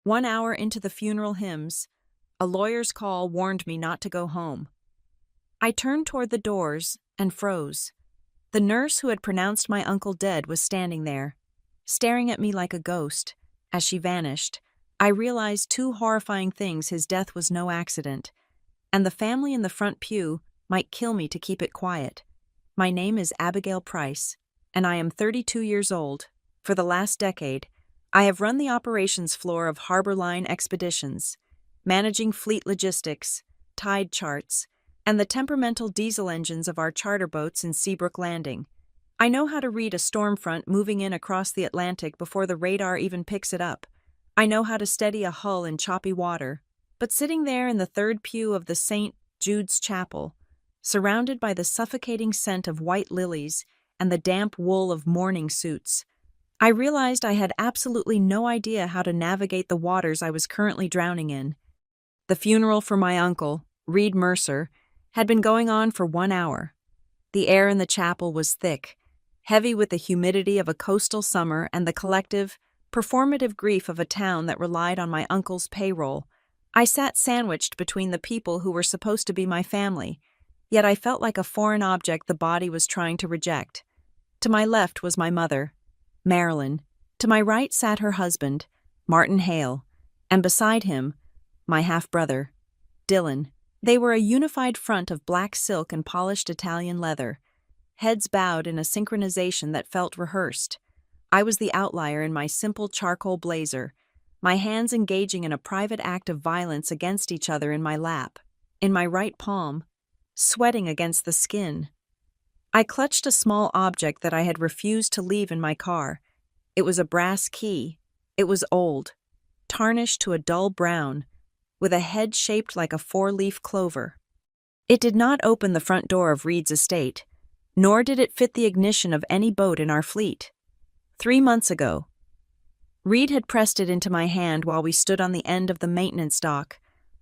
1 hour into the funeral hymns, a lawyer's call warned me not to go home. I turned toward the doors and froze. The nurse who had pronounced my uncle dead was standing there, staring at me like a ghost. As she vanished, I realized two horrifying things: his death was no accident, and the family in the front pew might kill me to keep it quiet. My name is Abigail Price, and I am 32 years old. For the last decade, I have run the operations floor of Harbor Line Expeditions, managing fleet logistics, tide charts, and the temperamental diesel engines of our charter boats in Seabrook Landing. I know how to read a storm front moving in across the Atlantic before the radar even picks it up. I know how to steady a hull in choppy water. But sitting there in the third pew of the St. Jude's Chapel, surrounded by the suffocating scent of white lilies and the damp wool of mourning suits, I realized I had absolutely no idea how to navigate the waters I was currently drowning in. The funeral for my uncle, Reed Mercer, had been going on for 1 hour. The air in the chapel was thick, heavy with the humidity of a coastal summer and the collective, performative grief of a town that relied on my uncle's payroll. I sat sandwiched between the people who were supposed to be my family, yet I felt like a foreign object the body was trying to reject. To my left was my mother, Marilyn. To my right sat her husband, Martin Hale, and beside him, my half-brother, Dylan. They were a unified front of black silk and polished Italian leather, heads bowed in a synchronization that felt rehearsed. I was the outlier in my simple charcoal blazer, my hands engaging in a private act of violence against each other in my lap, in my right palm, sweating against the skin. I clutched a small object that I had refused to leave in my car. It was a brass key. It was old, tarnished to a dull brown, with a head shaped like a 4-leaf clover. It did not open the front door of Reed's estate, nor did it fit the ignition of any boat in our fleet. 3 months ago, Reed had pressed it into my hand while we stood on the end of the maintenance dock,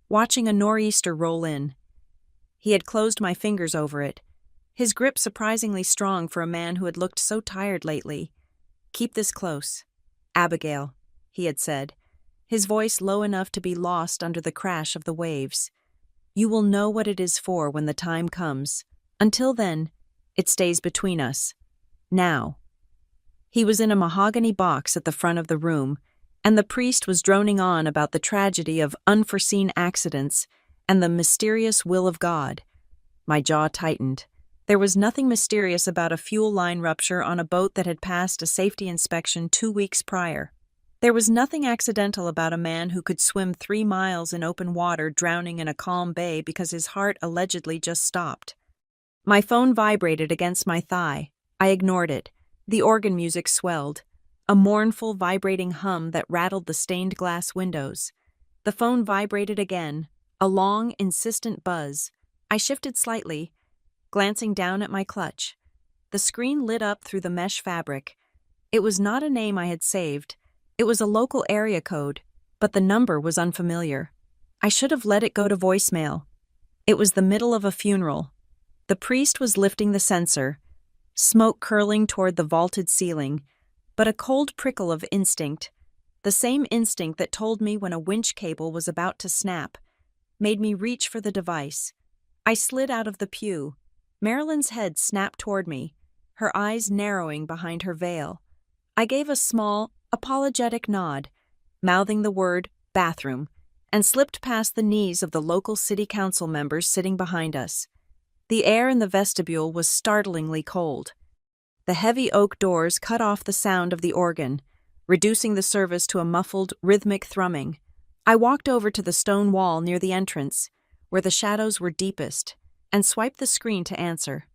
watching a nor'easter roll in. He had closed my fingers over it, his grip surprisingly strong for a man who had looked so tired lately. "Keep this close, Abigail," he had said, his voice low enough to be lost under the crash of the waves. "You will know what it is for when the time comes. Until then, it stays between us. Now." He was in a mahogany box at the front of the room, and the priest was droning on about the tragedy of unforeseen accidents and the mysterious will of God. My jaw tightened. There was nothing mysterious about a fuel line rupture on a boat that had passed a safety inspection 2 weeks prior. There was nothing accidental about a man who could swim 3 miles in open water drowning in a calm bay because his heart allegedly just stopped. My phone vibrated against my thigh. I ignored it. The organ music swelled, a mournful, vibrating hum that rattled the stained glass windows. The phone vibrated again, a long, insistent buzz. I shifted slightly, glancing down at my clutch. The screen lit up through the mesh fabric. It was not a name I had saved. It was a local area code, but the number was unfamiliar. I should have let it go to voicemail. It was the middle of a funeral. The priest was lifting the censer, smoke curling toward the vaulted ceiling, but a cold prickle of instinct, the same instinct that told me when a winch cable was about to snap, made me reach for the device. I slid out of the pew. Marilyn's head snapped toward me, her eyes narrowing behind her veil. I gave a small, apologetic nod, mouthing the word bathroom, and slipped past the knees of the local city council members sitting behind us. The air in the vestibule was startlingly cold. The heavy oak doors cut off the sound of the organ, reducing the service to a muffled, rhythmic thrumming. I walked over to the stone wall near the entrance, where the shadows were deepest, and swiped the screen to answer.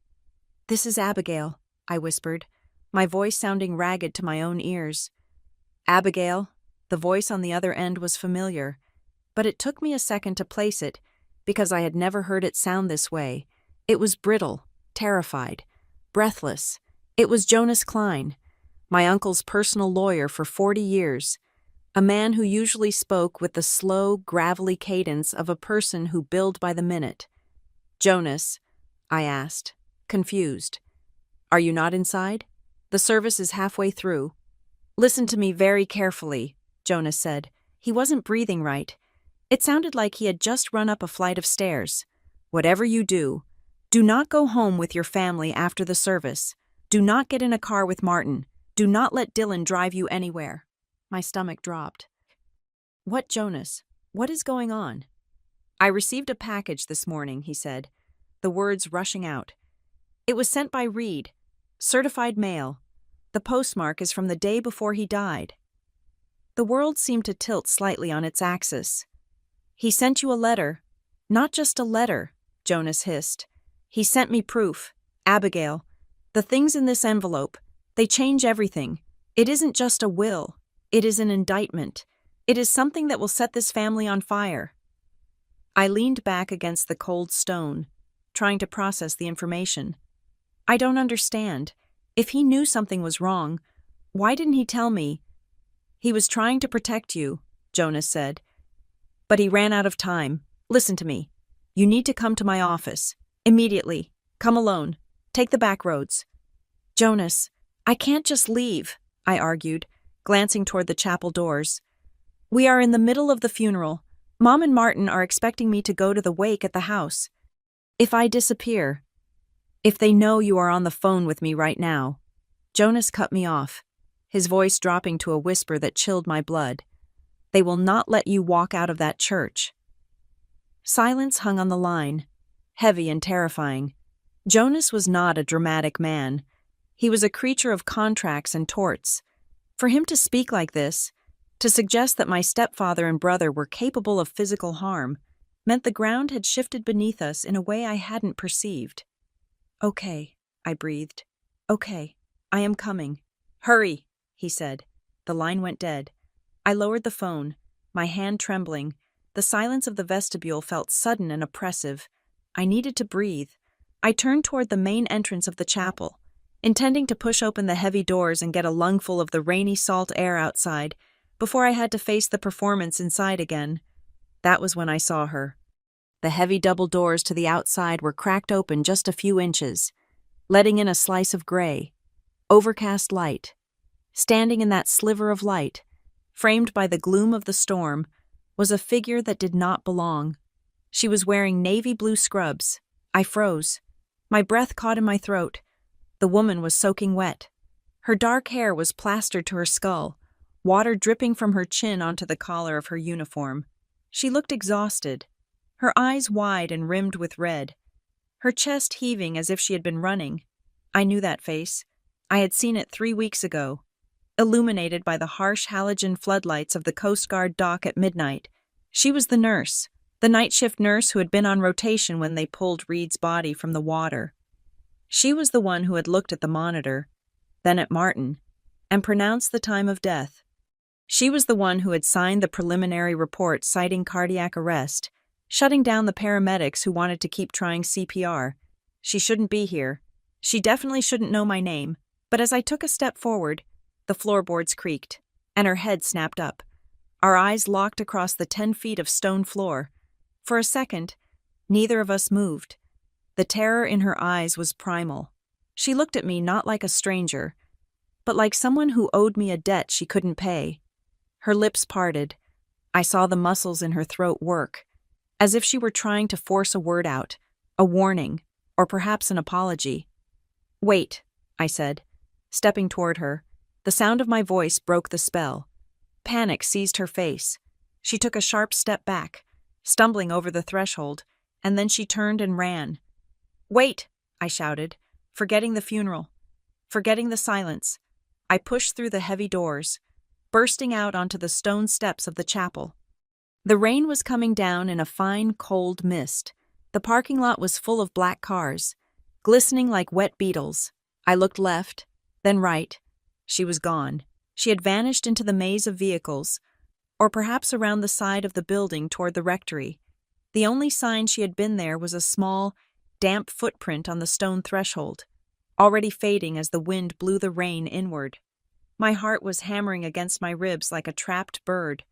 "This is Abigail," I whispered, my voice sounding ragged to my own ears. "Abigail," the voice on the other end was familiar, but it took me a second to place it, because I had never heard it sound this way. It was brittle, terrified, breathless. It was Jonas Klein, my uncle's personal lawyer for 40 years, a man who usually spoke with the slow, gravelly cadence of a person who billed by the minute. "Jonas," I asked, confused, "are you not inside? The service is halfway through." "Listen to me very carefully," Jonas said, He wasn't breathing right. It sounded like he had just run up a flight of stairs. Whatever you do not go home with your family after the service. Do not get in a car with Martin. Do not let Dylan drive you anywhere. My stomach dropped. What, Jonas? What is going on? I received a package this morning, he said, the words rushing out. It was sent by Reed, certified mail. The postmark is from the day before he died. The world seemed to tilt slightly on its axis. He sent you a letter. Not just a letter, Jonas hissed. He sent me proof. Abigail, the things in this envelope, they change everything. It isn't just a will. It is an indictment. It is something that will set this family on fire. I leaned back against the cold stone, trying to process the information. I don't understand. If he knew something was wrong, why didn't he tell me? He was trying to protect you, Jonas said. But he ran out of time. Listen to me. You need to come to my office. Immediately. Come alone. Take the back roads. Jonas, I can't just leave, I argued, glancing toward the chapel doors. We are in the middle of the funeral. Mom and Martin are expecting me to go to the wake at the house. If I disappear, if they know you are on the phone with me right now. Jonas cut me off, his voice dropping to a whisper that chilled my blood. They will not let you walk out of that church. Silence hung on the line, heavy and terrifying. Jonas was not a dramatic man. He was a creature of contracts and torts. For him to speak like this, to suggest that my stepfather and brother were capable of physical harm, meant the ground had shifted beneath us in a way I hadn't perceived. Okay, I breathed. Okay, I am coming. Hurry, he said. The line went dead. I lowered the phone, my hand trembling. The silence of the vestibule felt sudden and oppressive. I needed to breathe. I turned toward the main entrance of the chapel, intending to push open the heavy doors and get a lungful of the rainy salt air outside before I had to face the performance inside again. That was when I saw her. The heavy double doors to the outside were cracked open just a few inches, letting in a slice of gray, overcast light. Standing in that sliver of light, framed by the gloom of the storm, was a figure that did not belong. She was wearing navy blue scrubs. I froze. My breath caught in my throat. The woman was soaking wet. Her dark hair was plastered to her skull, water dripping from her chin onto the collar of her uniform. She looked exhausted, her eyes wide and rimmed with red, her chest heaving as if she had been running. I knew that face. I had seen it 3 weeks ago, illuminated by the harsh halogen floodlights of the Coast Guard dock at midnight. She was the nurse, the night shift nurse who had been on rotation when they pulled Reed's body from the water. She was the one who had looked at the monitor, then at Martin, and pronounced the time of death. She was the one who had signed the preliminary report citing cardiac arrest, shutting down the paramedics who wanted to keep trying CPR. She shouldn't be here. She definitely shouldn't know my name. But as I took a step forward, the floorboards creaked, and her head snapped up. Our eyes locked across the 10 feet of stone floor. For a second, neither of us moved. The terror in her eyes was primal. She looked at me not like a stranger, but like someone who owed me a debt she couldn't pay. Her lips parted. I saw the muscles in her throat work, as if she were trying to force a word out, a warning, or perhaps an apology. Wait, I said, stepping toward her. The sound of my voice broke the spell. Panic seized her face. She took a sharp step back, stumbling over the threshold, and then she turned and ran. Wait, I shouted, forgetting the funeral, forgetting the silence. I pushed through the heavy doors, bursting out onto the stone steps of the chapel. The rain was coming down in a fine, cold mist. The parking lot was full of black cars, glistening like wet beetles. I looked left, then right. She was gone. She had vanished into the maze of vehicles, or perhaps around the side of the building toward the rectory. The only sign she had been there was a small, damp footprint on the stone threshold, already fading as the wind blew the rain inward. My heart was hammering against my ribs like a trapped bird.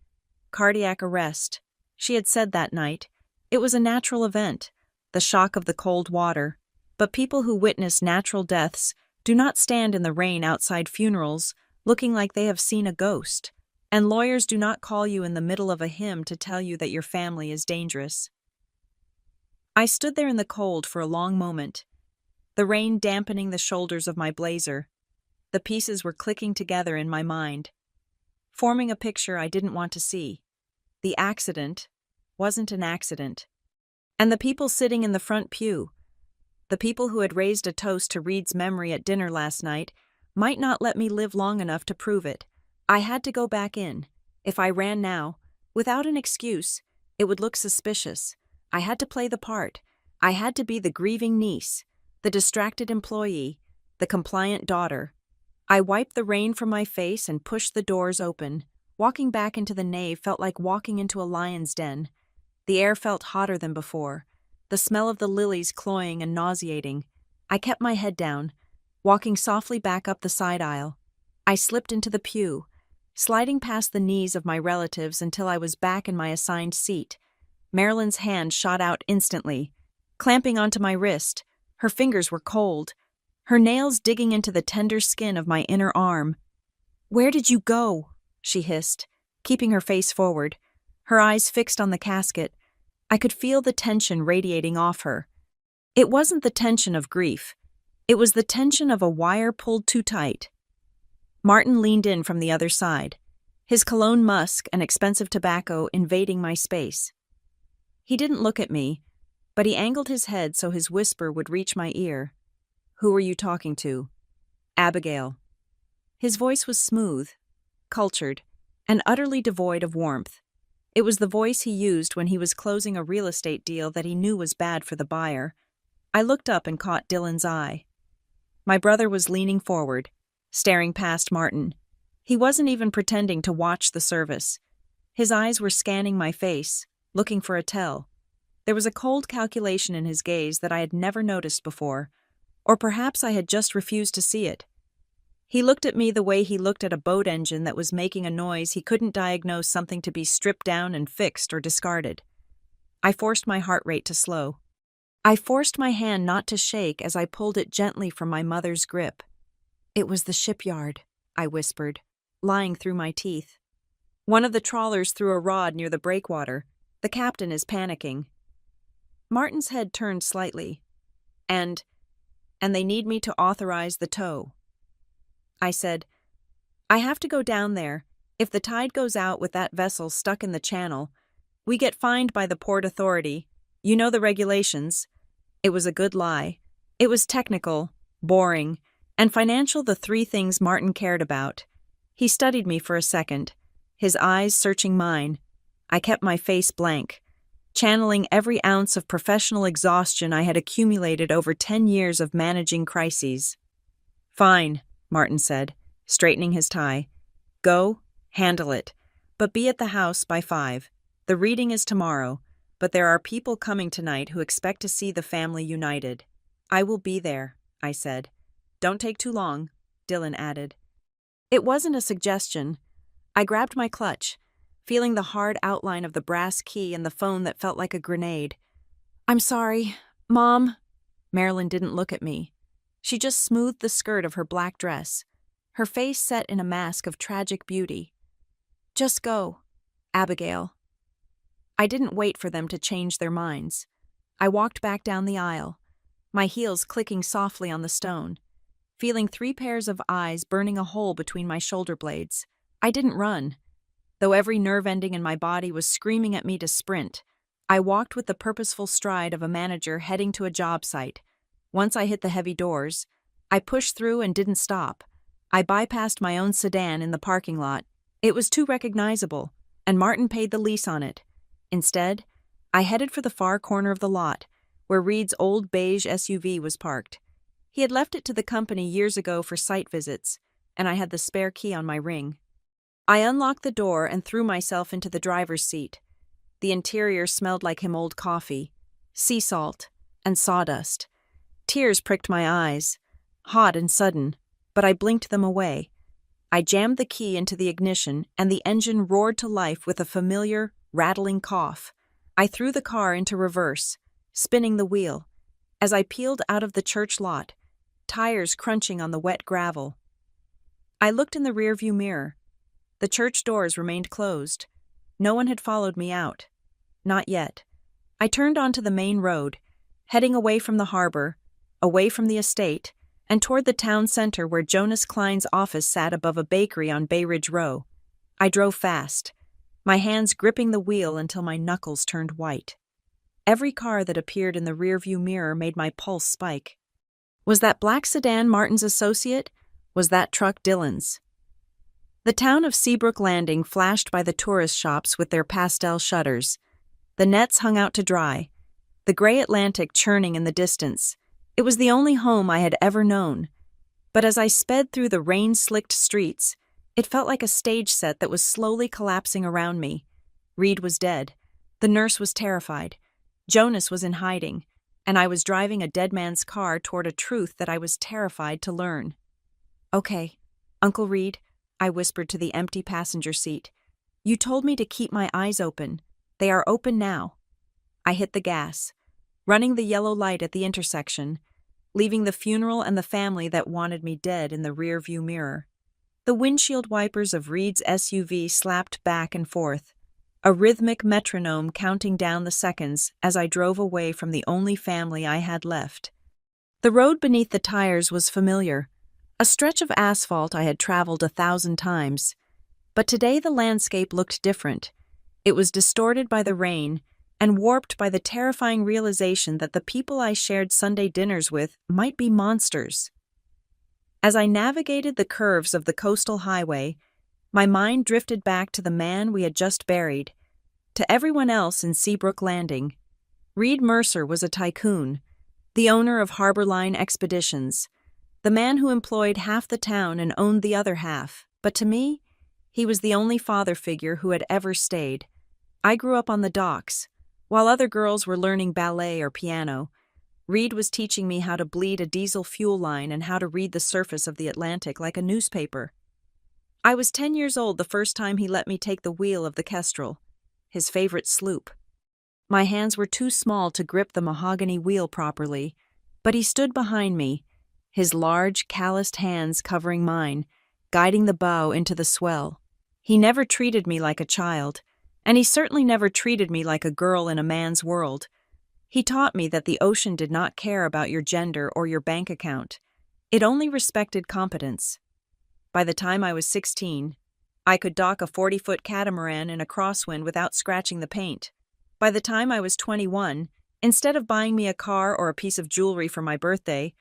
Cardiac arrest. She had said that night. It was a natural event, the shock of the cold water. But people who witness natural deaths do not stand in the rain outside funerals looking like they have seen a ghost. And lawyers do not call you in the middle of a hymn to tell you that your family is dangerous. I stood there in the cold for a long moment, the rain dampening the shoulders of my blazer. The pieces were clicking together in my mind, forming a picture I didn't want to see. The accident wasn't an accident. And the people sitting in the front pew, the people who had raised a toast to Reed's memory at dinner last night, might not let me live long enough to prove it. I had to go back in. If I ran now, without an excuse, it would look suspicious. I had to play the part. I had to be the grieving niece, the distracted employee, the compliant daughter. I wiped the rain from my face and pushed the doors open. Walking back into the nave felt like walking into a lion's den. The air felt hotter than before, the smell of the lilies cloying and nauseating. I kept my head down, walking softly back up the side aisle. I slipped into the pew, sliding past the knees of my relatives until I was back in my assigned seat. Marilyn's hand shot out instantly, clamping onto my wrist. Her fingers were cold, her nails digging into the tender skin of my inner arm. "Where did you go?" she hissed, keeping her face forward, her eyes fixed on the casket. I could feel the tension radiating off her. It wasn't the tension of grief. It was the tension of a wire pulled too tight. Martin leaned in from the other side, his cologne musk and expensive tobacco invading my space. He didn't look at me, but he angled his head so his whisper would reach my ear. "Who are you talking to?" "Abigail." His voice was smooth, cultured, and utterly devoid of warmth. It was the voice he used when he was closing a real estate deal that he knew was bad for the buyer. I looked up and caught Dylan's eye. My brother was leaning forward, staring past Martin. He wasn't even pretending to watch the service. His eyes were scanning my face, looking for a tell. There was a cold calculation in his gaze that I had never noticed before, or perhaps I had just refused to see it. He looked at me the way he looked at a boat engine that was making a noise he couldn't diagnose something to be stripped down and fixed or discarded. I forced my heart rate to slow. I forced my hand not to shake as I pulled it gently from my mother's grip. "It was the shipyard," I whispered, lying through my teeth. "One of the trawlers threw a rod near the breakwater. The captain is panicking." Martin's head turned slightly. And they need me to authorize the tow." I said, "I have to go down there. If the tide goes out with that vessel stuck in the channel, we get fined by the Port Authority. You know the regulations." It was a good lie. It was technical, boring, and financial, the three things Martin cared about. He studied me for a second, his eyes searching mine. I kept my face blank, channeling every ounce of professional exhaustion I had accumulated over 10 years of managing crises. "Fine," Martin said, straightening his tie. "Go, handle it, but be at the house by 5. The reading is tomorrow, but there are people coming tonight who expect to see the family united." "I will be there," I said. "Don't take too long," Dylan added. It wasn't a suggestion. I grabbed my clutch, feeling the hard outline of the brass key and the phone that felt like a grenade. "I'm sorry, Mom." Marilyn didn't look at me. She just smoothed the skirt of her black dress, her face set in a mask of tragic beauty. "Just go, Abigail." I didn't wait for them to change their minds. I walked back down the aisle, my heels clicking softly on the stone, feeling 3 pairs of eyes burning a hole between my shoulder blades. I didn't run, though every nerve ending in my body was screaming at me to sprint. I walked with the purposeful stride of a manager heading to a job site. Once I hit the heavy doors, I pushed through and didn't stop. I bypassed my own sedan in the parking lot. It was too recognizable, and Martin paid the lease on it. Instead, I headed for the far corner of the lot, where Reed's old beige SUV was parked. He had left it to the company years ago for site visits, and I had the spare key on my ring. I unlocked the door and threw myself into the driver's seat. The interior smelled like him old coffee, sea salt, and sawdust. Tears pricked my eyes, hot and sudden, but I blinked them away. I jammed the key into the ignition, and the engine roared to life with a familiar, rattling cough. I threw the car into reverse, spinning the wheel. As I peeled out of the church lot, tires crunching on the wet gravel, I looked in the rearview mirror. The church doors remained closed. No one had followed me out. Not yet. I turned onto the main road, heading away from the harbor, away from the estate, and toward the town center where Jonas Klein's office sat above a bakery on Bay Ridge Row. I drove fast, my hands gripping the wheel until my knuckles turned white. Every car that appeared in the rearview mirror made my pulse spike. Was that black sedan Martin's associate? Was that truck Dylan's? The town of Seabrook Landing flashed by the tourist shops with their pastel shutters. The nets hung out to dry, the gray Atlantic churning in the distance. It was the only home I had ever known. But as I sped through the rain-slicked streets, it felt like a stage set that was slowly collapsing around me. Reed was dead. The nurse was terrified. Jonas was in hiding, and I was driving a dead man's car toward a truth that I was terrified to learn. "Okay, Uncle Reed," I whispered to the empty passenger seat. "You told me to keep my eyes open. They are open now." I hit the gas, running the yellow light at the intersection, leaving the funeral and the family that wanted me dead in the rearview mirror. The windshield wipers of Reed's SUV slapped back and forth, a rhythmic metronome counting down the seconds as I drove away from the only family I had left. The road beneath the tires was familiar, a stretch of asphalt I had traveled 1,000 times. But today the landscape looked different. It was distorted by the rain and warped by the terrifying realization that the people I shared Sunday dinners with might be monsters. As I navigated the curves of the coastal highway, my mind drifted back to the man we had just buried, to everyone else in Seabrook Landing. Reed Mercer was a tycoon, the owner of Harbor Line Expeditions, the man who employed half the town and owned the other half. But to me, he was the only father figure who had ever stayed. I grew up on the docks. While other girls were learning ballet or piano, Reed was teaching me how to bleed a diesel fuel line and how to read the surface of the Atlantic like a newspaper. I was 10 years old the first time he let me take the wheel of the Kestrel, his favorite sloop. My hands were too small to grip the mahogany wheel properly, but he stood behind me, his large, calloused hands covering mine, guiding the bow into the swell. He never treated me like a child, and he certainly never treated me like a girl in a man's world. He taught me that the ocean did not care about your gender or your bank account. It only respected competence. By the time I was 16, I could dock a 40-foot catamaran in a crosswind without scratching the paint. By the time I was 21, instead of buying me a car or a piece of jewelry for my birthday,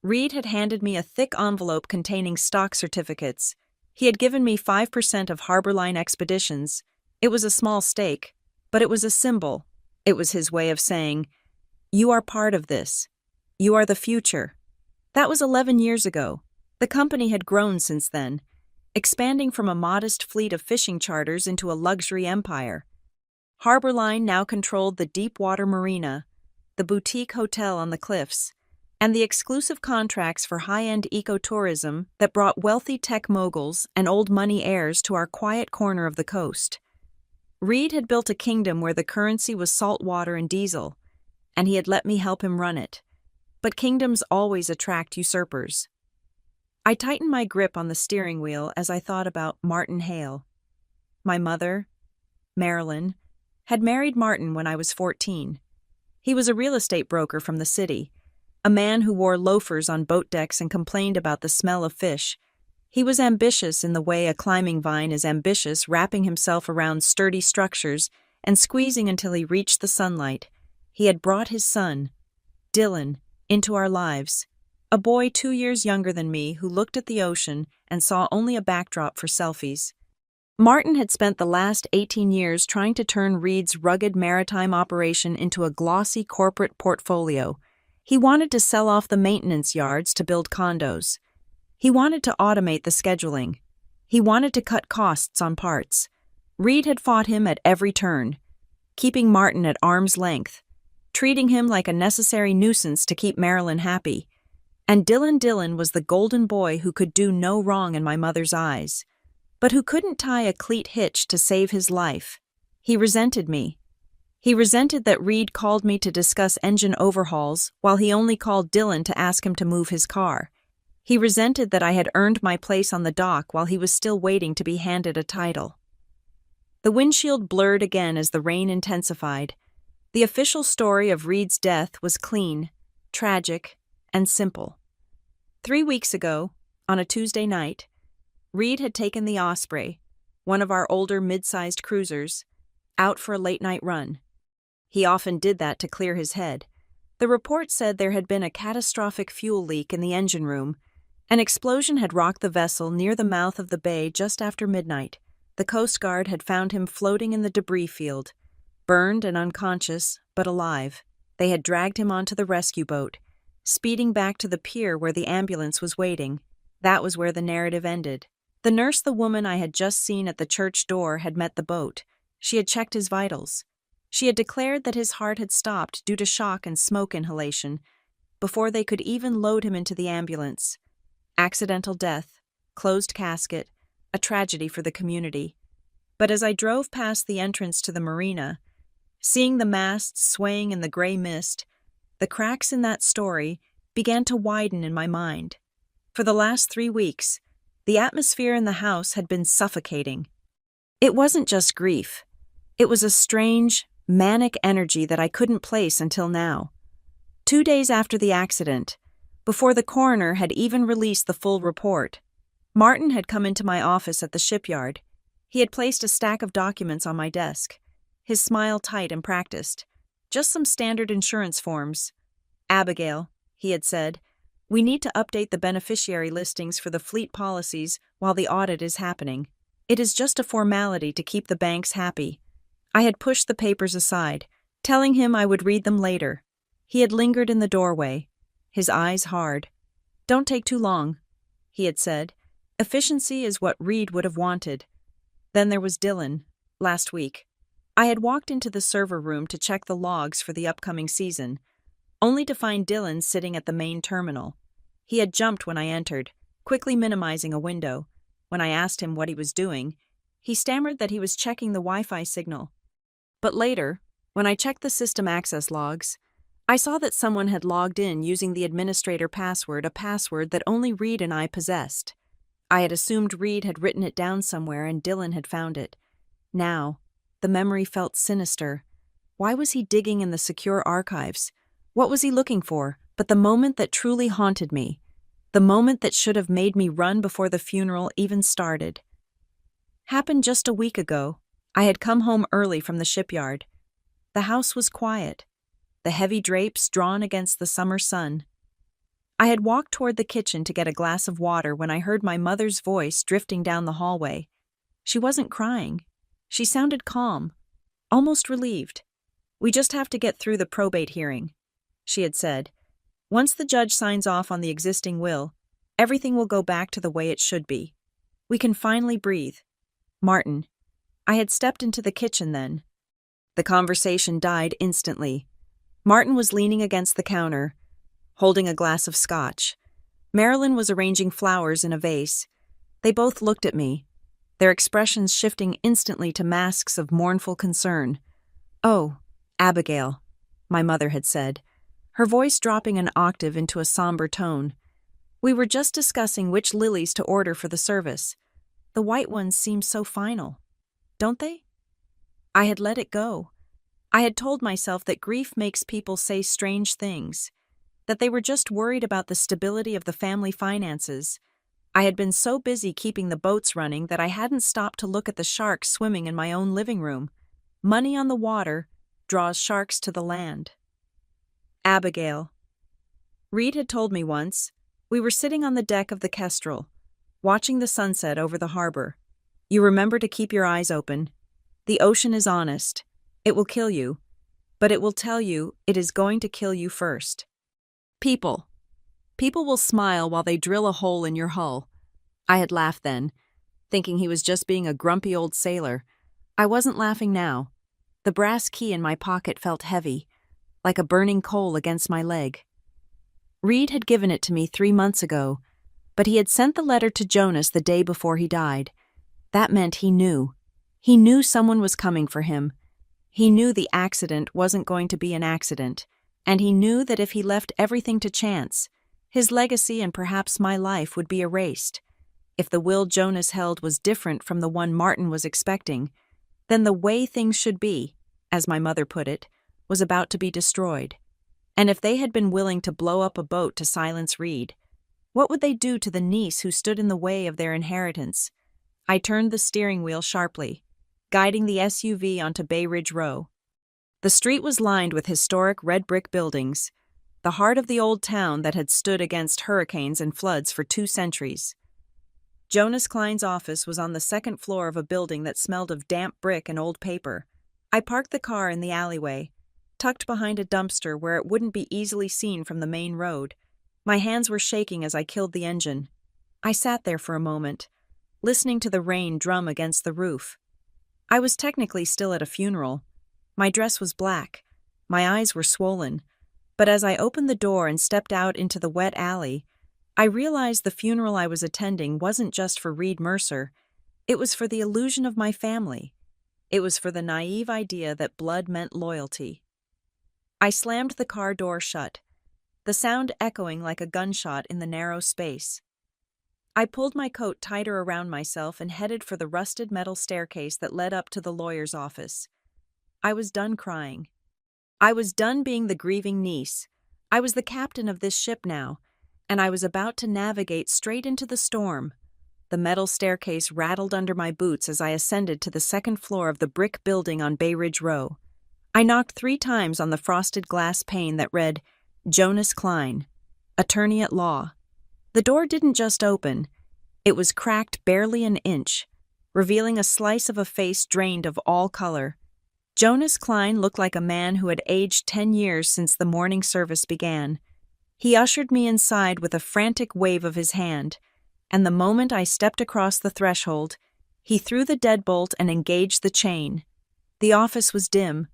Reed had handed me a thick envelope containing stock certificates. He had given me 5% of Harbor Line Expeditions. It was a small stake, but it was a symbol. It was his way of saying, "You are part of this. You are the future." That was 11 years ago. The company had grown since then, expanding from a modest fleet of fishing charters into a luxury empire. Harbor Line now controlled the Deepwater Marina, the boutique hotel on the cliffs, and the exclusive contracts for high-end ecotourism that brought wealthy tech moguls and old money heirs to our quiet corner of the coast. Reed had built a kingdom where the currency was salt water and diesel, and he had let me help him run it. But kingdoms always attract usurpers. I tightened my grip on the steering wheel as I thought about Martin Hale. My mother, Marilyn, had married Martin when I was 14. He was a real estate broker from the city, a man who wore loafers on boat decks and complained about the smell of fish. He was ambitious in the way a climbing vine is ambitious, wrapping himself around sturdy structures and squeezing until he reached the sunlight. He had brought his son, Dylan, into our lives, a boy 2 years younger than me who looked at the ocean and saw only a backdrop for selfies. Martin had spent the last 18 years trying to turn Reed's rugged maritime operation into a glossy corporate portfolio. He wanted to sell off the maintenance yards to build condos. He wanted to automate the scheduling. He wanted to cut costs on parts. Reed had fought him at every turn, keeping Martin at arm's length, treating him like a necessary nuisance to keep Marilyn happy. And Dylan was the golden boy who could do no wrong in my mother's eyes, but who couldn't tie a cleat hitch to save his life. He resented me. He resented that Reed called me to discuss engine overhauls while he only called Dylan to ask him to move his car. He resented that I had earned my place on the dock while he was still waiting to be handed a title. The windshield blurred again as the rain intensified. The official story of Reed's death was clean, tragic, and simple. 3 weeks ago, on a Tuesday night, Reed had taken the Osprey, one of our older mid-sized cruisers, out for a late-night run. He often did that to clear his head. The report said there had been a catastrophic fuel leak in the engine room. An explosion had rocked the vessel near the mouth of the bay just after midnight. The Coast Guard had found him floating in the debris field, burned and unconscious, but alive. They had dragged him onto the rescue boat, speeding back to the pier where the ambulance was waiting. That was where the narrative ended. The nurse, the woman I had just seen at the church door, had met the boat. She had checked his vitals. She had declared that his heart had stopped due to shock and smoke inhalation before they could even load him into the ambulance. Accidental death, closed casket, a tragedy for the community. But as I drove past the entrance to the marina, seeing the masts swaying in the gray mist, the cracks in that story began to widen in my mind. For the last 3 weeks, the atmosphere in the house had been suffocating. It wasn't just grief. It was a strange, manic energy that I couldn't place until now. 2 days after the accident, before the coroner had even released the full report, Martin had come into my office at the shipyard. He had placed a stack of documents on my desk, his smile tight and practiced. Just some standard insurance forms. "Abigail," he had said, "we need to update the beneficiary listings for the fleet policies while the audit is happening. It is just a formality to keep the banks happy." I had pushed the papers aside, telling him I would read them later. He had lingered in the doorway, his eyes hard. "Don't take too long," he had said. Efficiency is what Reed would have wanted. Then there was Dylan, last week. I had walked into the server room to check the logs for the upcoming season, only to find Dylan sitting at the main terminal. He had jumped when I entered, quickly minimizing a window. When I asked him what he was doing, he stammered that he was checking the Wi-Fi signal. But later, when I checked the system access logs, I saw that someone had logged in using the administrator password, a password that only Reed and I possessed. I had assumed Reed had written it down somewhere and Dylan had found it. Now, the memory felt sinister. Why was he digging in the secure archives? What was he looking for? But the moment that truly haunted me, the moment that should have made me run before the funeral even started, happened just a week ago. I had come home early from the shipyard. The house was quiet, the heavy drapes drawn against the summer sun. I had walked toward the kitchen to get a glass of water when I heard my mother's voice drifting down the hallway. She wasn't crying. She sounded calm, almost relieved. "We just have to get through the probate hearing," she had said. "Once the judge signs off on the existing will, everything will go back to the way it should be. We can finally breathe." Martin. I had stepped into the kitchen then. The conversation died instantly. Martin was leaning against the counter, holding a glass of scotch. Marilyn was arranging flowers in a vase. They both looked at me, their expressions shifting instantly to masks of mournful concern. "Oh, Abigail," my mother had said, her voice dropping an octave into a somber tone. "We were just discussing which lilies to order for the service. The white ones seem so final, don't they?" I had let it go. I had told myself that grief makes people say strange things, that they were just worried about the stability of the family finances. I had been so busy keeping the boats running that I hadn't stopped to look at the sharks swimming in my own living room. Money on the water draws sharks to the land. Abigail. Reed had told me once. We were sitting on the deck of the Kestrel, watching the sunset over the harbor. "You remember to keep your eyes open. The ocean is honest. It will kill you, but it will tell you it is going to kill you first." People. People will smile while they drill a hole in your hull. I had laughed then, thinking he was just being a grumpy old sailor. I wasn't laughing now. The brass key in my pocket felt heavy, like a burning coal against my leg. Reed had given it to me 3 months ago, but he had sent the letter to Jonas the day before he died. That meant he knew. He knew someone was coming for him. He knew the accident wasn't going to be an accident, and he knew that if he left everything to chance, His legacy and perhaps my life would be erased. If the will Jonas held was different from the one Martin was expecting, then the way things should be, as my mother put it, was about to be destroyed. And if they had been willing to blow up a boat to silence Reed, what would they do to the niece who stood in the way of their inheritance? I turned the steering wheel sharply, guiding the SUV onto Bay Ridge Row. The street was lined with historic red brick buildings, the heart of the old town that had stood against hurricanes and floods for 2 centuries. Jonas Klein's office was on the second floor of a building that smelled of damp brick and old paper. I parked the car in the alleyway, tucked behind a dumpster where it wouldn't be easily seen from the main road. My hands were shaking as I killed the engine. I sat there for a moment, listening to the rain drum against the roof. I was technically still at a funeral. My dress was black. My eyes were swollen. But as I opened the door and stepped out into the wet alley, I realized the funeral I was attending wasn't just for Reed Mercer. It was for the illusion of my family. It was for the naive idea that blood meant loyalty. I slammed the car door shut, the sound echoing like a gunshot in the narrow space. I pulled my coat tighter around myself and headed for the rusted metal staircase that led up to the lawyer's office. I was done crying. I was done being the grieving niece. I was the captain of this ship now, and I was about to navigate straight into the storm. The metal staircase rattled under my boots as I ascended to the second floor of the brick building on Bay Ridge Row. I knocked 3 times on the frosted glass pane that read, Jonas Klein, Attorney at Law. The door didn't just open. It was cracked barely an inch, revealing a slice of a face drained of all color. Jonas Klein looked like a man who had aged 10 years since the morning service began. He ushered me inside with a frantic wave of his hand, and the moment I stepped across the threshold, he threw the deadbolt and engaged the chain. The office was dim,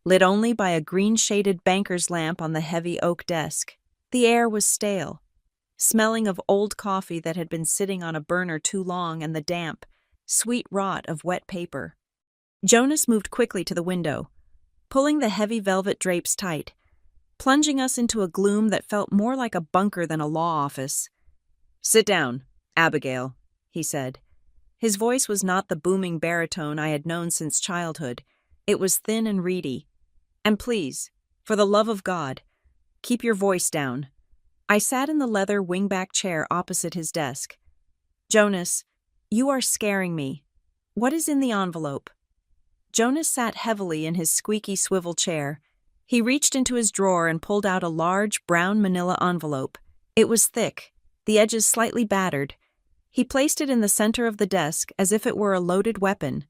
lit only by a green-shaded banker's lamp on the heavy oak desk. The air was stale, smelling of old coffee that had been sitting on a burner too long and the damp, sweet rot of wet paper. Jonas moved quickly to the window, pulling the heavy velvet drapes tight, plunging us into a gloom that felt more like a bunker than a law office. "Sit down, Abigail," he said. His voice was not the booming baritone I had known since childhood. It was thin and reedy. "And please, for the love of God, keep your voice down." I sat in the leather wingback chair opposite his desk. "Jonas, you are scaring me. What is in the envelope?" Jonas sat heavily in his squeaky swivel chair. He reached into his drawer and pulled out a large brown manila envelope. It was thick, the edges slightly battered. He placed it in the center of the desk as if it were a loaded weapon.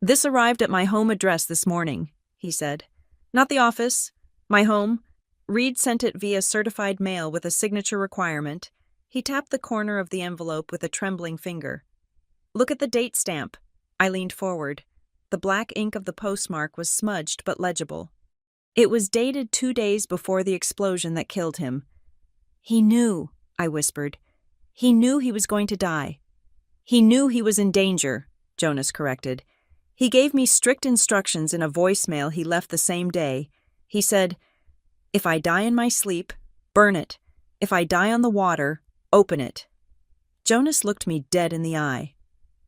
"This arrived at my home address this morning," he said. "Not the office, my home. Reed sent it via certified mail with a signature requirement." He tapped the corner of the envelope with a trembling finger. "Look at the date stamp." I leaned forward. The black ink of the postmark was smudged but legible. It was dated 2 days before the explosion that killed him. "He knew," I whispered. "He knew he was going to die." "He knew he was in danger," Jonas corrected. "He gave me strict instructions in a voicemail he left the same day. He said, 'If I die in my sleep, burn it. If I die on the water, open it.'" Jonas looked me dead in the eye.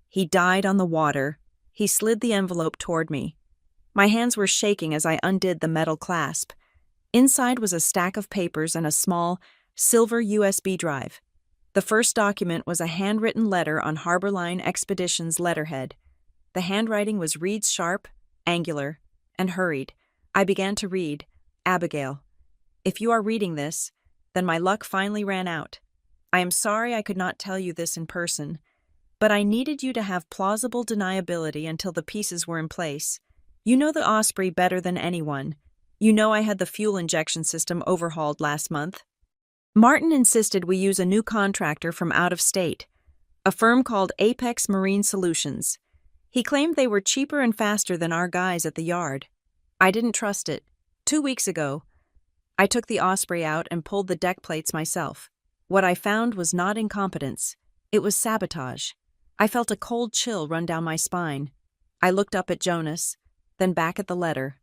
"He died on the water." He slid the envelope toward me. My hands were shaking as I undid the metal clasp. Inside was a stack of papers and a small, silver USB drive. The first document was a handwritten letter on Harborline Expeditions letterhead. The handwriting was Reed's sharp, angular, and hurried. I began to read, "Abigail, if you are reading this, then my luck finally ran out. I am sorry I could not tell you this in person, but I needed you to have plausible deniability until the pieces were in place. You know the Osprey better than anyone. You know I had the fuel injection system overhauled last month. Martin insisted we use a new contractor from out of state, a firm called Apex Marine Solutions. He claimed they were cheaper and faster than our guys at the yard. I didn't trust it. 2 weeks ago, I took the Osprey out and pulled the deck plates myself. What I found was not incompetence. It was sabotage. I felt a cold chill run down my spine. I looked up at Jonas, then back at the letter.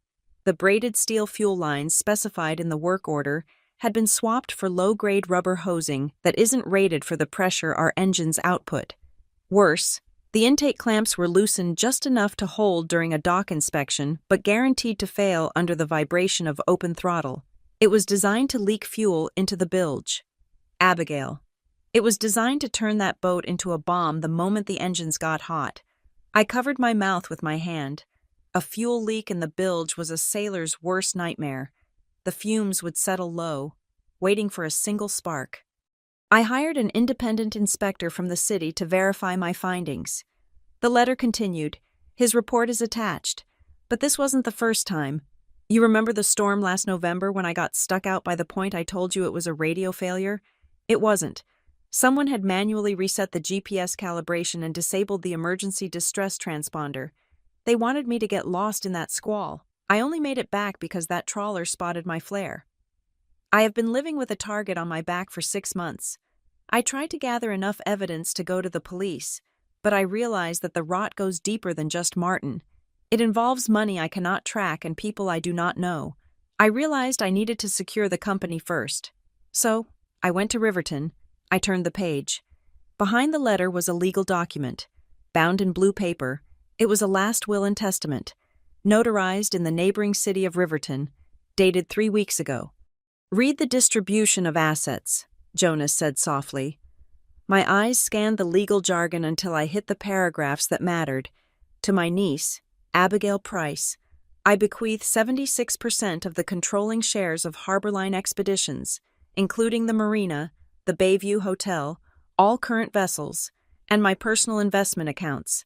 The braided steel fuel lines specified in the work order had been swapped for low-grade rubber hosing that isn't rated for the pressure our engines output. Worse, the intake clamps were loosened just enough to hold during a dock inspection, but guaranteed to fail under the vibration of open throttle. It was designed to leak fuel into the bilge. Abigail. It was designed to turn that boat into a bomb the moment the engines got hot. I covered my mouth with my hand. A fuel leak in the bilge was a sailor's worst nightmare. The fumes would settle low, waiting for a single spark. I hired an independent inspector from the city to verify my findings. The letter continued. His report is attached. But this wasn't the first time. You remember the storm last November when I got stuck out by the point I told you it was a radio failure? It wasn't. Someone had manually reset the GPS calibration and disabled the emergency distress transponder. They wanted me to get lost in that squall. I only made it back because that trawler spotted my flare. I have been living with a target on my back for 6 months. I tried to gather enough evidence to go to the police, but I realized that the rot goes deeper than just Martin. It involves money I cannot track and people I do not know. I realized I needed to secure the company first. So, I went to Riverton. I turned the page. Behind the letter was a legal document. Bound in blue paper, it was a last will and testament, notarized in the neighboring city of Riverton, dated 3 weeks ago. Read the distribution of assets, Jonas said softly. My eyes scanned the legal jargon until I hit the paragraphs that mattered. To my niece, Abigail Price, I bequeath 76% of the controlling shares of Harborline Expeditions, including the Marina, the Bayview Hotel, all current vessels, and my personal investment accounts.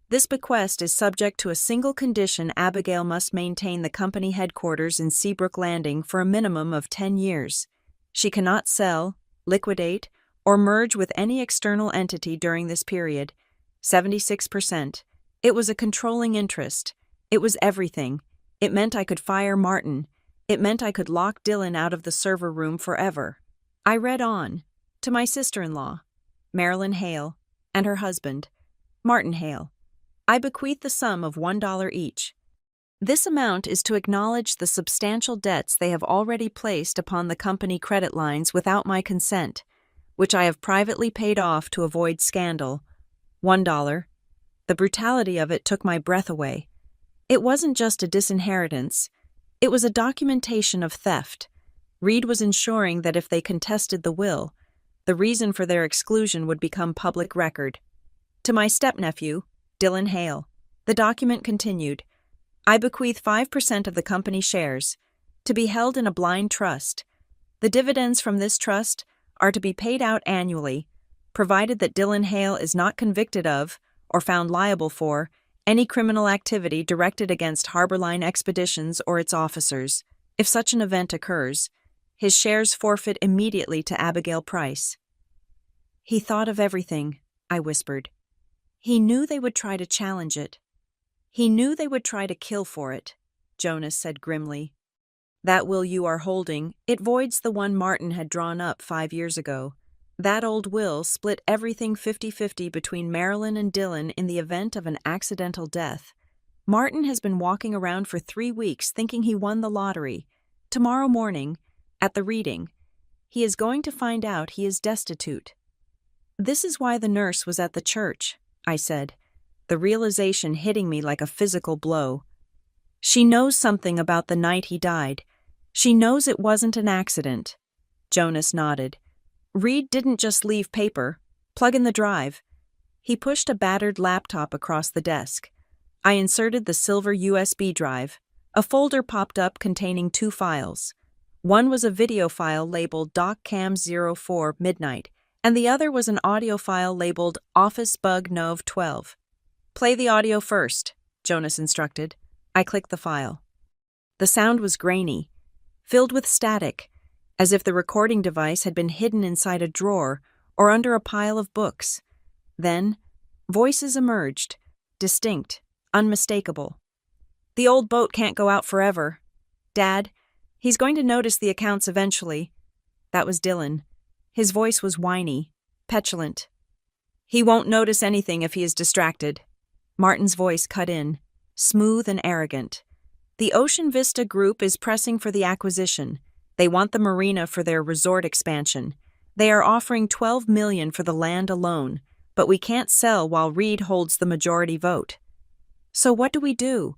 This bequest is subject to a single condition: Abigail must maintain the company headquarters in Seabrook Landing for a minimum of 10 years. She cannot sell, liquidate, or merge with any external entity during this period. 76%. It was a controlling interest. It was everything. It meant I could fire Martin. It meant I could lock Dylan out of the server room forever. I read on, to my sister-in-law, Marilyn Hale, and her husband, Martin Hale. I bequeath the sum of $1 each. This amount is to acknowledge the substantial debts they have already placed upon the company credit lines without my consent, which I have privately paid off to avoid scandal. $1. The brutality of it took my breath away. It wasn't just a disinheritance. It was a documentation of theft. Reed was ensuring that if they contested the will, the reason for their exclusion would become public record. To my stepnephew, Dylan Hale, the document continued. I bequeath 5% of the company shares, to be held in a blind trust. The dividends from this trust are to be paid out annually, provided that Dylan Hale is not convicted of, or found liable for, any criminal activity directed against Harborline Expeditions or its officers. If such an event occurs, his shares forfeit immediately to Abigail Price. He thought of everything, I whispered. He knew they would try to challenge it. He knew they would try to kill for it, Jonas said grimly. That will you are holding, it voids the one Martin had drawn up 5 years ago. That old will split everything 50-50 between Marilyn and Dylan in the event of an accidental death. Martin has been walking around for 3 weeks thinking he won the lottery. Tomorrow morning, at the reading, he is going to find out he is destitute. This is why the nurse was at the church, I said, the realization hitting me like a physical blow. She knows something about the night he died. She knows it wasn't an accident. Jonas nodded. Reed didn't just leave paper. Plug in the drive. He pushed a battered laptop across the desk. I inserted the silver USB drive. A folder popped up containing 2 files. One was a video file labeled DocCam04 Midnight, and the other was an audio file labeled Office Bug Nov 12. Play the audio first, Jonas instructed. I clicked the file. The sound was grainy, filled with static, as if the recording device had been hidden inside a drawer or under a pile of books. Then, voices emerged, distinct, unmistakable. The old boat can't go out forever. Dad, he's going to notice the accounts eventually. That was Dylan. His voice was whiny, petulant. He won't notice anything if he is distracted. Martin's voice cut in, smooth and arrogant. The Ocean Vista Group is pressing for the acquisition. They want the marina for their resort expansion. They are offering $12 million for the land alone, but we can't sell while Reed holds the majority vote. So what do we do?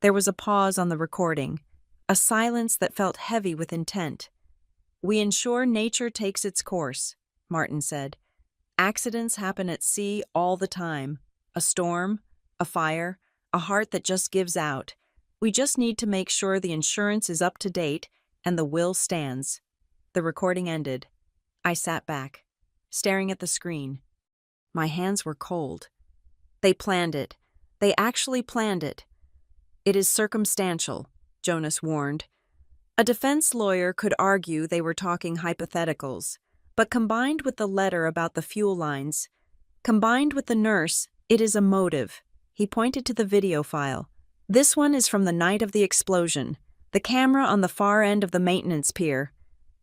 There was a pause on the recording, a silence that felt heavy with intent. We ensure nature takes its course, Martin said. Accidents happen at sea all the time. A storm, a fire, a heart that just gives out. We just need to make sure the insurance is up to date and the will stands. The recording ended. I sat back, staring at the screen. My hands were cold. They planned it. They actually planned it. It is circumstantial, Jonas warned. A defense lawyer could argue they were talking hypotheticals, but combined with the letter about the fuel lines, combined with the nurse, it is a motive. He pointed to the video file. This one is from the night of the explosion, the camera on the far end of the maintenance pier.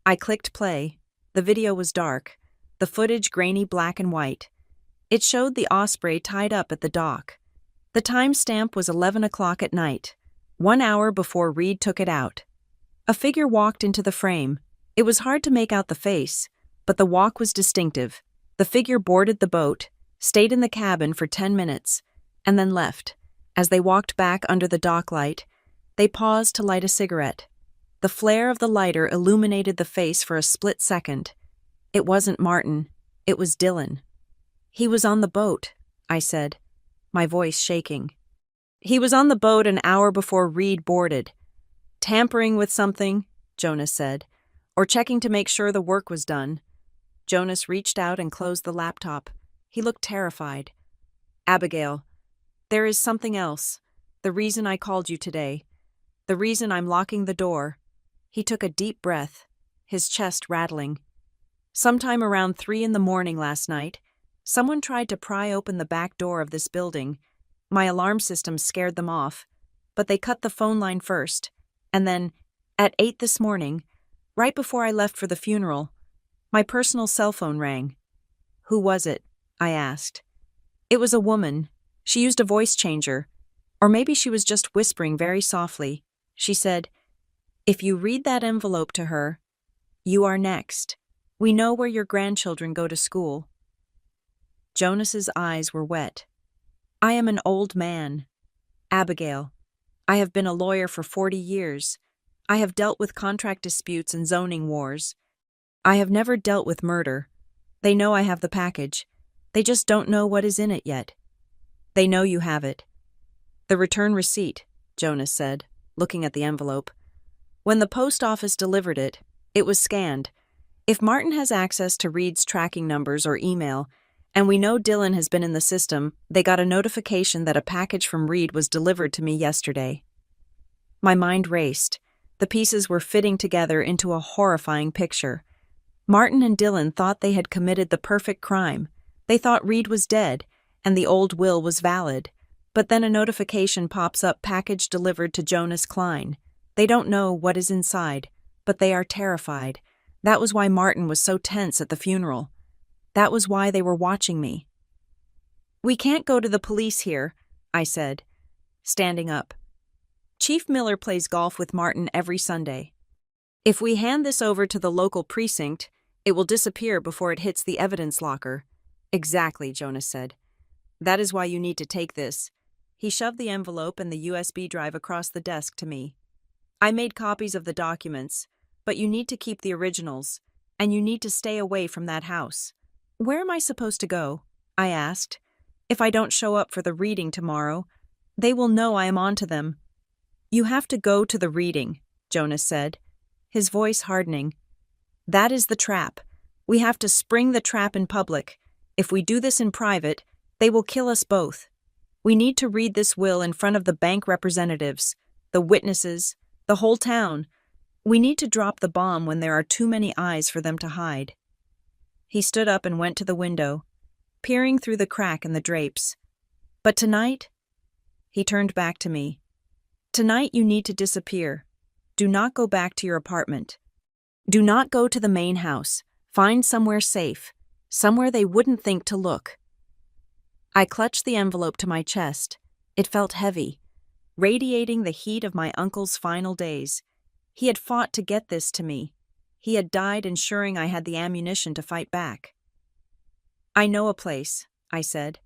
I clicked play. The video was dark, the footage grainy black and white. It showed the Osprey tied up at the dock. The timestamp was 11 o'clock at night, 1 hour before Reed took it out. A figure walked into the frame. It was hard to make out the face, but the walk was distinctive. The figure boarded the boat, stayed in the cabin for 10 minutes, and then left. As they walked back under the dock light, they paused to light a cigarette. The flare of the lighter illuminated the face for a split second. It wasn't Martin. It was Dylan. He was on the boat, I said, my voice shaking. He was on the boat an hour before Reed boarded. Tampering with something, Jonas said, or checking to make sure the work was done. Jonas reached out and closed the laptop. He looked terrified. Abigail, there is something else. The reason I called you today. The reason I'm locking the door. He took a deep breath, his chest rattling. Sometime around 3 a.m. last night, someone tried to pry open the back door of this building. My alarm system scared them off, but they cut the phone line first. And then, at 8 this morning, right before I left for the funeral, my personal cell phone rang. Who was it? I asked. It was a woman. She used a voice changer. Or maybe she was just whispering very softly. She said, "If you read that envelope to her, you are next. We know where your grandchildren go to school." Jonas's eyes were wet. I am an old man. Abigail, I have been a lawyer for 40 years. I have dealt with contract disputes and zoning wars. I have never dealt with murder. They know I have the package. They just don't know what is in it yet. They know you have it. The return receipt, Jonas said, looking at the envelope. When the post office delivered it, it was scanned. If Martin has access to Reed's tracking numbers or email, and we know Dylan has been in the system, they got a notification that a package from Reed was delivered to me yesterday. My mind raced. The pieces were fitting together into a horrifying picture. Martin and Dylan thought they had committed the perfect crime. They thought Reed was dead, and the old will was valid. But then a notification pops up, package delivered to Jonas Klein. They don't know what is inside, but they are terrified. That was why Martin was so tense at the funeral. That was why they were watching me. We can't go to the police here, I said, standing up. Chief Miller plays golf with Martin every Sunday. If we hand this over to the local precinct, it will disappear before it hits the evidence locker. Exactly, Jonas said. That is why you need to take this. He shoved the envelope and the USB drive across the desk to me. I made copies of the documents, but you need to keep the originals, and you need to stay away from that house. Where am I supposed to go? I asked. If I don't show up for the reading tomorrow, they will know I am on to them. You have to go to the reading, Jonas said, his voice hardening. That is the trap. We have to spring the trap in public. If we do this in private, they will kill us both. We need to read this will in front of the bank representatives, the witnesses, the whole town. We need to drop the bomb when there are too many eyes for them to hide. He stood up and went to the window, peering through the crack in the drapes. But tonight, he turned back to me. Tonight you need to disappear. Do not go back to your apartment. Do not go to the main house. Find somewhere safe, somewhere they wouldn't think to look. I clutched the envelope to my chest. It felt heavy, radiating the heat of my uncle's final days. He had fought to get this to me. He had died ensuring I had the ammunition to fight back. "I know a place," I said,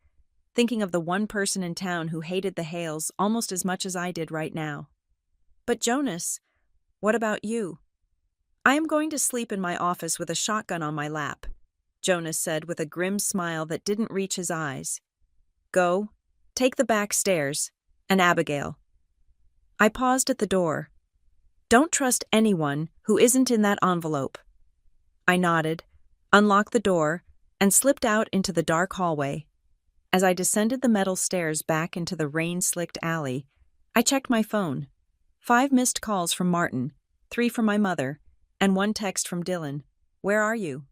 thinking of the one person in town who hated the Hales almost as much as I did right now. "But Jonas, what about you?" "I am going to sleep in my office with a shotgun on my lap," Jonas said with a grim smile that didn't reach his eyes. "Go, take the back stairs, and Abigail." I paused at the door. "Don't trust anyone who isn't in that envelope." I nodded, unlocked the door, and slipped out into the dark hallway. As I descended the metal stairs back into the rain-slicked alley, I checked my phone. 5 missed calls from Martin, 3 from my mother, and 1 text from Dylan. "Where are you?"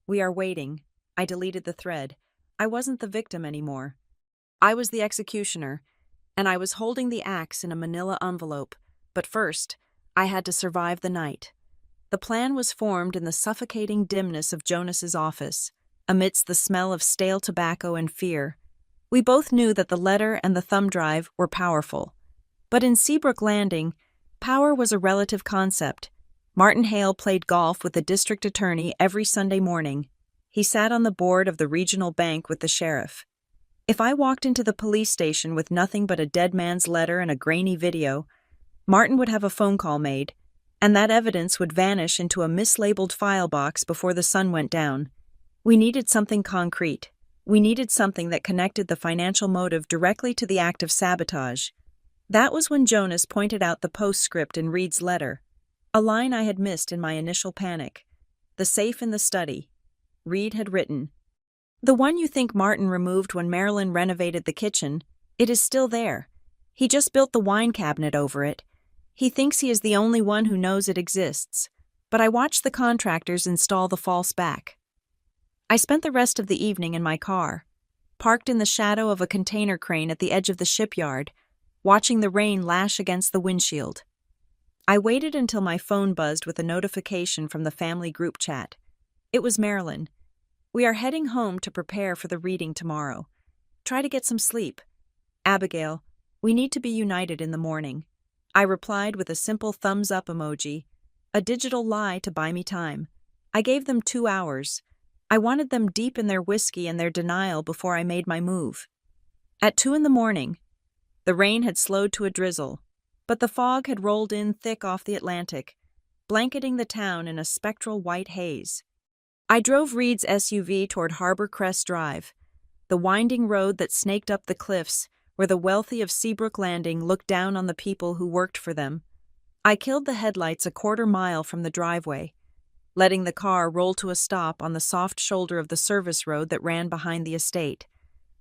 "We are waiting." I deleted the thread. I wasn't the victim anymore. I was the executioner, and I was holding the axe in a manila envelope. But first, I had to survive the night. The plan was formed in the suffocating dimness of Jonas's office, amidst the smell of stale tobacco and fear. We both knew that the letter and the thumb drive were powerful. But in Seabrook Landing, power was a relative concept. Martin Hale played golf with the district attorney every Sunday morning. He sat on the board of the regional bank with the sheriff. If I walked into the police station with nothing but a dead man's letter and a grainy video, Martin would have a phone call made, and that evidence would vanish into a mislabeled file box before the sun went down. We needed something concrete. We needed something that connected the financial motive directly to the act of sabotage. That was when Jonas pointed out the postscript in Reed's letter, a line I had missed in my initial panic. "The safe in the study." Reed had written, "The one you think Martin removed when Marilyn renovated the kitchen, it is still there. He just built the wine cabinet over it. He thinks he is the only one who knows it exists, but I watched the contractors install the false back." I spent the rest of the evening in my car, parked in the shadow of a container crane at the edge of the shipyard, watching the rain lash against the windshield. I waited until my phone buzzed with a notification from the family group chat. It was Marilyn. "We are heading home to prepare for the reading tomorrow. Try to get some sleep. Abigail, we need to be united in the morning." I replied with a simple thumbs-up emoji, a digital lie to buy me time. I gave them 2 hours. I wanted them deep in their whiskey and their denial before I made my move. At 2 a.m, the rain had slowed to a drizzle, but the fog had rolled in thick off the Atlantic, blanketing the town in a spectral white haze. I drove Reed's SUV toward Harbor Crest Drive, the winding road that snaked up the cliffs where the wealthy of Seabrook Landing looked down on the people who worked for them. I killed the headlights a quarter mile from the driveway, letting the car roll to a stop on the soft shoulder of the service road that ran behind the estate.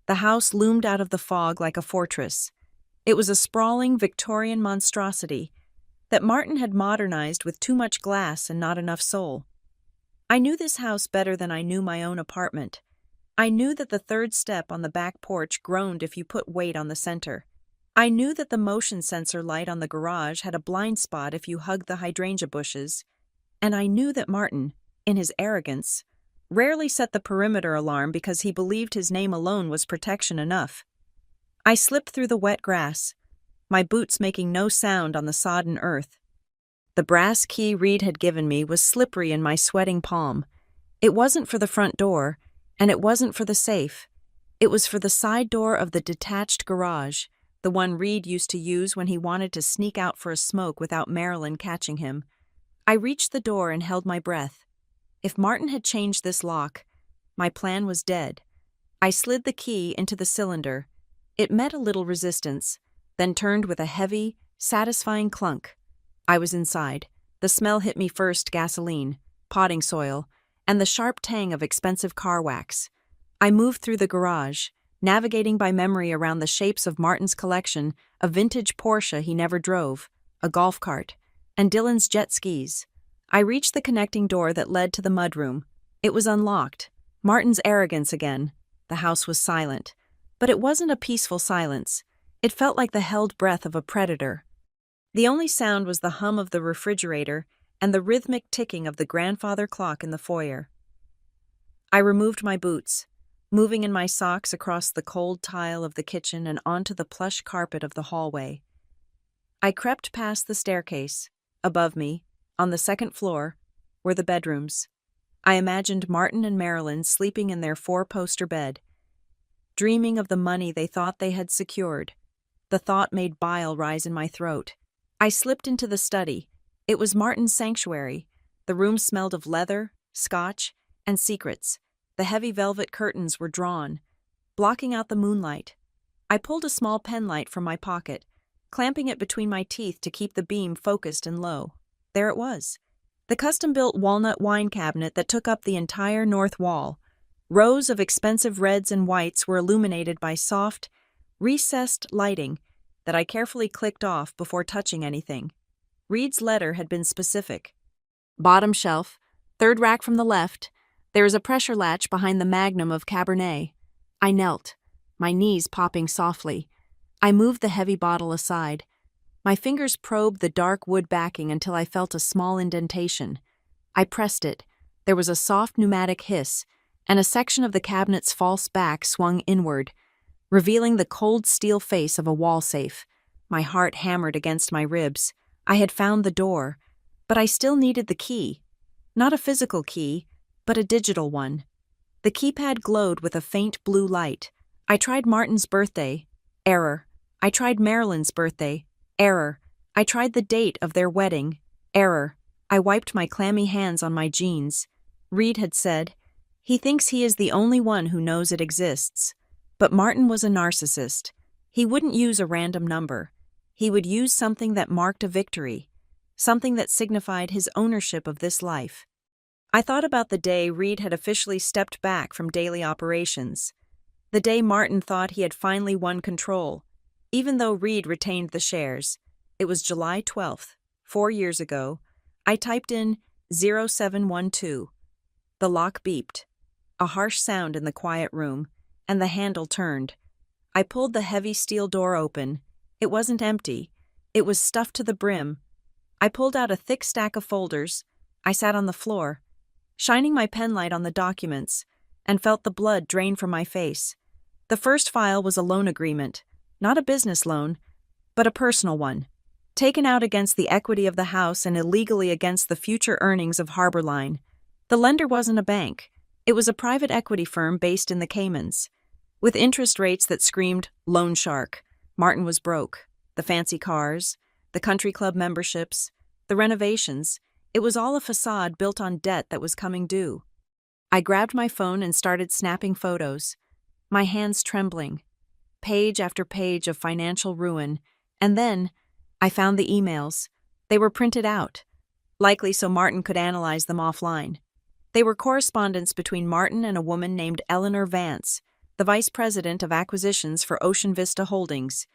The house loomed out of the fog like a fortress. It was a sprawling Victorian monstrosity that Martin had modernized with too much glass and not enough soul. I knew this house better than I knew my own apartment. I knew that the third step on the back porch groaned if you put weight on the center. I knew that the motion sensor light on the garage had a blind spot if you hugged the hydrangea bushes. And I knew that Martin, in his arrogance, rarely set the perimeter alarm because he believed his name alone was protection enough. I slipped through the wet grass, my boots making no sound on the sodden earth. The brass key Reed had given me was slippery in my sweating palm. It wasn't for the front door, and it wasn't for the safe. It was for the side door of the detached garage, the one Reed used to use when he wanted to sneak out for a smoke without Marilyn catching him. I reached the door and held my breath. If Martin had changed this lock, my plan was dead. I slid the key into the cylinder. It met a little resistance, then turned with a heavy, satisfying clunk. I was inside. The smell hit me first: gasoline, potting soil, and the sharp tang of expensive car wax. I moved through the garage, navigating by memory around the shapes of Martin's collection, a vintage Porsche he never drove, a golf cart, and Dylan's jet skis. I reached the connecting door that led to the mudroom. It was unlocked. Martin's arrogance again. The house was silent. But it wasn't a peaceful silence. It felt like the held breath of a predator. The only sound was the hum of the refrigerator and the rhythmic ticking of the grandfather clock in the foyer. I removed my boots, moving in my socks across the cold tile of the kitchen and onto the plush carpet of the hallway. I crept past the staircase, Above me, on the second floor, were the bedrooms. I imagined Martin and Marilyn sleeping in their four-poster bed, dreaming of the money they thought they had secured. The thought made bile rise in my throat. I slipped into the study. It was Martin's sanctuary. The room smelled of leather, scotch, and secrets. The heavy velvet curtains were drawn, blocking out the moonlight. I pulled a small penlight from my pocket, clamping it between my teeth to keep the beam focused and low. There it was. The custom-built walnut wine cabinet that took up the entire north wall. Rows of expensive reds and whites were illuminated by soft, recessed lighting that I carefully clicked off before touching anything. Reed's letter had been specific. Bottom shelf, third rack from the left, there is a pressure latch behind the magnum of Cabernet. I knelt, my knees popping softly. I moved the heavy bottle aside. My fingers probed the dark wood backing until I felt a small indentation. I pressed it. There was a soft pneumatic hiss, and a section of the cabinet's false back swung inward, revealing the cold steel face of a wall safe. My heart hammered against my ribs. I had found the door, but I still needed the key. Not a physical key, but a digital one. The keypad glowed with a faint blue light. I tried Martin's birthday. Error. I tried Marilyn's birthday. Error. I tried the date of their wedding. Error. I wiped my clammy hands on my jeans. Reed had said, "He thinks he is the only one who knows it exists." But Martin was a narcissist. He wouldn't use a random number. He would use something that marked a victory, something that signified his ownership of this life. I thought about the day Reed had officially stepped back from daily operations. The day Martin thought he had finally won control, even though Reed retained the shares. It was July 12th, 4 years ago. I typed in 0712. The lock beeped, a harsh sound in the quiet room, and the handle turned. I pulled the heavy steel door open. It wasn't empty. It was stuffed to the brim. I pulled out a thick stack of folders. I sat on the floor, shining my penlight on the documents, and felt the blood drain from my face. The first file was a loan agreement, not a business loan, but a personal one, taken out against the equity of the house and illegally against the future earnings of Harborline. The lender wasn't a bank. It was a private equity firm based in the Caymans, with interest rates that screamed loan shark. Martin was broke. The fancy cars, the country club memberships, the renovations, it was all a facade built on debt that was coming due. I grabbed my phone and started snapping photos, my hands trembling, page after page of financial ruin, and then I found the emails. They were printed out, likely so Martin could analyze them offline. They were correspondence between Martin and a woman named Eleanor Vance, the vice president of acquisitions for Ocean Vista Holdings.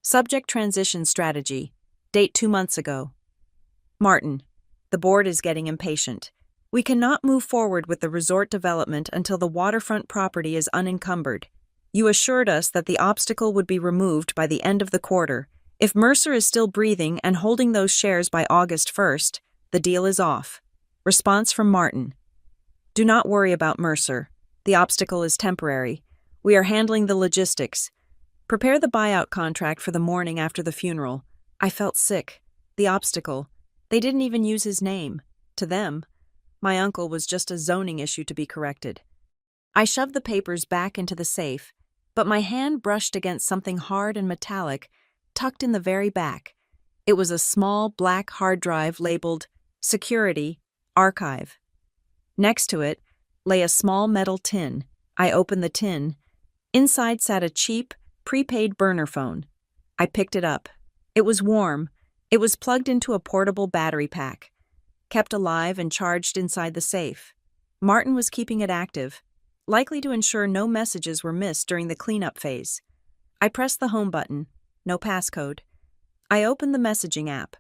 Subject: transition strategy. Date 2 months ago. Martin, the board is getting impatient. We cannot move forward with the resort development until the waterfront property is unencumbered. You assured us that the obstacle would be removed by the end of the quarter. If Mercer is still breathing and holding those shares by August 1st, the deal is off. Response from Martin. Do not worry about Mercer. The obstacle is temporary. We are handling the logistics. Prepare the buyout contract for the morning after the funeral. I felt sick. The obstacle. They didn't even use his name. To them, my uncle was just a zoning issue to be corrected. I shoved the papers back into the safe, but my hand brushed against something hard and metallic, tucked in the very back. It was a small black hard drive labeled Security, Archive. Next to it lay a small metal tin. I opened the tin. Inside sat a cheap, prepaid burner phone. I picked it up. It was warm. It was plugged into a portable battery pack, kept alive and charged inside the safe. Martin was keeping it active, likely to ensure no messages were missed during the cleanup phase. I pressed the home button. No passcode. I opened the messaging app.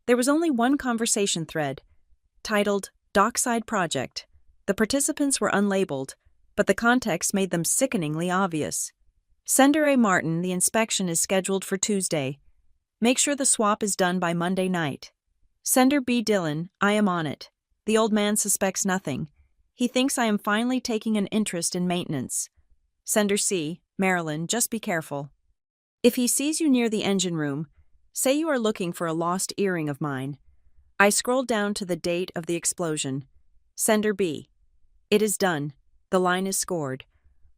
There was only one conversation thread, titled Dockside Project. The participants were unlabeled, but the context made them sickeningly obvious. Sender A. Martin, the inspection is scheduled for Tuesday. Make sure the swap is done by Monday night. Sender B. Dillon, I am on it. The old man suspects nothing. He thinks I am finally taking an interest in maintenance. Sender C. Marilyn, just be careful. If he sees you near the engine room, say you are looking for a lost earring of mine. I scrolled down to the date of the explosion. Sender B. It is done. The line is scored.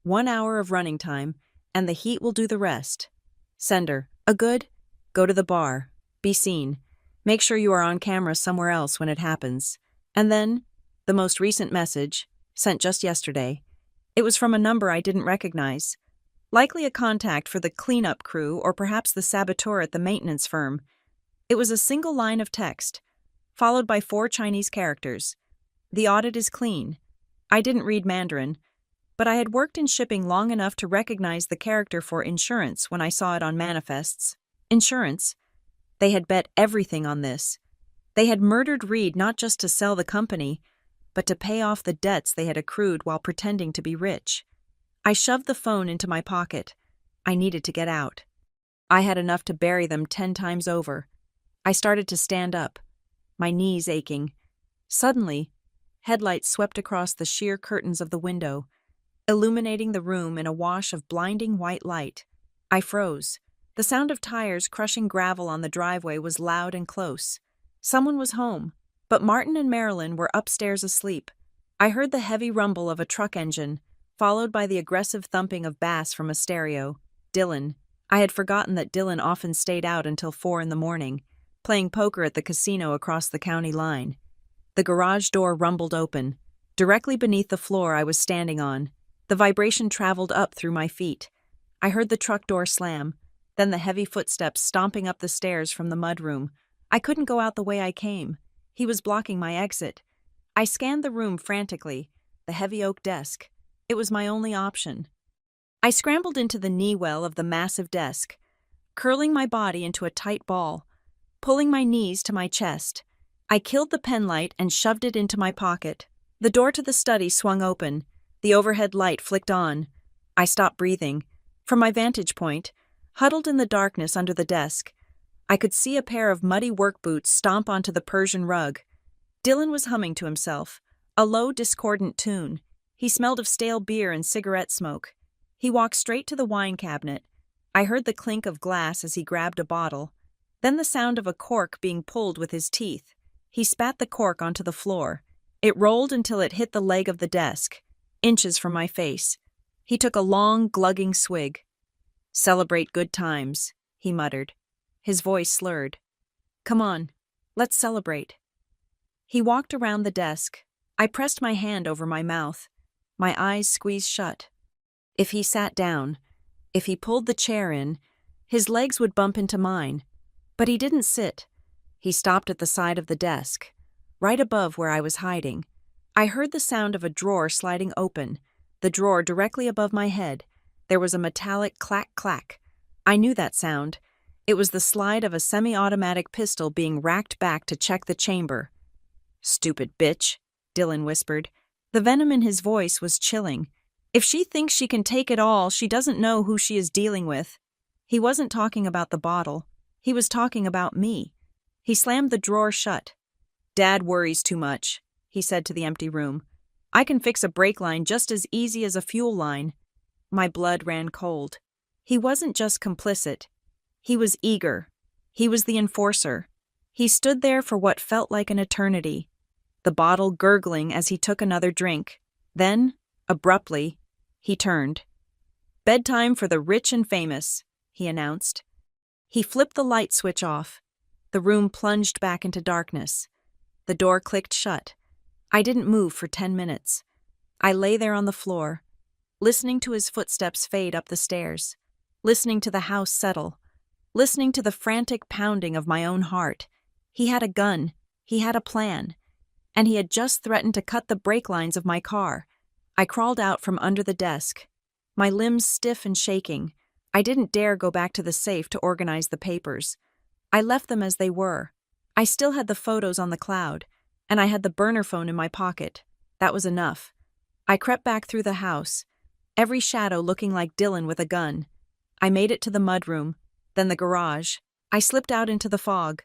1 hour of running time, and the heat will do the rest. Sender. A good? Go to the bar. Be seen. Make sure you are on camera somewhere else when it happens. And then, the most recent message, sent just yesterday. It was from a number I didn't recognize. Likely a contact for the cleanup crew or perhaps the saboteur at the maintenance firm. It was a single line of text, followed by 4 Chinese characters. The audit is clean. I didn't read Mandarin, but I had worked in shipping long enough to recognize the character for insurance when I saw it on manifests. Insurance? They had bet everything on this. They had murdered Reed not just to sell the company, but to pay off the debts they had accrued while pretending to be rich. I shoved the phone into my pocket. I needed to get out. I had enough to bury them 10 times over. I started to stand up, my knees aching. Suddenly, headlights swept across the sheer curtains of the window, illuminating the room in a wash of blinding white light. I froze. The sound of tires crushing gravel on the driveway was loud and close. Someone was home, but Martin and Marilyn were upstairs asleep. I heard the heavy rumble of a truck engine, followed by the aggressive thumping of bass from a stereo. Dylan. I had forgotten that Dylan often stayed out until 4 in the morning, playing poker at the casino across the county line. The garage door rumbled open, directly beneath the floor I was standing on. The vibration traveled up through my feet. I heard the truck door slam, then the heavy footsteps stomping up the stairs from the mudroom. I couldn't go out the way I came. He was blocking my exit. I scanned the room frantically, the heavy oak desk. It was my only option. I scrambled into the knee well of the massive desk, curling my body into a tight ball, pulling my knees to my chest. I killed the pen light and shoved it into my pocket. The door to the study swung open. The overhead light flicked on. I stopped breathing. From my vantage point, huddled in the darkness under the desk, I could see a pair of muddy work boots stomp onto the Persian rug. Dylan was humming to himself, a low, discordant tune. He smelled of stale beer and cigarette smoke. He walked straight to the wine cabinet. I heard the clink of glass as he grabbed a bottle, then the sound of a cork being pulled with his teeth. He spat the cork onto the floor. It rolled until it hit the leg of the desk, inches from my face. He took a long, glugging swig. "Celebrate good times," he muttered. His voice slurred. "Come on, let's celebrate." He walked around the desk. I pressed my hand over my mouth. My eyes squeezed shut. If he sat down, if he pulled the chair in, his legs would bump into mine. But he didn't sit. He stopped at the side of the desk, right above where I was hiding. I heard the sound of a drawer sliding open, the drawer directly above my head. There was a metallic clack-clack. I knew that sound. It was the slide of a semi-automatic pistol being racked back to check the chamber. "Stupid bitch," Dylan whispered. The venom in his voice was chilling. If she thinks she can take it all, she doesn't know who she is dealing with. He wasn't talking about the bottle. He was talking about me. He slammed the drawer shut. "Dad worries too much," he said to the empty room. "I can fix a brake line just as easy as a fuel line." My blood ran cold. He wasn't just complicit. He was eager. He was the enforcer. He stood there for what felt like an eternity, the bottle gurgling as he took another drink. Then, abruptly, he turned. "Bedtime for the rich and famous," he announced. He flipped the light switch off. The room plunged back into darkness. The door clicked shut. I didn't move for 10 minutes. I lay there on the floor, listening to his footsteps fade up the stairs, listening to the house settle, listening to the frantic pounding of my own heart. He had a gun. He had a plan. And he had just threatened to cut the brake lines of my car. I crawled out from under the desk, my limbs stiff and shaking. I didn't dare go back to the safe to organize the papers. I left them as they were. I still had the photos on the cloud, and I had the burner phone in my pocket. That was enough. I crept back through the house, every shadow looking like Dylan with a gun. I made it to the mudroom, then the garage. I slipped out into the fog,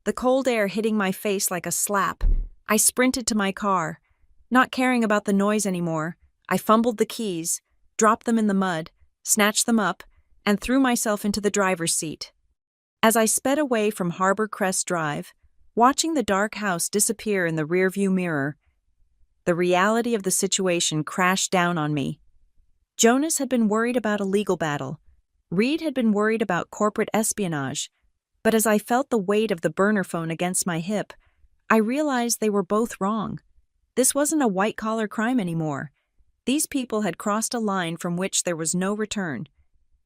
the cold air hitting my face like a slap. I sprinted to my car, not caring about the noise anymore. I fumbled the keys, dropped them in the mud, snatched them up, and threw myself into the driver's seat. As I sped away from Harbor Crest Drive, Watching the dark house disappear in the rearview mirror, the reality of the situation crashed down on me. Jonas had been worried about a legal battle. Reed had been worried about corporate espionage. But as I felt the weight of the burner phone against my hip, I realized they were both wrong. This wasn't a white-collar crime anymore. These people had crossed a line from which there was no return.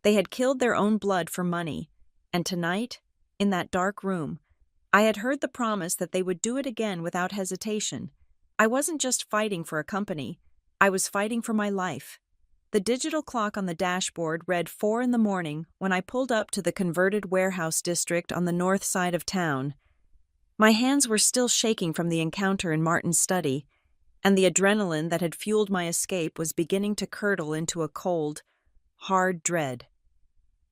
They had killed their own blood for money. And tonight, in that dark room, I had heard the promise that they would do it again without hesitation. I wasn't just fighting for a company. I was fighting for my life. The digital clock on the dashboard read 4 a.m. when I pulled up to the converted warehouse district on the north side of town. My hands were still shaking from the encounter in Martin's study, and the adrenaline that had fueled my escape was beginning to curdle into a cold, hard dread.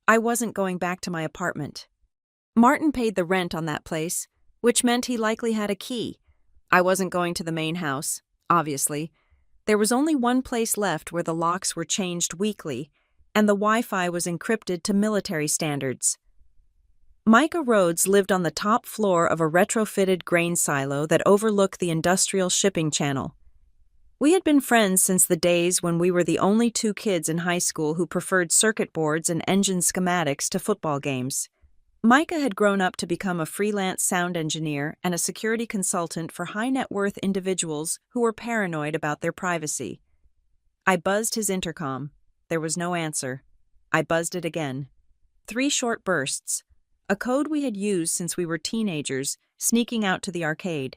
I wasn't going back to my apartment. Martin paid the rent on that place, which meant he likely had a key. I wasn't going to the main house, obviously. There was only one place left where the locks were changed weekly, and the Wi-Fi was encrypted to military standards. Micah Rhodes lived on the top floor of a retrofitted grain silo that overlooked the industrial shipping channel. We had been friends since the days when we were the only 2 kids in high school who preferred circuit boards and engine schematics to football games. Micah had grown up to become a freelance sound engineer and a security consultant for high-net-worth individuals who were paranoid about their privacy. I buzzed his intercom. There was no answer. I buzzed it again. 3 short bursts. A code we had used since we were teenagers, sneaking out to the arcade.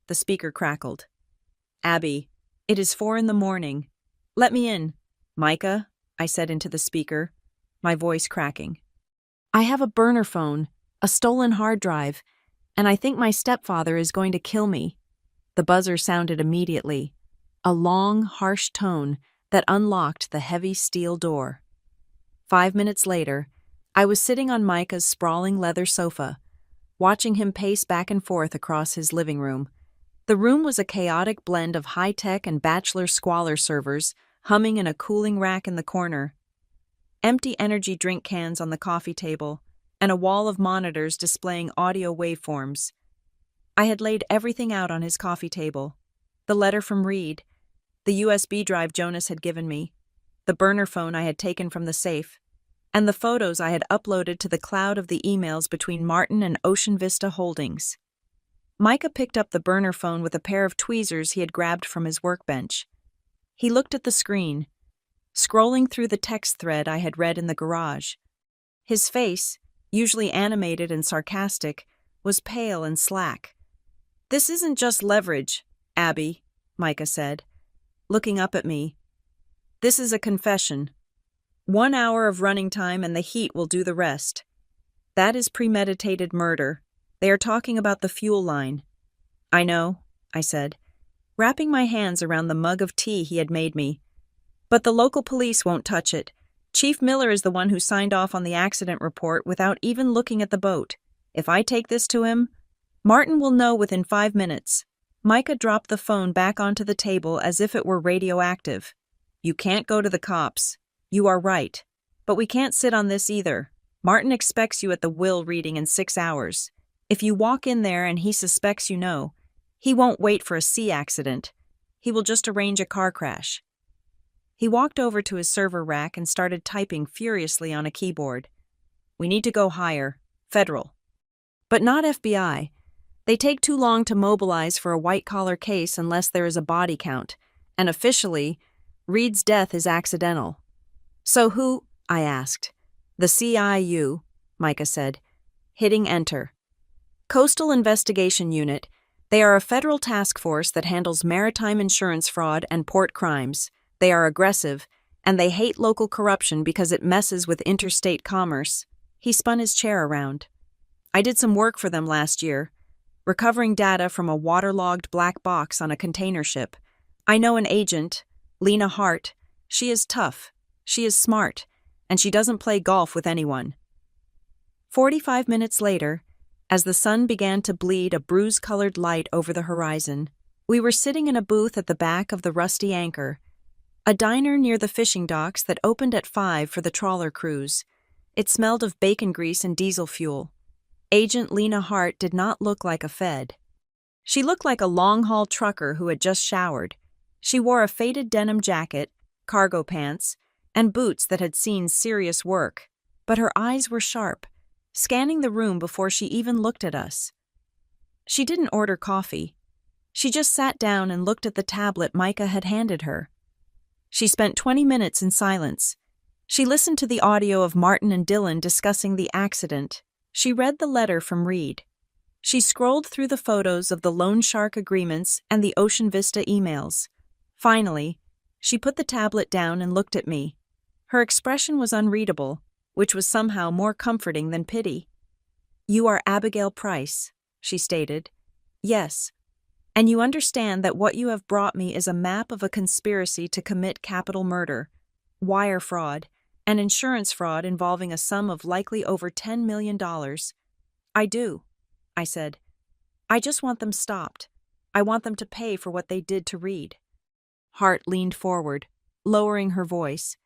The speaker crackled. "Abby, it is 4 a.m. Let me in." "Micah," I said into the speaker, my voice cracking. "I have a burner phone, a stolen hard drive, and I think my stepfather is going to kill me." The buzzer sounded immediately, a long, harsh tone that unlocked the heavy steel door. 5 minutes later, I was sitting on Micah's sprawling leather sofa, watching him pace back and forth across his living room. The room was a chaotic blend of high-tech and bachelor squalor servers humming in a cooling rack in the corner, empty energy drink cans on the coffee table, and a wall of monitors displaying audio waveforms. I had laid everything out on his coffee table. The letter from Reed, the USB drive Jonas had given me, the burner phone I had taken from the safe, and the photos I had uploaded to the cloud of the emails between Martin and Ocean Vista Holdings. Micah picked up the burner phone with a pair of tweezers he had grabbed from his workbench. He looked at the screen, scrolling through the text thread I had read in the garage. His face, usually animated and sarcastic, was pale and slack. "This isn't just leverage, Abby," Micah said, looking up at me. "This is a confession. 1 hour of running time and the heat will do the rest. That is premeditated murder. They are talking about the fuel line." "I know," I said, wrapping my hands around the mug of tea he had made me. "But the local police won't touch it. Chief Miller is the one who signed off on the accident report without even looking at the boat. If I take this to him, Martin will know within 5 minutes." Micah dropped the phone back onto the table as if it were radioactive. "You can't go to the cops. You are right. But we can't sit on this either. Martin expects you at the will reading in 6 hours. If you walk in there and he suspects you know, he won't wait for a sea accident. He will just arrange a car crash." He walked over to his server rack and started typing furiously on a keyboard. "We need to go higher. Federal. But not FBI. They take too long to mobilize for a white-collar case unless there is a body count, and officially, Reed's death is accidental." "So who?" I asked. "The CIU," Micah said, hitting enter. "Coastal Investigation Unit. They are a federal task force that handles maritime insurance fraud and port crimes. They are aggressive, and they hate local corruption because it messes with interstate commerce." He spun his chair around. "I did some work for them last year, recovering data from a waterlogged black box on a container ship. I know an agent, Lena Hart. She is tough, she is smart, and she doesn't play golf with anyone." 45 minutes later, as the sun began to bleed a bruise-colored light over the horizon, we were sitting in a booth at the back of the Rusty Anchor, a diner near the fishing docks that opened at 5 for the trawler cruise. It smelled of bacon grease and diesel fuel. Agent Lena Hart did not look like a Fed. She looked like a long-haul trucker who had just showered. She wore a faded denim jacket, cargo pants, and boots that had seen serious work, but her eyes were sharp, scanning the room before she even looked at us. She didn't order coffee. She just sat down and looked at the tablet Micah had handed her. She spent 20 minutes in silence. She listened to the audio of Martin and Dylan discussing the accident. She read the letter from Reed. She scrolled through the photos of the loan shark agreements and the Ocean Vista emails. Finally, she put the tablet down and looked at me. Her expression was unreadable, which was somehow more comforting than pity. "You are Abigail Price," she stated. "Yes. And you understand that what you have brought me is a map of a conspiracy to commit capital murder, wire fraud, and insurance fraud involving a sum of likely over $10 million. "I do," I said. "I just want them stopped. I want them to pay for what they did to Reed." Hart leaned forward, lowering her voice.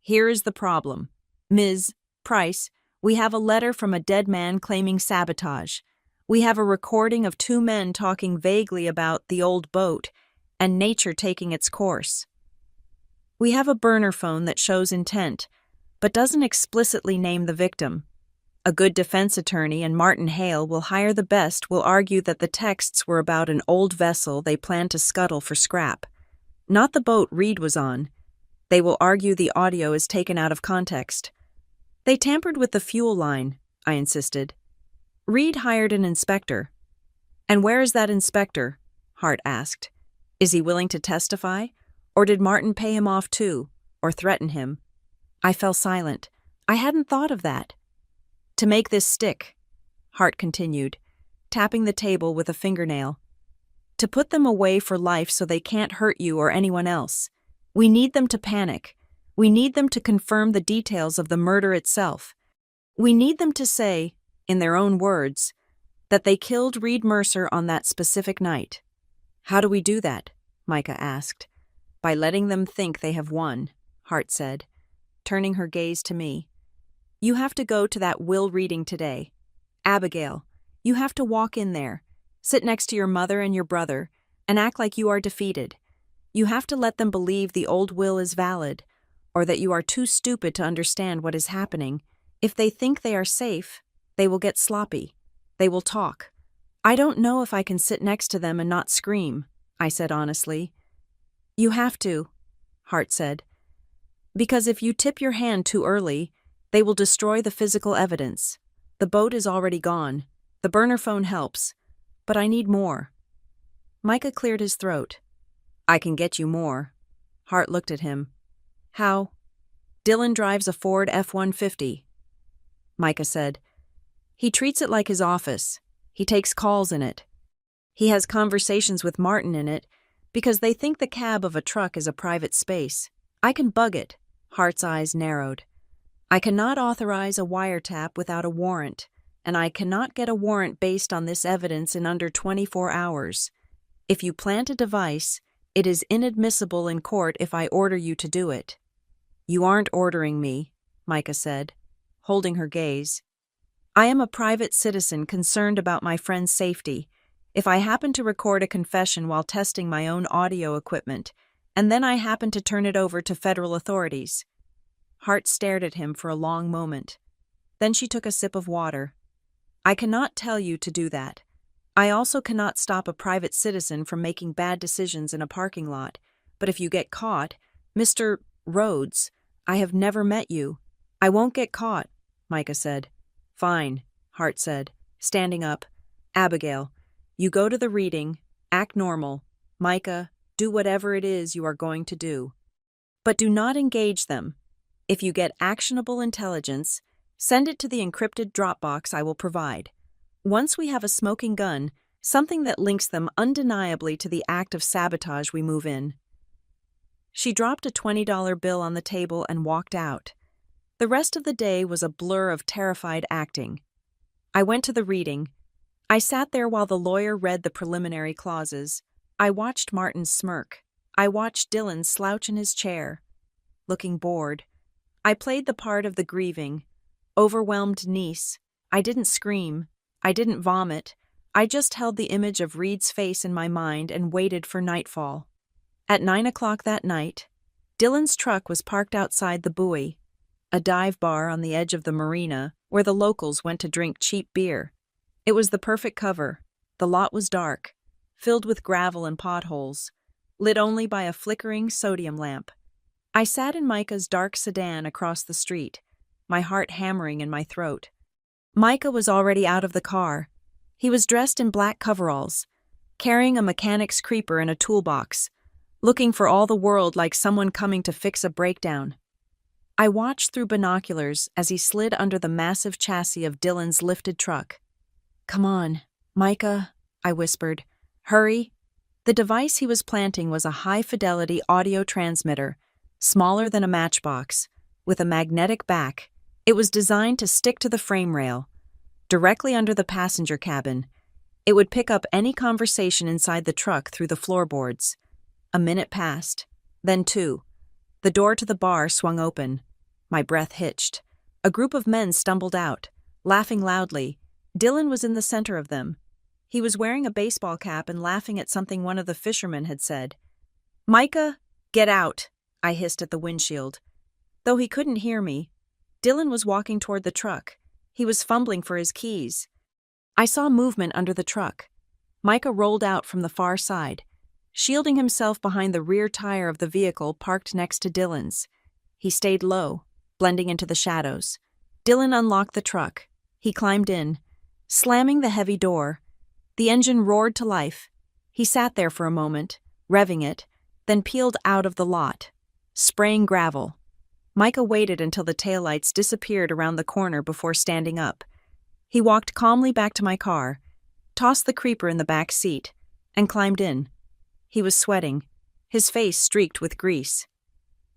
"Here is the problem. Ms. Price, we have a letter from a dead man claiming sabotage. We have a recording of two men talking vaguely about the old boat and nature taking its course. We have a burner phone that shows intent, but doesn't explicitly name the victim. A good defense attorney and Martin Hale will hire the best will argue that the texts were about an old vessel they planned to scuttle for scrap, not the boat Reed was on. They will argue the audio is taken out of context. They tampered with the fuel line," I insisted. "Reed hired an inspector." "And where is that inspector?" Hart asked. "Is he willing to testify? Or did Martin pay him off too, or threaten him?" I fell silent. I hadn't thought of that. "To make this stick," Hart continued, tapping the table with a fingernail. "To put them away for life so they can't hurt you or anyone else. We need them to panic. We need them to confirm the details of the murder itself. We need them to say, in their own words, that they killed Reed Mercer on that specific night." "How do we do that?" Micah asked. "By letting them think they have won," Hart said, turning her gaze to me. "You have to go to that will reading today. Abigail, you have to walk in there, sit next to your mother and your brother, and act like you are defeated. You have to let them believe the old will is valid, or that you are too stupid to understand what is happening. If they think they are safe, they will get sloppy. They will talk. I don't know if I can sit next to them and not scream," I said honestly. "You have to," Hart said. "Because if you tip your hand too early, they will destroy the physical evidence. The boat is already gone. The burner phone helps. But I need more." Micah cleared his throat. "I can get you more." Hart looked at him. "How?" "Dylan drives a Ford F-150. Micah said. "He treats it like his office. He takes calls in it. He has conversations with Martin in it because they think the cab of a truck is a private space. I can bug it." Hart's eyes narrowed. "I cannot authorize a wiretap without a warrant, and I cannot get a warrant based on this evidence in under 24 hours. If you plant a device, it is inadmissible in court if I order you to do it." "You aren't ordering me," Micah said, holding her gaze. "I am a private citizen concerned about my friend's safety. If I happen to record a confession while testing my own audio equipment, and then I happen to turn it over to federal authorities." Hart stared at him for a long moment. Then she took a sip of water. "I cannot tell you to do that. I also cannot stop a private citizen from making bad decisions in a parking lot. But if you get caught, Mr. Rhodes, I have never met you." "I won't get caught," Micah said. "Fine," Hart said, standing up. "Abigail, you go to the reading, act normal. Micah, do whatever it is you are going to do. But do not engage them. If you get actionable intelligence, send it to the encrypted Dropbox I will provide. Once we have a smoking gun, something that links them undeniably to the act of sabotage, we move in." She dropped a $20 bill on the table and walked out. The rest of the day was a blur of terrified acting. I went to the reading. I sat there while the lawyer read the preliminary clauses. I watched Martin smirk. I watched Dylan slouch in his chair, looking bored. I played the part of the grieving, overwhelmed niece. I didn't scream. I didn't vomit. I just held the image of Reed's face in my mind and waited for nightfall. At 9 o'clock that night, Dylan's truck was parked outside the Buoy, a dive bar on the edge of the marina where the locals went to drink cheap beer. It was the perfect cover. The lot was dark, filled with gravel and potholes, lit only by a flickering sodium lamp. I sat in Micah's dark sedan across the street, my heart hammering in my throat. Micah was already out of the car. He was dressed in black coveralls, carrying a mechanic's creeper and a toolbox, looking for all the world like someone coming to fix a breakdown. I watched through binoculars as he slid under the massive chassis of Dylan's lifted truck. "Come on, Micah," I whispered. "Hurry." The device he was planting was a high-fidelity audio transmitter, smaller than a matchbox, with a magnetic back. It was designed to stick to the frame rail, directly under the passenger cabin. It would pick up any conversation inside the truck through the floorboards. A minute passed, then 2. The door to the bar swung open. My breath hitched. A group of men stumbled out, laughing loudly. Dylan was in the center of them. He was wearing a baseball cap and laughing at something one of the fishermen had said. "Micah, get out," I hissed at the windshield. Though he couldn't hear me, Dylan was walking toward the truck. He was fumbling for his keys. I saw movement under the truck. Micah rolled out from the far side, shielding himself behind the rear tire of the vehicle parked next to Dylan's. He stayed low, blending into the shadows. Dylan unlocked the truck. He climbed in, slamming the heavy door. The engine roared to life. He sat there for a moment, revving it, then peeled out of the lot, spraying gravel. Micah waited until the taillights disappeared around the corner before standing up. He walked calmly back to my car, tossed the creeper in the back seat, and climbed in. He was sweating, his face streaked with grease.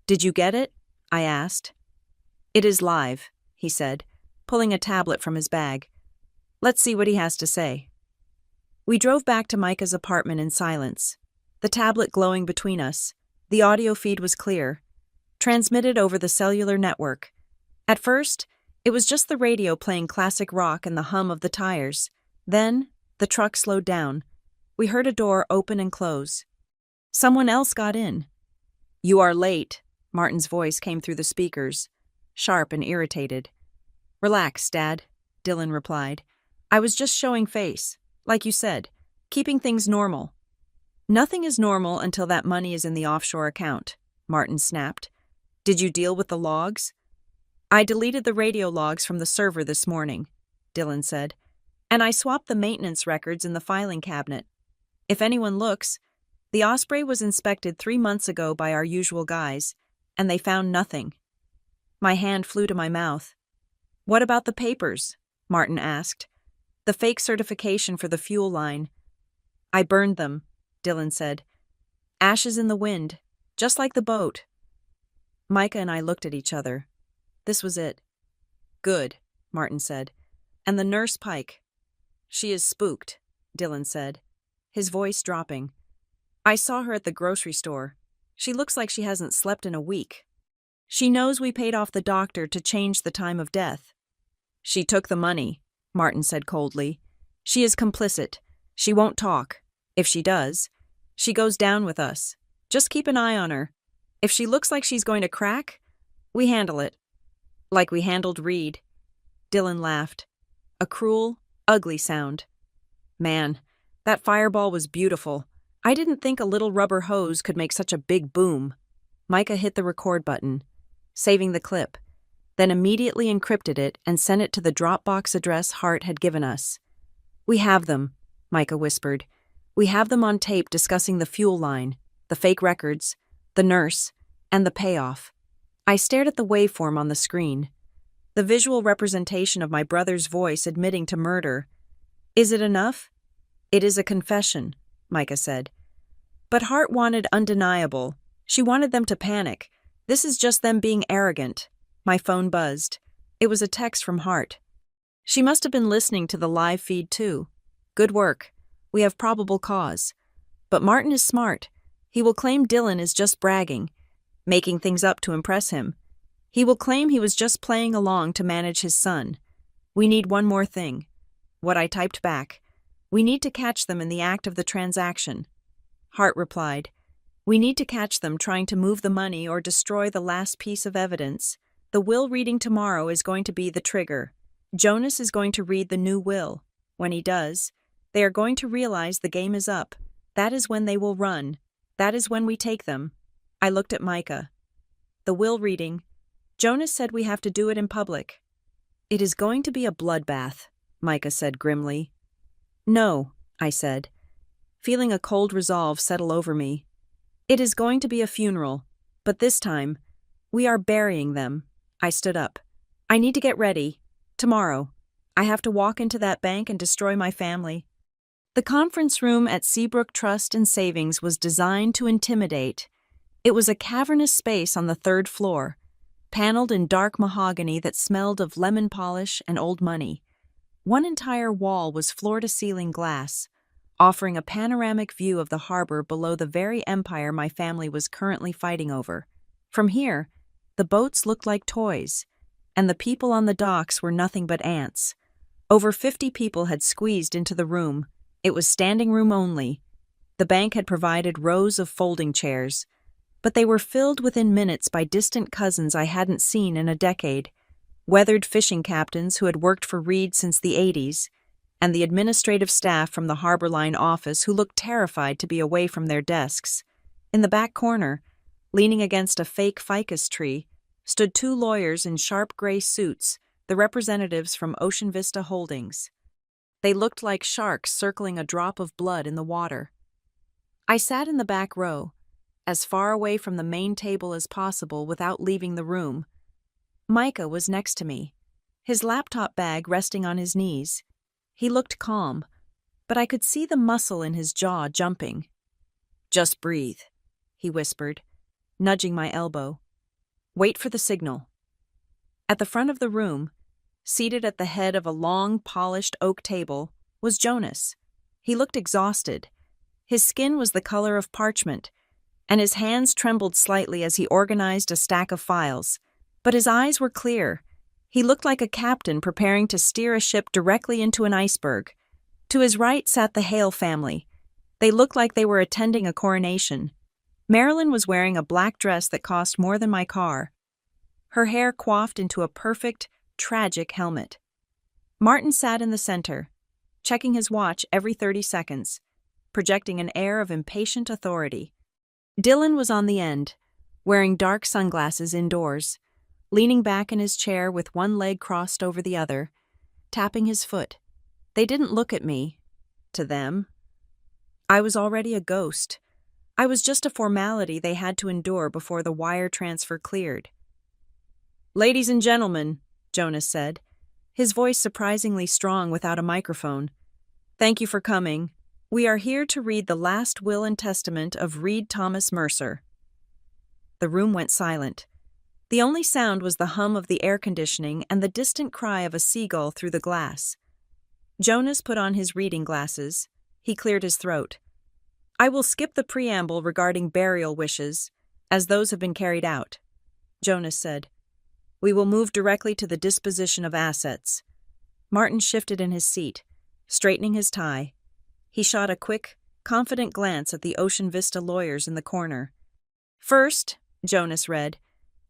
"Did you get it?" I asked. "It is live," he said, pulling a tablet from his bag. "Let's see what he has to say." We drove back to Micah's apartment in silence, the tablet glowing between us. The audio feed was clear, transmitted over the cellular network. At first, it was just the radio playing classic rock and the hum of the tires. Then, the truck slowed down. We heard a door open and close. Someone else got in. "You are late," Martin's voice came through the speakers, sharp and irritated. "Relax, Dad," Dylan replied. "I was just showing face, like you said, keeping things normal." "Nothing is normal until that money is in the offshore account," Martin snapped. "Did you deal with the logs?" "I deleted the radio logs from the server this morning," Dylan said, "and I swapped the maintenance records in the filing cabinet. If anyone looks, the Osprey was inspected 3 months ago by our usual guys, and they found nothing." My hand flew to my mouth. "What about the papers?" Martin asked. "The fake certification for the fuel line." "I burned them," Dylan said. "Ashes in the wind, just like the boat." Micah and I looked at each other. This was it. "Good," Martin said. "And the nurse Pike?" "She is spooked," Dylan said, his voice dropping. "I saw her at the grocery store. She looks like she hasn't slept in a week. She knows we paid off the doctor to change the time of death." "She took the money," Martin said coldly. "She is complicit. She won't talk. If she does, she goes down with us. Just keep an eye on her. If she looks like she's going to crack, we handle it. Like we handled Reed." Dylan laughed. A cruel, ugly sound. "Man, that fireball was beautiful. I didn't think a little rubber hose could make such a big boom." Micah hit the record button, saving the clip, then immediately encrypted it and sent it to the Dropbox address Hart had given us. "We have them," Micah whispered. "We have them on tape discussing the fuel line, the fake records, the nurse, and the payoff." I stared at the waveform on the screen, the visual representation of my brother's voice admitting to murder. "Is it enough?" "It is a confession," Micah said. "But Hart wanted undeniable. She wanted them to panic. This is just them being arrogant." My phone buzzed. It was a text from Hart. "She must have been listening to the live feed too. Good work. We have probable cause. But Martin is smart. He will claim Dylan is just bragging, making things up to impress him. He will claim he was just playing along to manage his son. We need one more thing. What I typed back. We need to catch them in the act of the transaction. Hart replied, We need to catch them trying to move the money or destroy the last piece of evidence. The will reading tomorrow is going to be the trigger. Jonas is going to read the new will. When he does, they are going to realize the game is up. That is when they will run. That is when we take them. I looked at Micah. The will reading. Jonas said we have to do it in public. It is going to be a bloodbath, Micah said grimly. No, I said, feeling a cold resolve settle over me. It is going to be a funeral, but this time, we are burying them. I stood up. I need to get ready. Tomorrow, I have to walk into that bank and destroy my family. The conference room at Seabrook Trust and Savings was designed to intimidate. It was a cavernous space on the third floor, paneled in dark mahogany that smelled of lemon polish and old money. One entire wall was floor-to-ceiling glass, offering a panoramic view of the harbor below the very empire my family was currently fighting over. From here, the boats looked like toys, and the people on the docks were nothing but ants. Over 50 people had squeezed into the room. It was standing room only. The bank had provided rows of folding chairs, but they were filled within minutes by distant cousins I hadn't seen in a decade, weathered fishing captains who had worked for Reed since the 80s, and the administrative staff from the Harbor Line office who looked terrified to be away from their desks. In the back corner, leaning against a fake ficus tree, stood 2 lawyers in sharp gray suits, the representatives from Ocean Vista Holdings. They looked like sharks circling a drop of blood in the water. I sat in the back row, as far away from the main table as possible without leaving the room. Micah was next to me, his laptop bag resting on his knees. He looked calm, but I could see the muscle in his jaw jumping. Just breathe, he whispered, nudging my elbow. Wait for the signal. At the front of the room, seated at the head of a long, polished oak table, was Jonas. He looked exhausted. His skin was the color of parchment, and his hands trembled slightly as he organized a stack of files. But his eyes were clear. He looked like a captain preparing to steer a ship directly into an iceberg. To his right sat the Hale family. They looked like they were attending a coronation. Marilyn was wearing a black dress that cost more than my car, her hair coiffed into a perfect, tragic helmet. Martin sat in the center, checking his watch every 30 seconds, projecting an air of impatient authority. Dylan was on the end, wearing dark sunglasses indoors, leaning back in his chair with one leg crossed over the other, tapping his foot. They didn't look at me. To them, I was already a ghost. I was just a formality they had to endure before the wire transfer cleared. "Ladies and gentlemen," Jonas said, his voice surprisingly strong without a microphone, "thank you for coming. We are here to read the last will and testament of Reed Thomas Mercer." The room went silent. The only sound was the hum of the air conditioning and the distant cry of a seagull through the glass. Jonas put on his reading glasses. He cleared his throat. "I will skip the preamble regarding burial wishes, as those have been carried out," Jonas said. "We will move directly to the disposition of assets." Martin shifted in his seat, straightening his tie. He shot a quick, confident glance at the Ocean Vista lawyers in the corner. "First," Jonas read,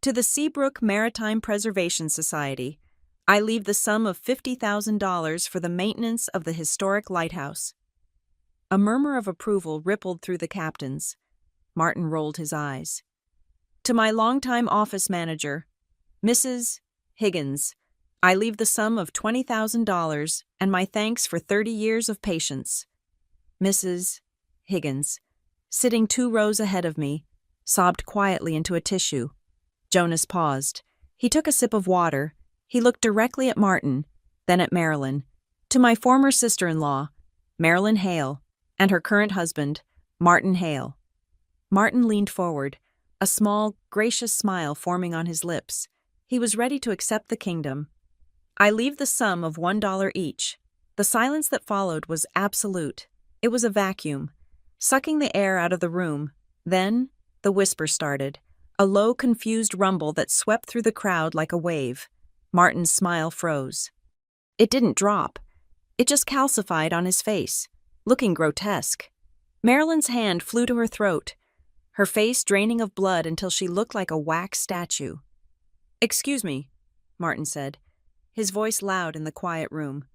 "to the Seabrook Maritime Preservation Society, I leave the sum of $50,000 for the maintenance of the historic lighthouse." A murmur of approval rippled through the captains. Martin rolled his eyes. "To my longtime office manager, Mrs. Higgins, I leave the sum of $20,000 and my thanks for 30 years of patience." Mrs. Higgins, sitting 2 rows ahead of me, sobbed quietly into a tissue. Jonas paused. He took a sip of water. He looked directly at Martin, then at Marilyn. "To my former sister-in-law, Marilyn Hale, and her current husband, Martin Hale." Martin leaned forward, a small, gracious smile forming on his lips. He was ready to accept the kingdom. "I leave the sum of $1 each." The silence that followed was absolute. It was a vacuum, sucking the air out of the room. Then, the whisper started, a low, confused rumble that swept through the crowd like a wave. Martin's smile froze. It didn't drop. It just calcified on his face, looking grotesque. Marilyn's hand flew to her throat, her face draining of blood until she looked like a wax statue. "Excuse me," Martin said, his voice loud in the quiet room.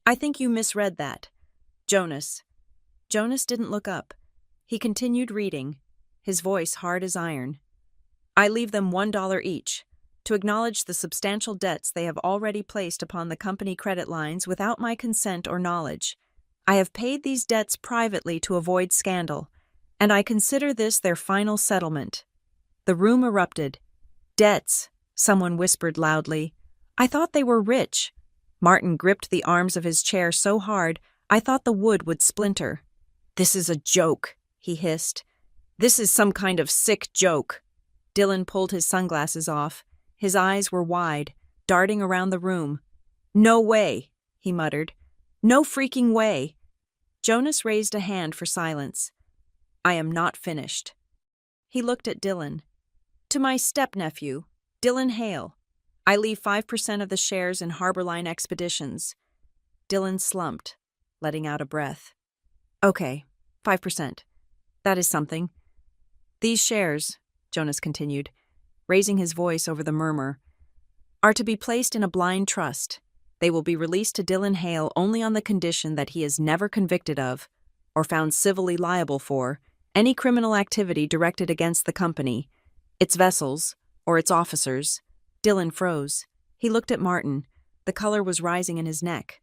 "I think you misread that. Jonas." Jonas didn't look up. He continued reading, his voice hard as iron. "I leave them $1 each, to acknowledge the substantial debts they have already placed upon the company credit lines without my consent or knowledge. I have paid these debts privately to avoid scandal, and I consider this their final settlement." The room erupted. "Debts," someone whispered loudly. "I thought they were rich." Martin gripped the arms of his chair so hard, I thought the wood would splinter. "This is a joke," he hissed. "This is some kind of sick joke." Dylan pulled his sunglasses off. His eyes were wide, darting around the room. "No way," he muttered. "No freaking way." Jonas raised a hand for silence. "I am not finished." He looked at Dylan. "To my step-nephew, Dylan Hale, I leave 5% of the shares in Harborline Expeditions." Dylan slumped, letting out a breath. "Okay, 5%. That is something." "These shares," Jonas continued, raising his voice over the murmur, "are to be placed in a blind trust. They will be released to Dylan Hale only on the condition that he is never convicted of, or found civilly liable for, any criminal activity directed against the company, its vessels, or its officers." Dylan froze. He looked at Martin. The color was rising in his neck,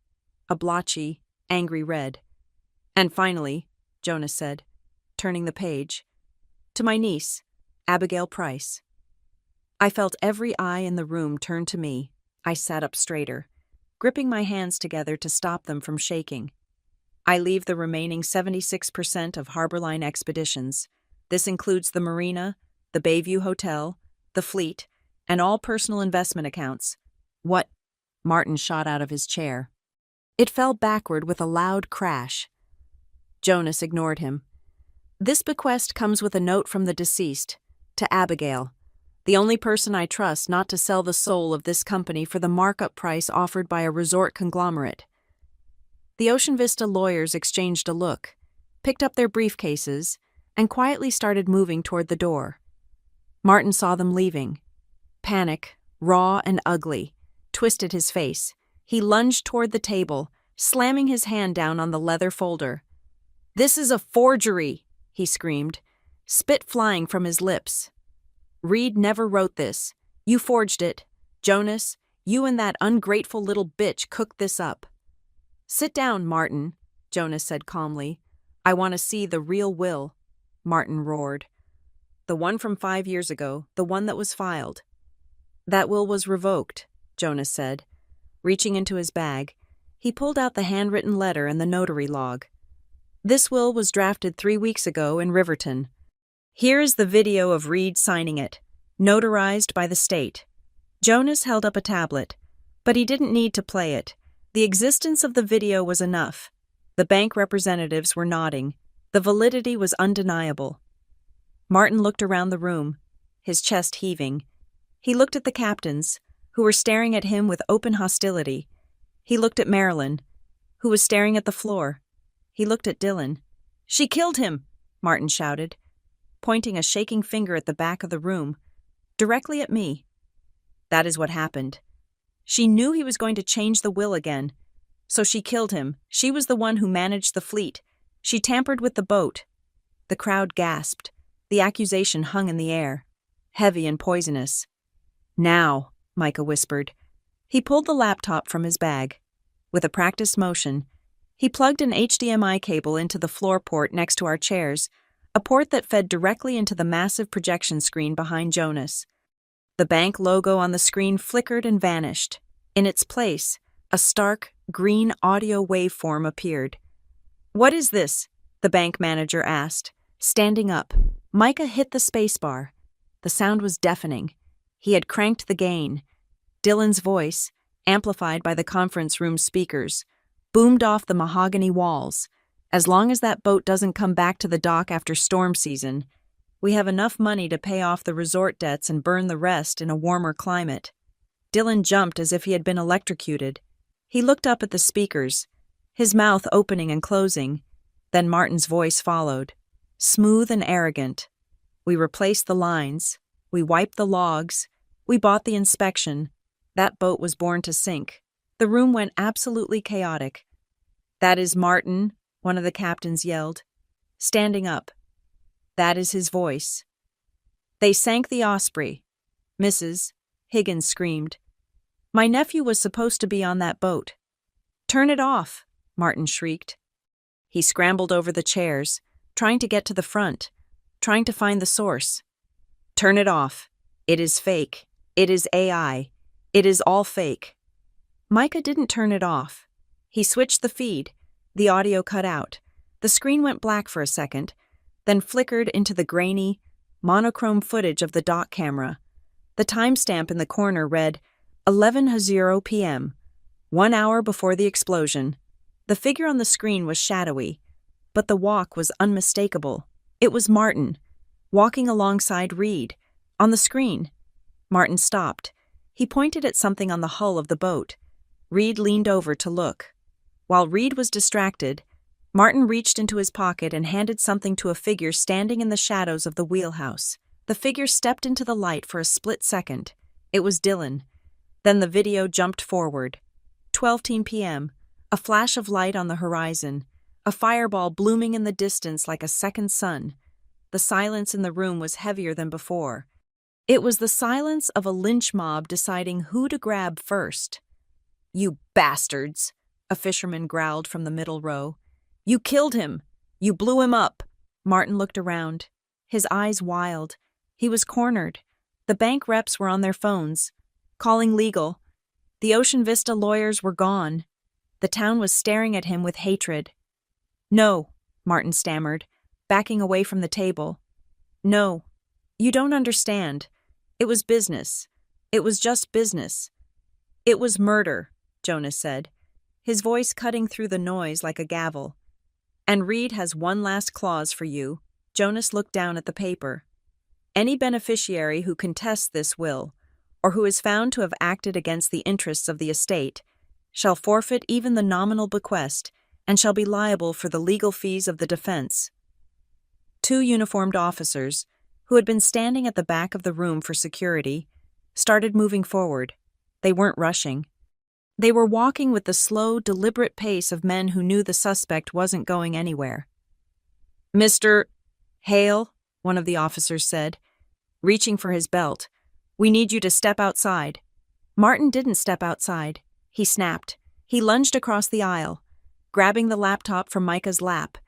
a blotchy, angry red. "And finally," Jonas said, turning the page, "to my niece, Abigail Price." I felt every eye in the room turn to me. I sat up straighter, gripping my hands together to stop them from shaking. "I leave the remaining 76% of Harborline Expeditions. This includes the Marina, the Bayview Hotel, the fleet, and all personal investment accounts." "What?" Martin shot out of his chair. It fell backward with a loud crash. Jonas ignored him. "This bequest comes with a note from the deceased, to Abigail, the only person I trust not to sell the soul of this company for the markup price offered by a resort conglomerate." The Ocean Vista lawyers exchanged a look, picked up their briefcases, and quietly started moving toward the door. Martin saw them leaving. Panic, raw and ugly, twisted his face. He lunged toward the table, slamming his hand down on the leather folder. "This is a forgery!" he screamed, spit flying from his lips. "Reed never wrote this. You forged it. Jonas, you and that ungrateful little bitch cooked this up." "Sit down, Martin," Jonas said calmly. "I want to see the real will," Martin roared. "The one from 5 years ago, the one that was filed." "That will was revoked," Jonas said. Reaching into his bag, he pulled out the handwritten letter and the notary log. "This will was drafted 3 weeks ago in Riverton. Here is the video of Reed signing it, notarized by the state." Jonas held up a tablet, but he didn't need to play it. The existence of the video was enough. The bank representatives were nodding. The validity was undeniable. Martin looked around the room, his chest heaving. He looked at the captains, who were staring at him with open hostility. He looked at Marilyn, who was staring at the floor. He looked at Dylan. "She killed him!" Martin shouted, pointing a shaking finger at the back of the room, directly at me. "That is what happened. She knew he was going to change the will again, so she killed him. She was the one who managed the fleet. She tampered with the boat." The crowd gasped. The accusation hung in the air, heavy and poisonous. "Now," Micah whispered. He pulled the laptop from his bag. With a practiced motion, he plugged an HDMI cable into the floor port next to our chairs, a port that fed directly into the massive projection screen behind Jonas. The bank logo on the screen flickered and vanished. In its place, a stark, green audio waveform appeared. "What is this?" the bank manager asked, standing up. Micah hit the spacebar. The sound was deafening. He had cranked the gain. Dylan's voice, amplified by the conference room speakers, boomed off the mahogany walls. "As long as that boat doesn't come back to the dock after storm season, we have enough money to pay off the resort debts and burn the rest in a warmer climate." Dylan jumped as if he had been electrocuted. He looked up at the speakers. his mouth opening and closing. Then Martin's voice followed, smooth and arrogant. We replaced the lines. We wiped the logs. We bought the inspection. That boat was born to sink. The room went absolutely chaotic. "That is Martin," one of the captains yelled, standing up. "That is his voice." "They sank the Osprey." "Mrs." Higgins screamed. "My nephew was supposed to be on that boat." "Turn it off," Martin shrieked. He scrambled over the chairs, trying to get to the front, trying to find the source. "Turn it off. It is fake. It is AI. It is all fake." Micah didn't turn it off. He switched the feed. The audio cut out. The screen went black for a second, then flickered into the grainy, monochrome footage of the dock camera. The timestamp in the corner read 11:00 p.m., 1 hour before the explosion. The figure on the screen was shadowy, but the walk was unmistakable. It was Martin, walking alongside Reed. On the screen, Martin stopped. He pointed at something on the hull of the boat. Reed leaned over to look. While Reed was distracted, Martin reached into his pocket and handed something to a figure standing in the shadows of the wheelhouse. The figure stepped into the light for a split second. It was Dylan. Then the video jumped forward. 12:10 p.m., a flash of light on the horizon, a fireball blooming in the distance like a second sun. The silence in the room was heavier than before. It was the silence of a lynch mob deciding who to grab first. "You bastards," a fisherman growled from the middle row. "You killed him. You blew him up." Martin looked around, his eyes wild. He was cornered. The bank reps were on their phones, calling legal. The Ocean Vista lawyers were gone. The town was staring at him with hatred. "No," Martin stammered, backing away from the table. "No, you don't understand. It was business. It was just business." "It was murder," Jonas said, his voice cutting through the noise like a gavel. "And Reed has one last clause for you." Jonas looked down at the paper. "Any beneficiary who contests this will, or who is found to have acted against the interests of the estate, shall forfeit even the nominal bequest and shall be liable for the legal fees of the defense." Two uniformed officers, who had been standing at the back of the room for security, started moving forward. They weren't rushing. They were walking with the slow, deliberate pace of men who knew the suspect wasn't going anywhere. "Mr. Hale," one of the officers said, reaching for his belt, "we need you to step outside." Martin didn't step outside. He snapped. He lunged across the aisle, grabbing the laptop from Micah's lap.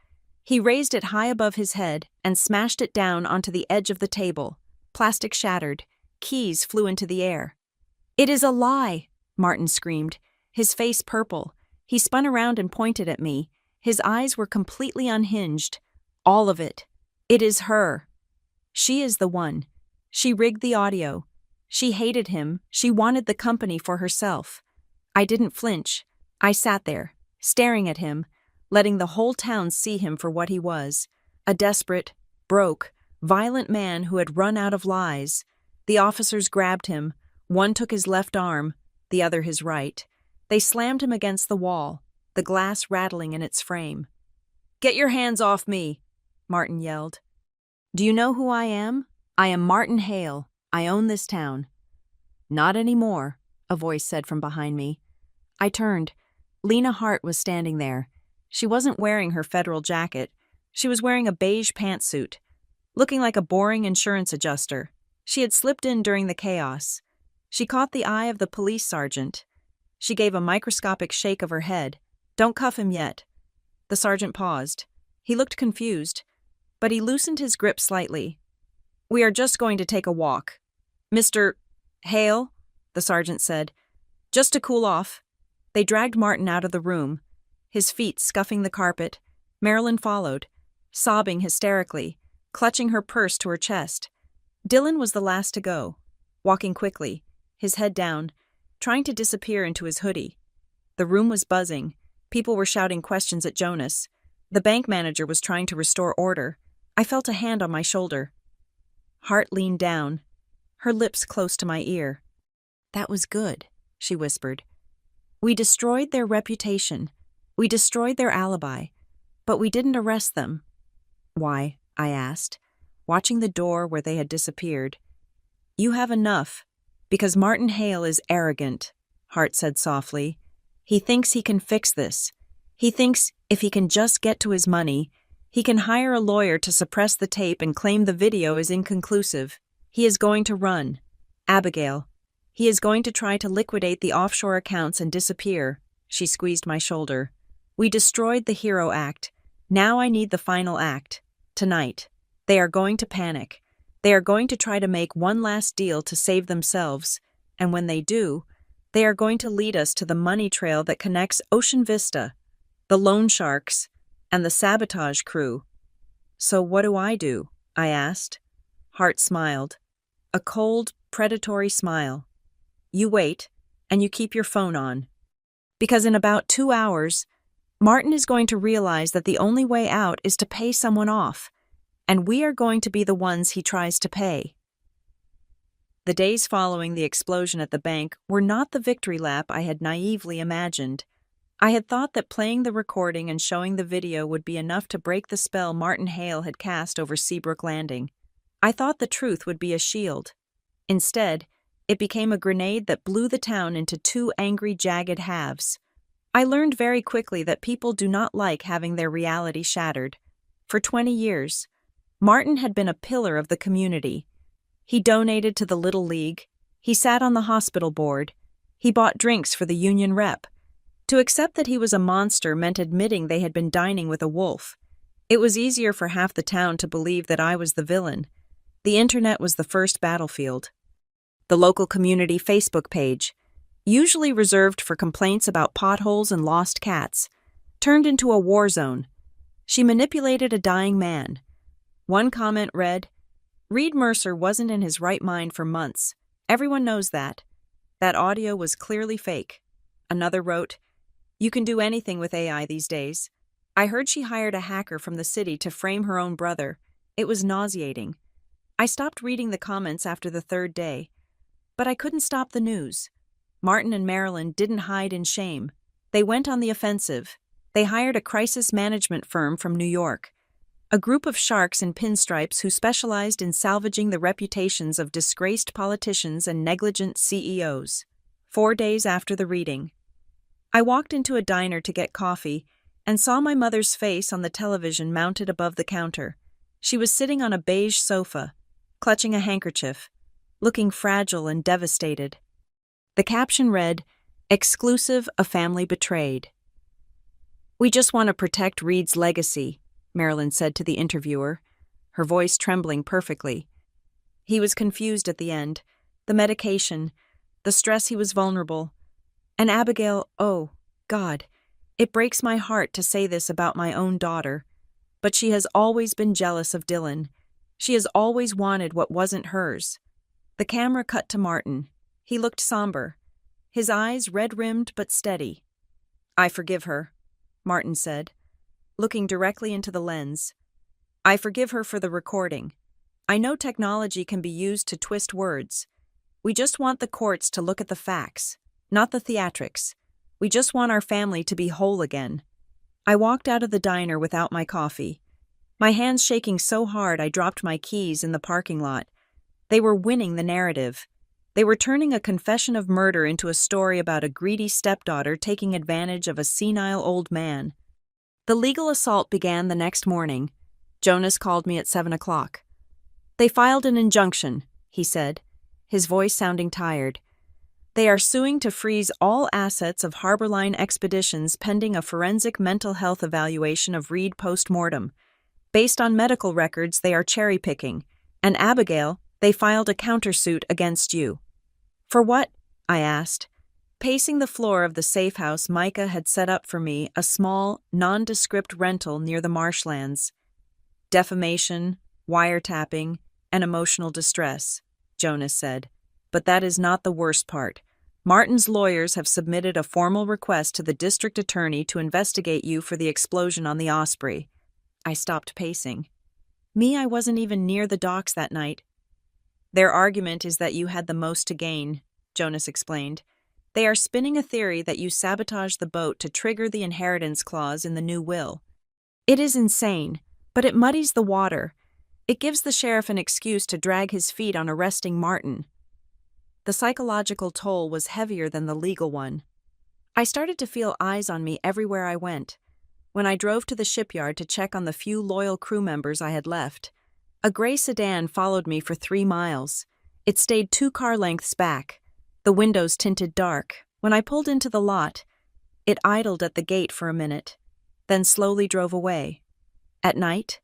He raised it high above his head and smashed it down onto the edge of the table. Plastic shattered. Keys flew into the air. "It is a lie," Martin screamed, his face purple. He spun around and pointed at me. His eyes were completely unhinged. "All of it. It is her. She is the one. She rigged the audio. She hated him. She wanted the company for herself." I didn't flinch. I sat there, staring at him, letting the whole town see him for what he was, a desperate, broke, violent man who had run out of lies. The officers grabbed him. One took his left arm, the other his right. They slammed him against the wall, the glass rattling in its frame. "Get your hands off me," Martin yelled. "Do you know who I am? I am Martin Hale. I own this town." "Not anymore," a voice said from behind me. I turned. Lena Hart was standing there. She wasn't wearing her federal jacket. She was wearing a beige pantsuit, looking like a boring insurance adjuster. She had slipped in during the chaos. She caught the eye of the police sergeant. She gave a microscopic shake of her head. "Don't cuff him yet." The sergeant paused. He looked confused, but he loosened his grip slightly. "We are just going to take a walk." "Mr. Hale," the sergeant said, "just to cool off." They dragged Martin out of the room, his feet scuffing the carpet. Marilyn followed, sobbing hysterically, clutching her purse to her chest. Dylan was the last to go, walking quickly, his head down, trying to disappear into his hoodie. The room was buzzing. People were shouting questions at Jonas. The bank manager was trying to restore order. I felt a hand on my shoulder. Hart leaned down, her lips close to my ear. "That was good," she whispered. "We destroyed their reputation. We destroyed their alibi, but we didn't arrest them. Why? I asked, watching the door where they had disappeared. You have enough, because Martin Hale is arrogant, Hart said softly. He thinks he can fix this. He thinks if he can just get to his money, he can hire a lawyer to suppress the tape and claim the video is inconclusive. He is going to run. Abigail. He is going to try to liquidate the offshore accounts and disappear. She squeezed my shoulder. We destroyed the hero act. Now I need the final act. Tonight. They are going to panic. They are going to try to make one last deal to save themselves. And when they do, they are going to lead us to the money trail that connects Ocean Vista, the loan sharks, and the sabotage crew. So what do? I asked. Hart smiled. A cold, predatory smile. You wait, and you keep your phone on. Because in about 2 hours, Martin is going to realize that the only way out is to pay someone off, and we are going to be the ones he tries to pay. The days following the explosion at the bank were not the victory lap I had naively imagined. I had thought that playing the recording and showing the video would be enough to break the spell Martin Hale had cast over Seabrook Landing. I thought the truth would be a shield. Instead, it became a grenade that blew the town into 2 angry, jagged halves. I learned very quickly that people do not like having their reality shattered. For 20 years, Martin had been a pillar of the community. He donated to the Little League. He sat on the hospital board. He bought drinks for the union rep. To accept that he was a monster meant admitting they had been dining with a wolf. It was easier for half the town to believe that I was the villain. The internet was the first battlefield. The local community Facebook page, usually reserved for complaints about potholes and lost cats, turned into a war zone. She manipulated a dying man. One comment read, Reed Mercer wasn't in his right mind for months. Everyone knows that. That audio was clearly fake. Another wrote, You can do anything with AI these days. I heard she hired a hacker from the city to frame her own brother. It was nauseating. I stopped reading the comments after the 3rd day. But I couldn't stop the news. Martin and Marilyn didn't hide in shame. They went on the offensive. They hired a crisis management firm from New York. A group of sharks in pinstripes who specialized in salvaging the reputations of disgraced politicians and negligent CEOs. 4 days after the reading, I walked into a diner to get coffee and saw my mother's face on the television mounted above the counter. She was sitting on a beige sofa, clutching a handkerchief, looking fragile and devastated. The caption read, Exclusive, a family betrayed. We just want to protect Reed's legacy, Marilyn said to the interviewer, her voice trembling perfectly. He was confused at the end. The medication, the stress, he was vulnerable. And Abigail, oh, God, it breaks my heart to say this about my own daughter, but she has always been jealous of Dylan. She has always wanted what wasn't hers. The camera cut to Martin. He looked somber, his eyes red-rimmed but steady. I forgive her, Martin said, looking directly into the lens. I forgive her for the recording. I know technology can be used to twist words. We just want the courts to look at the facts, not the theatrics. We just want our family to be whole again. I walked out of the diner without my coffee, my hands shaking so hard I dropped my keys in the parking lot. They were winning the narrative. They were turning a confession of murder into a story about a greedy stepdaughter taking advantage of a senile old man. The legal assault began the next morning. Jonas called me at 7 o'clock. They filed an injunction, he said, his voice sounding tired. They are suing to freeze all assets of Harborline Expeditions pending a forensic mental health evaluation of Reed post-mortem. Based on medical records, they are cherry-picking. And Abigail, they filed a countersuit against you. For what? I asked. Pacing the floor of the safe house Micah had set up for me, a small, nondescript rental near the marshlands. Defamation, wiretapping, and emotional distress, Jonas said. But that is not the worst part. Martin's lawyers have submitted a formal request to the district attorney to investigate you for the explosion on the Osprey. I stopped pacing. I wasn't even near the docks that night. Their argument is that you had the most to gain, Jonas explained. They are spinning a theory that you sabotage the boat to trigger the inheritance clause in the new will. It is insane, but it muddies the water. It gives the sheriff an excuse to drag his feet on arresting Martin. The psychological toll was heavier than the legal one. I started to feel eyes on me everywhere I went. When I drove to the shipyard to check on the few loyal crew members I had left, a gray sedan followed me for 3 miles. It stayed 2 car lengths back, the windows tinted dark. When I pulled into the lot, it idled at the gate for a minute, then slowly drove away. At night,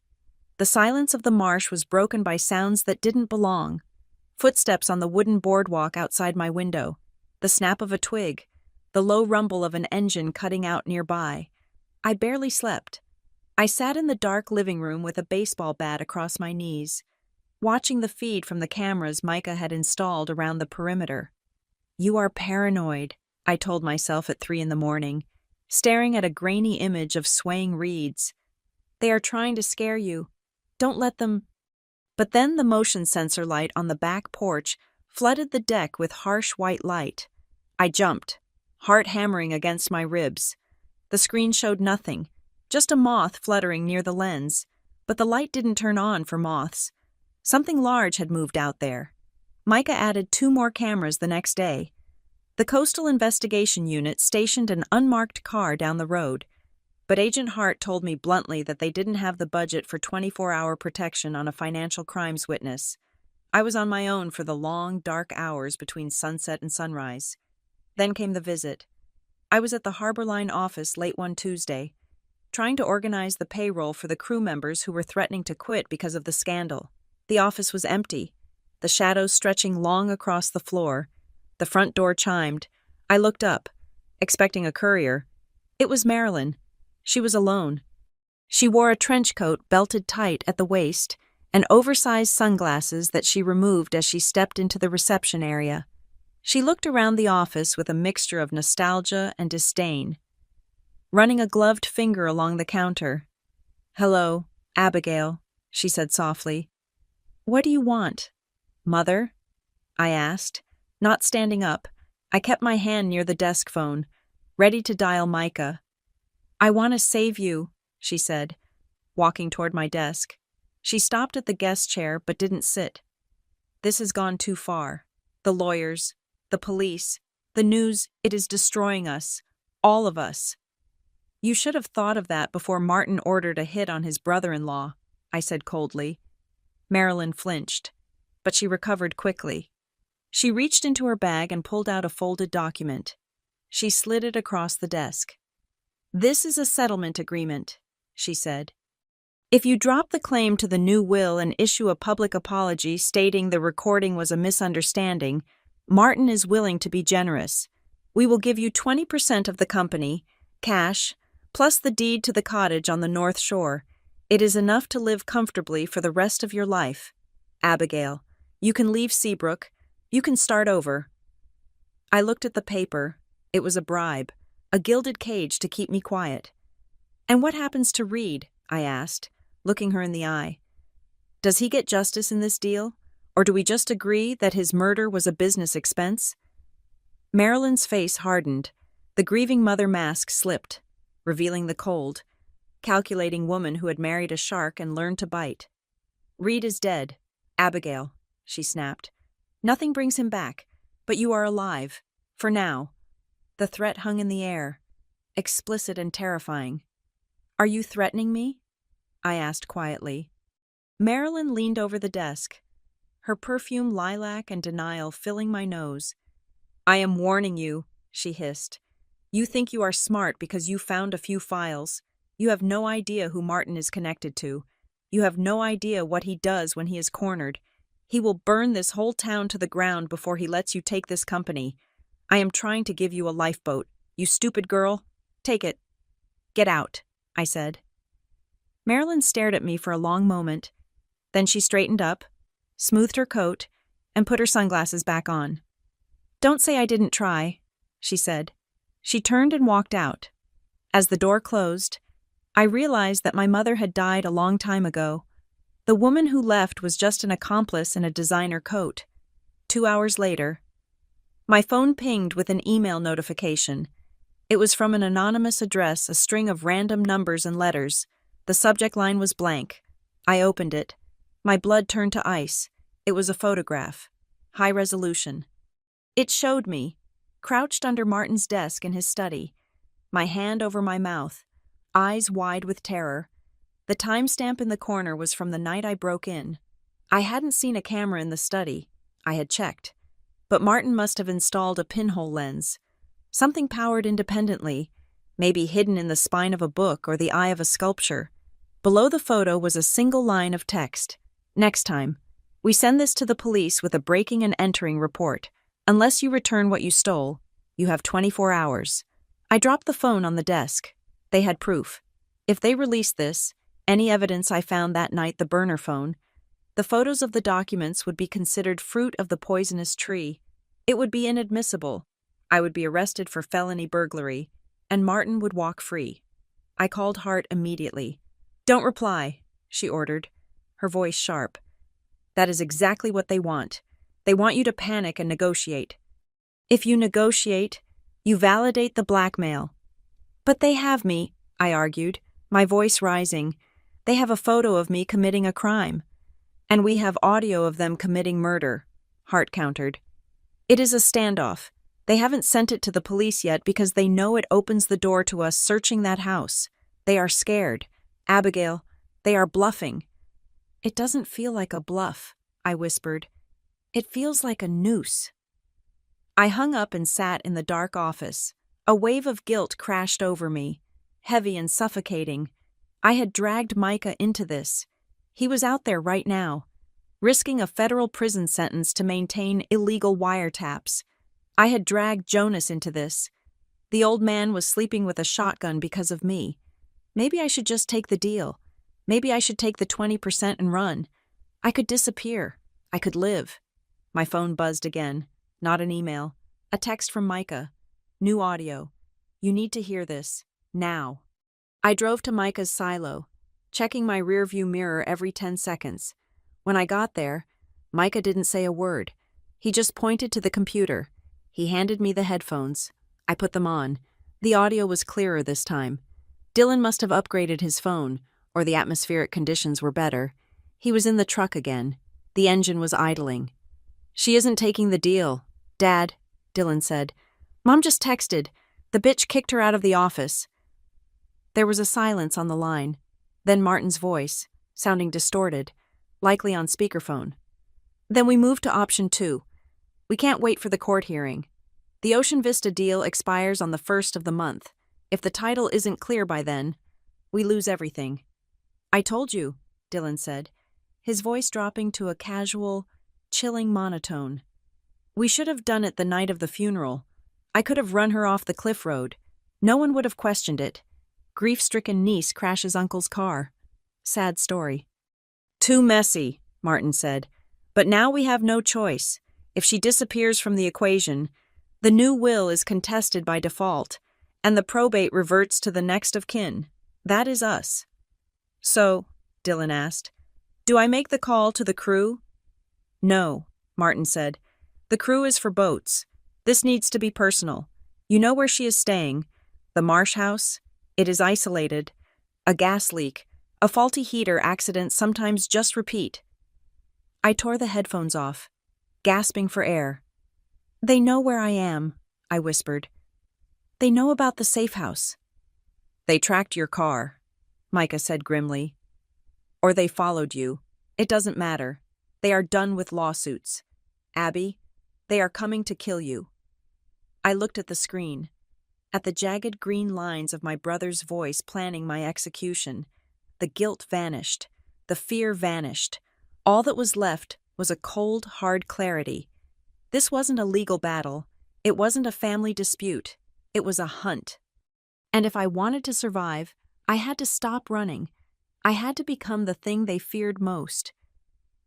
the silence of the marsh was broken by sounds that didn't belong. Footsteps on the wooden boardwalk outside my window, the snap of a twig, the low rumble of an engine cutting out nearby. I barely slept. I sat in the dark living room with a baseball bat across my knees, watching the feed from the cameras Micah had installed around the perimeter. "You are paranoid," I told myself at 3 a.m, staring at a grainy image of swaying reeds. "They are trying to scare you. Don't let them." But then the motion sensor light on the back porch flooded the deck with harsh white light. I jumped, heart hammering against my ribs. The screen showed nothing, just a moth fluttering near the lens, but the light didn't turn on for moths. Something large had moved out there. Micah added 2 more cameras the next day. The Coastal Investigation Unit stationed an unmarked car down the road, but Agent Hart told me bluntly that they didn't have the budget for 24-hour protection on a financial crimes witness. I was on my own for the long, dark hours between sunset and sunrise. Then came the visit. I was at the Harbor Line office late one Tuesday, trying to organize the payroll for the crew members who were threatening to quit because of the scandal. The office was empty, the shadows stretching long across the floor. The front door chimed. I looked up, expecting a courier. It was Marilyn. She was alone. She wore a trench coat belted tight at the waist and oversized sunglasses that she removed as she stepped into the reception area. She looked around the office with a mixture of nostalgia and disdain, running a gloved finger along the counter. "Hello, Abigail," she said softly. "What do you want, Mother?" I asked. Not standing up, I kept my hand near the desk phone, ready to dial Micah. "I want to save you," she said, walking toward my desk. She stopped at the guest chair but didn't sit. "This has gone too far. The lawyers, the police, the news, it is destroying us. All of us." "You should have thought of that before Martin ordered a hit on his brother-in-law," I said coldly. Marilyn flinched, but she recovered quickly. She reached into her bag and pulled out a folded document. She slid it across the desk. "This is a settlement agreement," she said. "If you drop the claim to the new will and issue a public apology stating the recording was a misunderstanding, Martin is willing to be generous. We will give you 20% of the company, cash, plus the deed to the cottage on the North Shore. It is enough to live comfortably for the rest of your life. Abigail, you can leave Seabrook. You can start over." I looked at the paper. It was a bribe, a gilded cage to keep me quiet. "And what happens to Reed?" I asked, looking her in the eye. "Does he get justice in this deal? Or do we just agree that his murder was a business expense?" Marilyn's face hardened. The grieving mother mask slipped, revealing the cold, calculating woman who had married a shark and learned to bite. "Reed is dead, Abigail," she snapped. "Nothing brings him back, but you are alive, for now." The threat hung in the air, explicit and terrifying. "Are you threatening me?" I asked quietly. Marilyn leaned over the desk, her perfume lilac and denial filling my nose. "I am warning you," she hissed. "You think you are smart because you found a few files. You have no idea who Martin is connected to. You have no idea what he does when he is cornered. He will burn this whole town to the ground before he lets you take this company. I am trying to give you a lifeboat. You stupid girl. Take it. Get out," I said. Marilyn stared at me for a long moment. Then she straightened up, smoothed her coat, and put her sunglasses back on. "Don't say I didn't try," she said. She turned and walked out. As the door closed, I realized that my mother had died a long time ago. The woman who left was just an accomplice in a designer coat. 2 hours later, My phone pinged with an email notification. It was from an anonymous address, a string of random numbers and letters. The subject line was blank. I opened it. My blood turned to ice. It was a photograph. High resolution. It showed me, crouched under Martin's desk in his study, my hand over my mouth, eyes wide with terror. The timestamp in the corner was from the night I broke in. I hadn't seen a camera in the study. I had checked. But Martin must have installed a pinhole lens. Something powered independently, maybe hidden in the spine of a book or the eye of a sculpture. Below the photo was a single line of text. Next time, we send this to the police with a breaking and entering report. Unless you return what you stole, you have 24 hours. I dropped the phone on the desk. They had proof. If they released this, any evidence I found that night, the burner phone, the photos of the documents would be considered fruit of the poisonous tree. It would be inadmissible. I would be arrested for felony burglary, and Martin would walk free. I called Hart immediately. "Don't reply," she ordered, her voice sharp. "That is exactly what they want. They want you to panic and negotiate. If you negotiate, you validate the blackmail." "But they have me," I argued, my voice rising. "They have a photo of me committing a crime." "And we have audio of them committing murder," Hart countered. "It is a standoff. They haven't sent it to the police yet because they know it opens the door to us searching that house. They are scared. Abigail, they are bluffing." "It doesn't feel like a bluff," I whispered. "It feels like a noose." I hung up and sat in the dark office. A wave of guilt crashed over me, heavy and suffocating. I had dragged Micah into this. He was out there right now, risking a federal prison sentence to maintain illegal wiretaps. I had dragged Jonas into this. The old man was sleeping with a shotgun because of me. Maybe I should just take the deal. Maybe I should take the 20% and run. I could disappear. I could live. My phone buzzed again. Not an email. A text from Micah. New audio. "You need to hear this. Now." I drove to Micah's silo, checking my rearview mirror every 10 seconds. When I got there, Micah didn't say a word. He just pointed to the computer. He handed me the headphones. I put them on. The audio was clearer this time. Dylan must have upgraded his phone, or the atmospheric conditions were better. He was in the truck again. The engine was idling. "She isn't taking the deal, Dad," Dylan said. "Mom just texted. The bitch kicked her out of the office." There was a silence on the line. Then Martin's voice, sounding distorted, likely on speakerphone. "Then we moved to option 2. We can't wait for the court hearing. The Ocean Vista deal expires on the 1st of the month. If the title isn't clear by then, we lose everything." "I told you," Dylan said, his voice dropping to a casual, chilling monotone. "We should have done it the night of the funeral. I could have run her off the cliff road. No one would have questioned it. Grief-stricken niece crashes uncle's car. Sad story." "Too messy," Martin said. "But now we have no choice. If she disappears from the equation, the new will is contested by default, and the probate reverts to the next of kin. That is us." "So," Dylan asked, "do I make the call to the crew?" "No," Martin said. "The crew is for boats. This needs to be personal. You know where she is staying. The Marsh House. It is isolated. A gas leak, a faulty heater accident sometimes just repeat." I tore the headphones off, gasping for air. "They know where I am," I whispered. "They know about the safe house." "They tracked your car," Micah said grimly. "Or they followed you. It doesn't matter. They are done with lawsuits. Abby, they are coming to kill you." I looked at the screen, at the jagged green lines of my brother's voice planning my execution. The guilt vanished. The fear vanished. All that was left was a cold, hard clarity. This wasn't a legal battle. It wasn't a family dispute. It was a hunt. And if I wanted to survive, I had to stop running. I had to become the thing they feared most.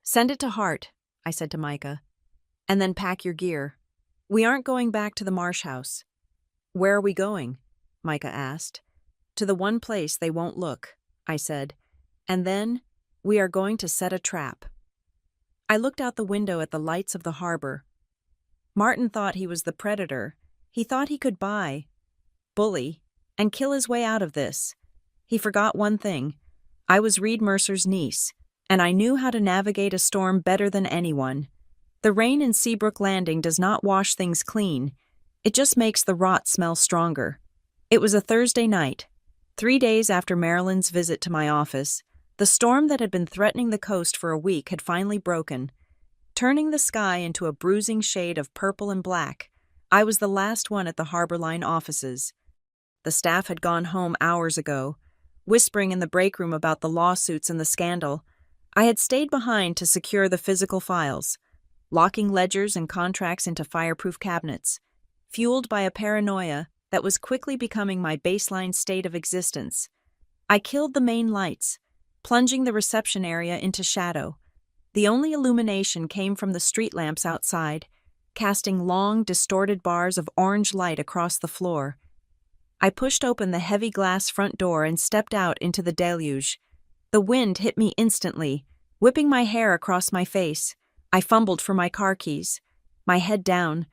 "Send it to Hart," I said to Micah. "And then pack your gear. We aren't going back to the Marsh House." "Where are we going?" Micah asked. "To the one place they won't look," I said. "And then we are going to set a trap." I looked out the window at the lights of the harbor. Martin thought he was the predator. He thought he could buy, bully, and kill his way out of this. He forgot one thing. I was Reed Mercer's niece, and I knew how to navigate a storm better than anyone. The rain in Seabrook Landing does not wash things clean. It just makes the rot smell stronger. It was a Thursday night, 3 days after Marilyn's visit to my office. The storm that had been threatening the coast for a week had finally broken, turning the sky into a bruising shade of purple and black. I was the last one at the Harborline offices. The staff had gone home hours ago, whispering in the break room about the lawsuits and the scandal. I had stayed behind to secure the physical files, locking ledgers and contracts into fireproof cabinets, fueled by a paranoia that was quickly becoming my baseline state of existence. I killed the main lights, plunging the reception area into shadow. The only illumination came from the street lamps outside, casting long, distorted bars of orange light across the floor. I pushed open the heavy glass front door and stepped out into the deluge. The wind hit me instantly, whipping my hair across my face. I fumbled for my car keys, my head down,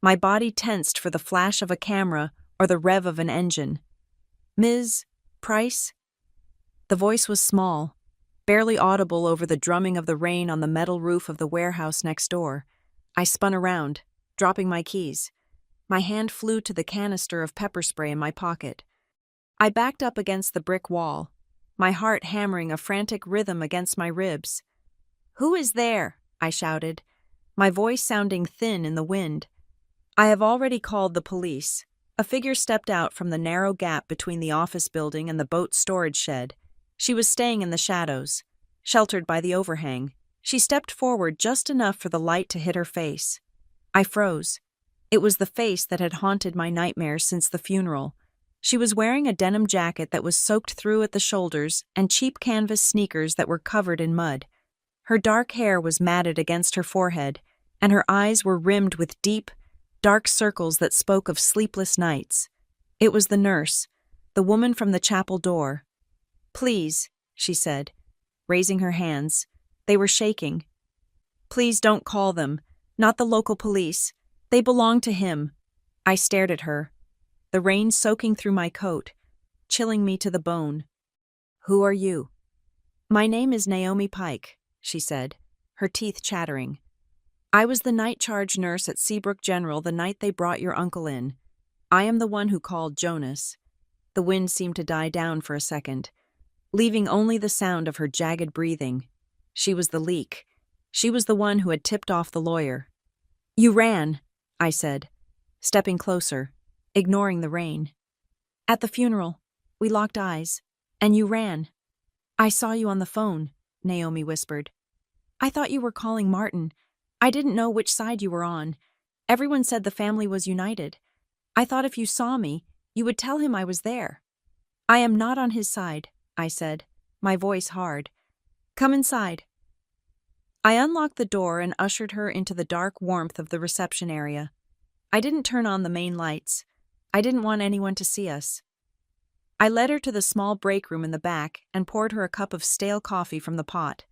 my body tensed for the flash of a camera or the rev of an engine. "Ms. Price?" The voice was small, barely audible over the drumming of the rain on the metal roof of the warehouse next door. I spun around, dropping my keys. My hand flew to the canister of pepper spray in my pocket. I backed up against the brick wall, my heart hammering a frantic rhythm against my ribs. "Who is there?" I shouted, my voice sounding thin in the wind. "I have already called the police." A figure stepped out from the narrow gap between the office building and the boat storage shed. She was staying in the shadows, sheltered by the overhang. She stepped forward just enough for the light to hit her face. I froze. It was the face that had haunted my nightmares since the funeral. She was wearing a denim jacket that was soaked through at the shoulders and cheap canvas sneakers that were covered in mud. Her dark hair was matted against her forehead, and her eyes were rimmed with deep, dark circles that spoke of sleepless nights. It was the nurse, the woman from the chapel door. "Please," she said, raising her hands. They were shaking. "Please don't call them. Not the local police. They belong to him." I stared at her, the rain soaking through my coat, chilling me to the bone. "Who are you?" "My name is Naomi Pike," she said, her teeth chattering. "I was the night charge nurse at Seabrook General the night they brought your uncle in. I am the one who called Jonas." The wind seemed to die down for a second, leaving only the sound of her jagged breathing. She was the leak. She was the one who had tipped off the lawyer. "You ran," I said, stepping closer, ignoring the rain. "At the funeral, we locked eyes, and you ran." "I saw you on the phone," Naomi whispered. "I thought you were calling Martin. I didn't know which side you were on. Everyone said the family was united. I thought if you saw me, you would tell him I was there." "I am not on his side," I said, my voice hard. "Come inside." I unlocked the door and ushered her into the dark warmth of the reception area. I didn't turn on the main lights. I didn't want anyone to see us. I led her to the small break room in the back and poured her a cup of stale coffee from the pot.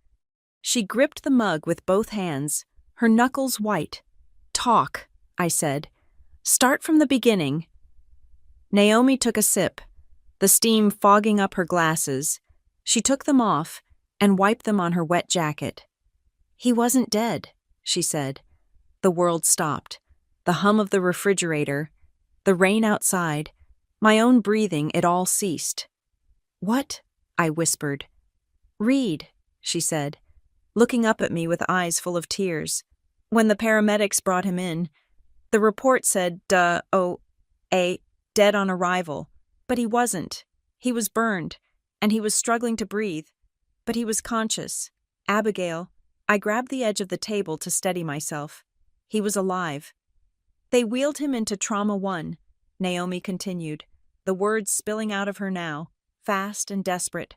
She gripped the mug with both hands, her knuckles white. "Talk," I said. "Start from the beginning." Naomi took a sip, the steam fogging up her glasses. She took them off and wiped them on her wet jacket. "He wasn't dead," she said. The world stopped. The hum of the refrigerator, the rain outside, my own breathing, it all ceased. "What?" I whispered. "Reed," she said, looking up at me with eyes full of tears. "When the paramedics brought him in, the report said, dead on arrival. But he wasn't. He was burned, and he was struggling to breathe. But he was conscious. Abigail," I grabbed the edge of the table to steady myself. "He was alive." "They wheeled him into Trauma 1, Naomi continued, the words spilling out of her now, fast and desperate.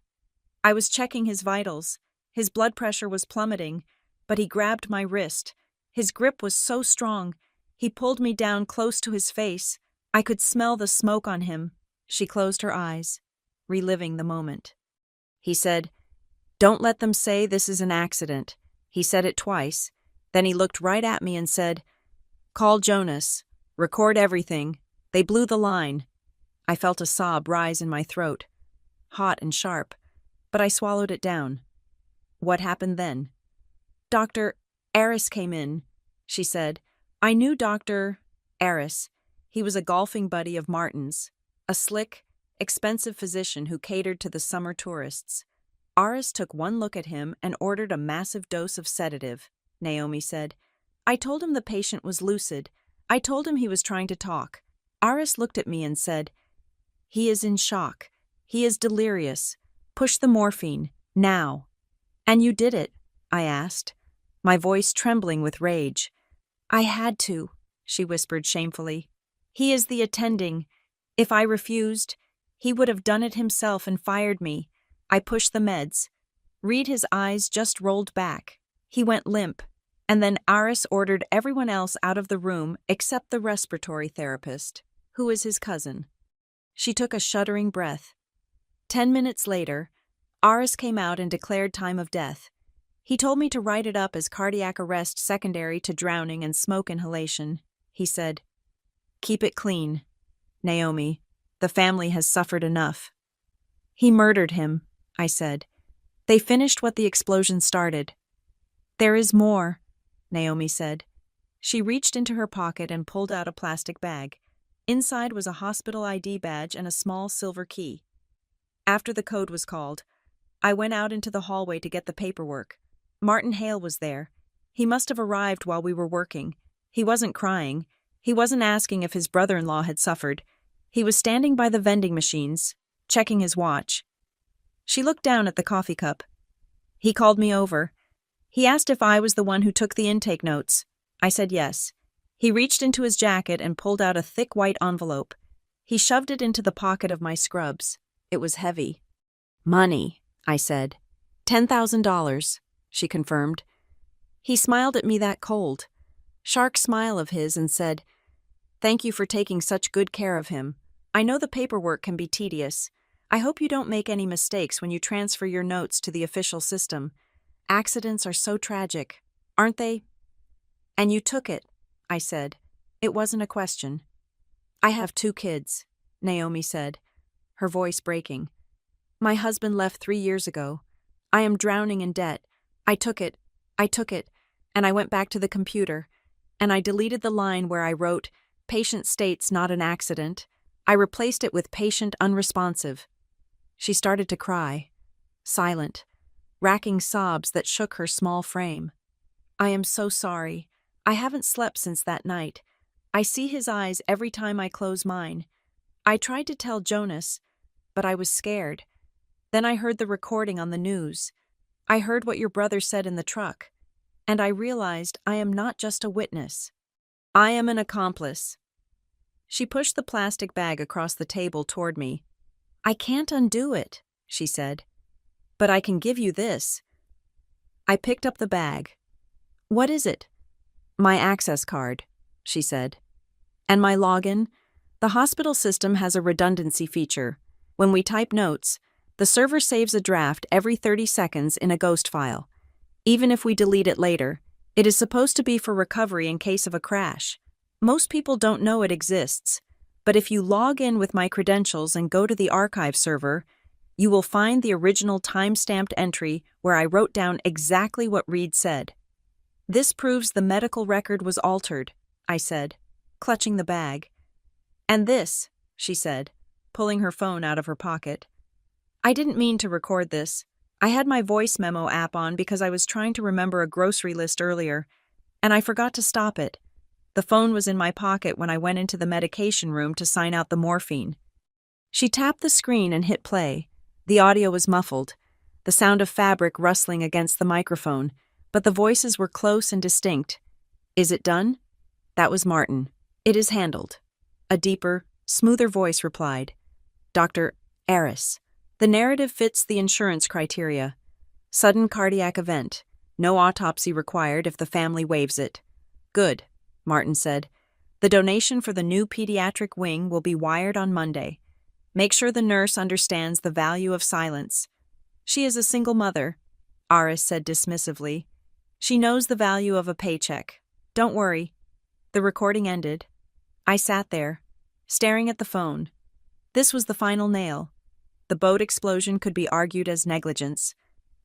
"I was checking his vitals. His blood pressure was plummeting, but he grabbed my wrist. His grip was so strong. He pulled me down close to his face. I could smell the smoke on him." She closed her eyes, reliving the moment. "He said, 'Don't let them say this is an accident.' He said it twice. Then he looked right at me and said, Call Jonas. Record everything. They blew the line. I felt a sob rise in my throat, hot and sharp, but I swallowed it down. What happened then? Dr. Aris came in, she said. I knew Dr. Aris. He was a golfing buddy of Martin's, a slick, expensive physician who catered to the summer tourists. Aris took one look at him and ordered a massive dose of sedative, Naomi said. I told him the patient was lucid. I told him he was trying to talk. Aris looked at me and said, He is in shock. He is delirious. Push the morphine, now. And you did it, I asked, my voice trembling with rage. I had to, she whispered shamefully. He is the attending. If I refused, he would have done it himself and fired me. I pushed the meds. Reed, his eyes just rolled back. He went limp, and then Aris ordered everyone else out of the room except the respiratory therapist, who is his cousin. She took a shuddering breath. 10 minutes later, Aris came out and declared time of death. He told me to write it up as cardiac arrest secondary to drowning and smoke inhalation. He said, Keep it clean, Naomi. The family has suffered enough. He murdered him, I said. They finished what the explosion started. There is more, Naomi said. She reached into her pocket and pulled out a plastic bag. Inside was a hospital ID badge and a small silver key. After the code was called, I went out into the hallway to get the paperwork. Martin Hale was there. He must have arrived while we were working. He wasn't crying. He wasn't asking if his brother-in-law had suffered. He was standing by the vending machines, checking his watch. She looked down at the coffee cup. He called me over. He asked if I was the one who took the intake notes. I said yes. He reached into his jacket and pulled out a thick white envelope. He shoved it into the pocket of my scrubs. It was heavy. Money, I said. $10,000, she confirmed. He smiled at me that cold, shark smile of his, and said, Thank you for taking such good care of him. I know the paperwork can be tedious. I hope you don't make any mistakes when you transfer your notes to the official system. Accidents are so tragic, aren't they? And you took it, I said. It wasn't a question. I have 2 kids, Naomi said, her voice breaking. My husband left 3 years ago. I am drowning in debt. I took it, and I went back to the computer, and I deleted the line where I wrote, Patient states not an accident. I replaced it with patient unresponsive. She started to cry, silent, racking sobs that shook her small frame. I am so sorry. I haven't slept since that night. I see his eyes every time I close mine. I tried to tell Jonas, but I was scared. Then I heard the recording on the news. I heard what your brother said in the truck, and I realized I am not just a witness. I am an accomplice. She pushed the plastic bag across the table toward me. I can't undo it, she said. But I can give you this. I picked up the bag. What is it? My access card, she said. And my login? The hospital system has a redundancy feature. When we type notes, the server saves a draft every 30 seconds in a ghost file. Even if we delete it later, it is supposed to be for recovery in case of a crash. Most people don't know it exists, but if you log in with my credentials and go to the archive server, you will find the original time-stamped entry where I wrote down exactly what Reed said. This proves the medical record was altered, I said, clutching the bag. And this, she said, pulling her phone out of her pocket. I didn't mean to record this. I had my voice memo app on because I was trying to remember a grocery list earlier, and I forgot to stop it. The phone was in my pocket when I went into the medication room to sign out the morphine. She tapped the screen and hit play. The audio was muffled, the sound of fabric rustling against the microphone, but the voices were close and distinct. Is it done? That was Martin. It is handled. A deeper, smoother voice replied. Dr. Aris. The narrative fits the insurance criteria. Sudden cardiac event. No autopsy required if the family waives it. Good, Martin said. The donation for the new pediatric wing will be wired on Monday. Make sure the nurse understands the value of silence. She is a single mother, Aris said dismissively. She knows the value of a paycheck. Don't worry. The recording ended. I sat there, staring at the phone. This was the final nail. The boat explosion could be argued as negligence.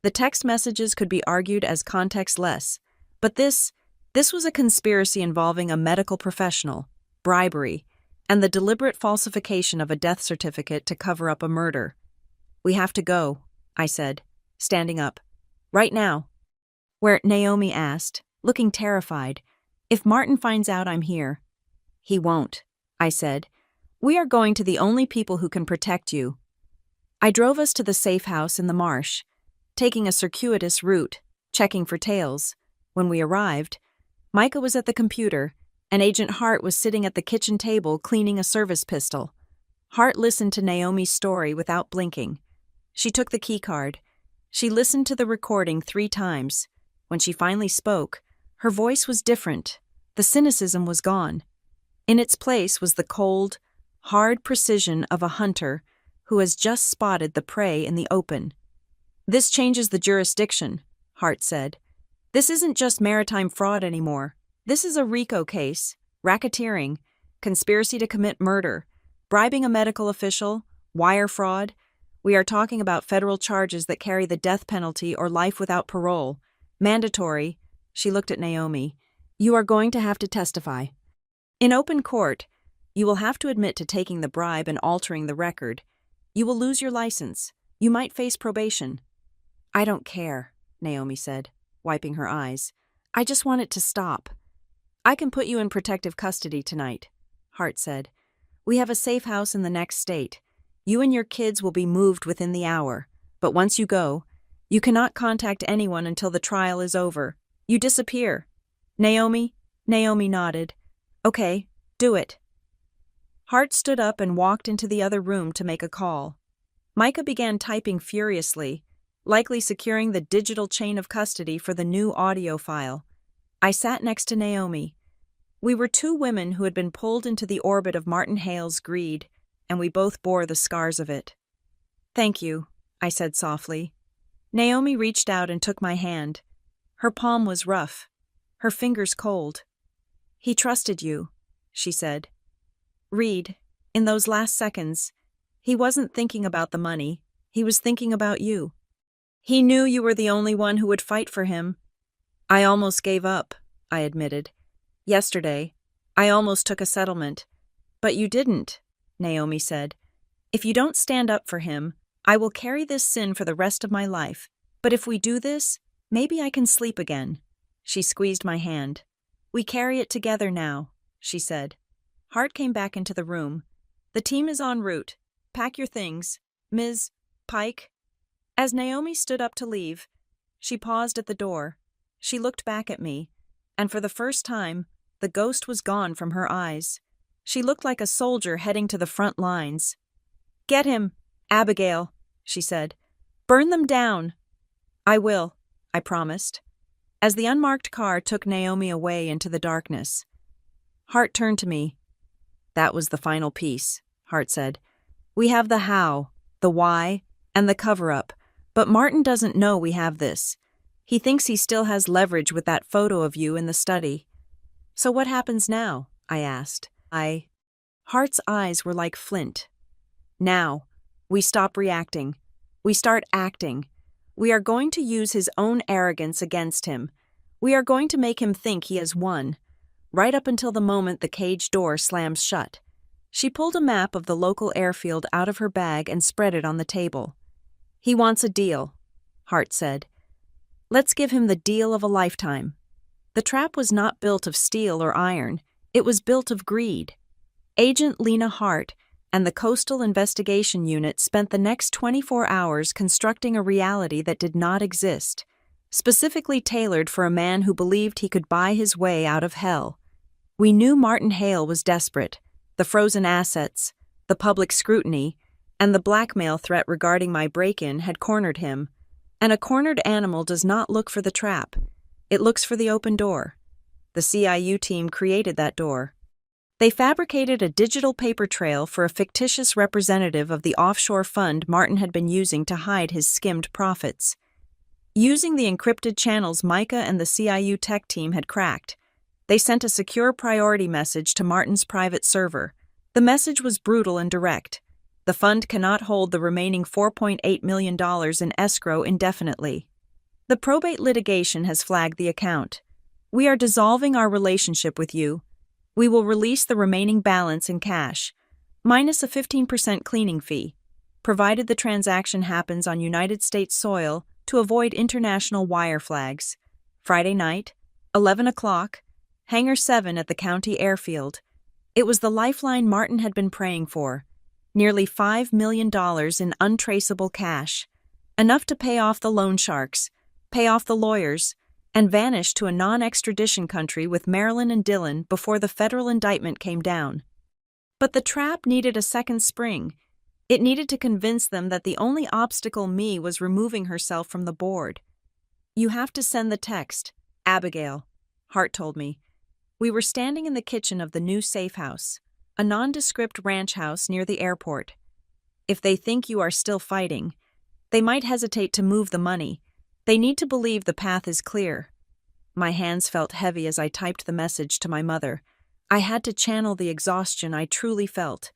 The text messages could be argued as context-less. But this was a conspiracy involving a medical professional, bribery, and the deliberate falsification of a death certificate to cover up a murder. "We have to go," I said, standing up. "Right now." Where Naomi asked, looking terrified, "If Martin finds out I'm here." "He won't," I said. "We are going to the only people who can protect you." I drove us to the safe house in the marsh, taking a circuitous route, checking for tails. When we arrived, Micah was at the computer, and Agent Hart was sitting at the kitchen table cleaning a service pistol. Hart listened to Naomi's story without blinking. She took the keycard. She listened to the recording 3 times. When she finally spoke, her voice was different. The cynicism was gone. In its place was the cold, hard precision of a hunter who has just spotted the prey in the open. "This changes the jurisdiction," Hart said. "This isn't just maritime fraud anymore. This is a RICO case, racketeering, conspiracy to commit murder, bribing a medical official, wire fraud. We are talking about federal charges that carry the death penalty or life without parole. Mandatory." She looked at Naomi. "You are going to have to testify. In open court, you will have to admit to taking the bribe and altering the record. You will lose your license. You might face probation." "I don't care," Naomi said, wiping her eyes. "I just want it to stop." "I can put you in protective custody tonight," Hart said. "We have a safe house in the next state. You and your kids will be moved within the hour. But once you go, you cannot contact anyone until the trial is over. You disappear." "Naomi?" Naomi nodded. "Okay, do it." Hart stood up and walked into the other room to make a call. Micah began typing furiously, likely securing the digital chain of custody for the new audio file. I sat next to Naomi. We were 2 women who had been pulled into the orbit of Martin Hale's greed, and we both bore the scars of it. "Thank you," I said softly. Naomi reached out and took my hand. Her palm was rough, her fingers cold. "He trusted you," she said. "Reed, in those last seconds, he wasn't thinking about the money, he was thinking about you. He knew you were the only one who would fight for him." "I almost gave up," I admitted. "Yesterday, I almost took a settlement. But you didn't," Naomi said. "If you don't stand up for him, I will carry this sin for the rest of my life. But if we do this, maybe I can sleep again." She squeezed my hand. "We carry it together now," she said. Hart came back into the room. "The team is en route. Pack your things. Ms. Pike." As Naomi stood up to leave, she paused at the door. She looked back at me, and for the first time, the ghost was gone from her eyes. She looked like a soldier heading to the front lines. "Get him, Abigail," she said. "Burn them down." "I will," I promised. As the unmarked car took Naomi away into the darkness, Hart turned to me. "That was the final piece," Hart said. "We have the how, the why, and the cover-up, but Martin doesn't know we have this. He thinks he still has leverage with that photo of you in the study." "So what happens now?" I asked. Hart's eyes were like flint. "Now, we stop reacting. We start acting. We are going to use his own arrogance against him. We are going to make him think he has won, right up until the moment the cage door slams shut." She pulled a map of the local airfield out of her bag and spread it on the table. "He wants a deal," Hart said. "Let's give him the deal of a lifetime." The trap was not built of steel or iron. It was built of greed. Agent Lena Hart and the Coastal Investigation Unit spent the next 24 hours constructing a reality that did not exist, specifically tailored for a man who believed he could buy his way out of hell. We knew Martin Hale was desperate. The frozen assets, the public scrutiny, and the blackmail threat regarding my break-in had cornered him. And a cornered animal does not look for the trap. It looks for the open door. The CIU team created that door. They fabricated a digital paper trail for a fictitious representative of the offshore fund Martin had been using to hide his skimmed profits. Using the encrypted channels Micah and the CIU tech team had cracked, They sent a secure priority message to Martin's private server. The message was brutal and direct. The fund cannot hold the remaining $4.8 million in escrow indefinitely. The probate litigation has flagged the account. We are dissolving our relationship with you. We will release the remaining balance in cash, minus a 15% cleaning fee, provided the transaction happens on United States soil to avoid international wire flags. Friday night, 11 o'clock, Hangar 7 at the county airfield. It was the lifeline Martin had been praying for. Nearly $5 million in untraceable cash. Enough to pay off the loan sharks, pay off the lawyers, and vanish to a non-extradition country with Marilyn and Dylan before the federal indictment came down. But the trap needed a second spring. It needed to convince them that the only obstacle me was removing herself from the board. You have to send the text, Abigail, Hart told me. We were standing in the kitchen of the new safe house, a nondescript ranch house near the airport. If they think you are still fighting, they might hesitate to move the money. They need to believe the path is clear. My hands felt heavy as I typed the message to my mother. I had to channel the exhaustion I truly felt,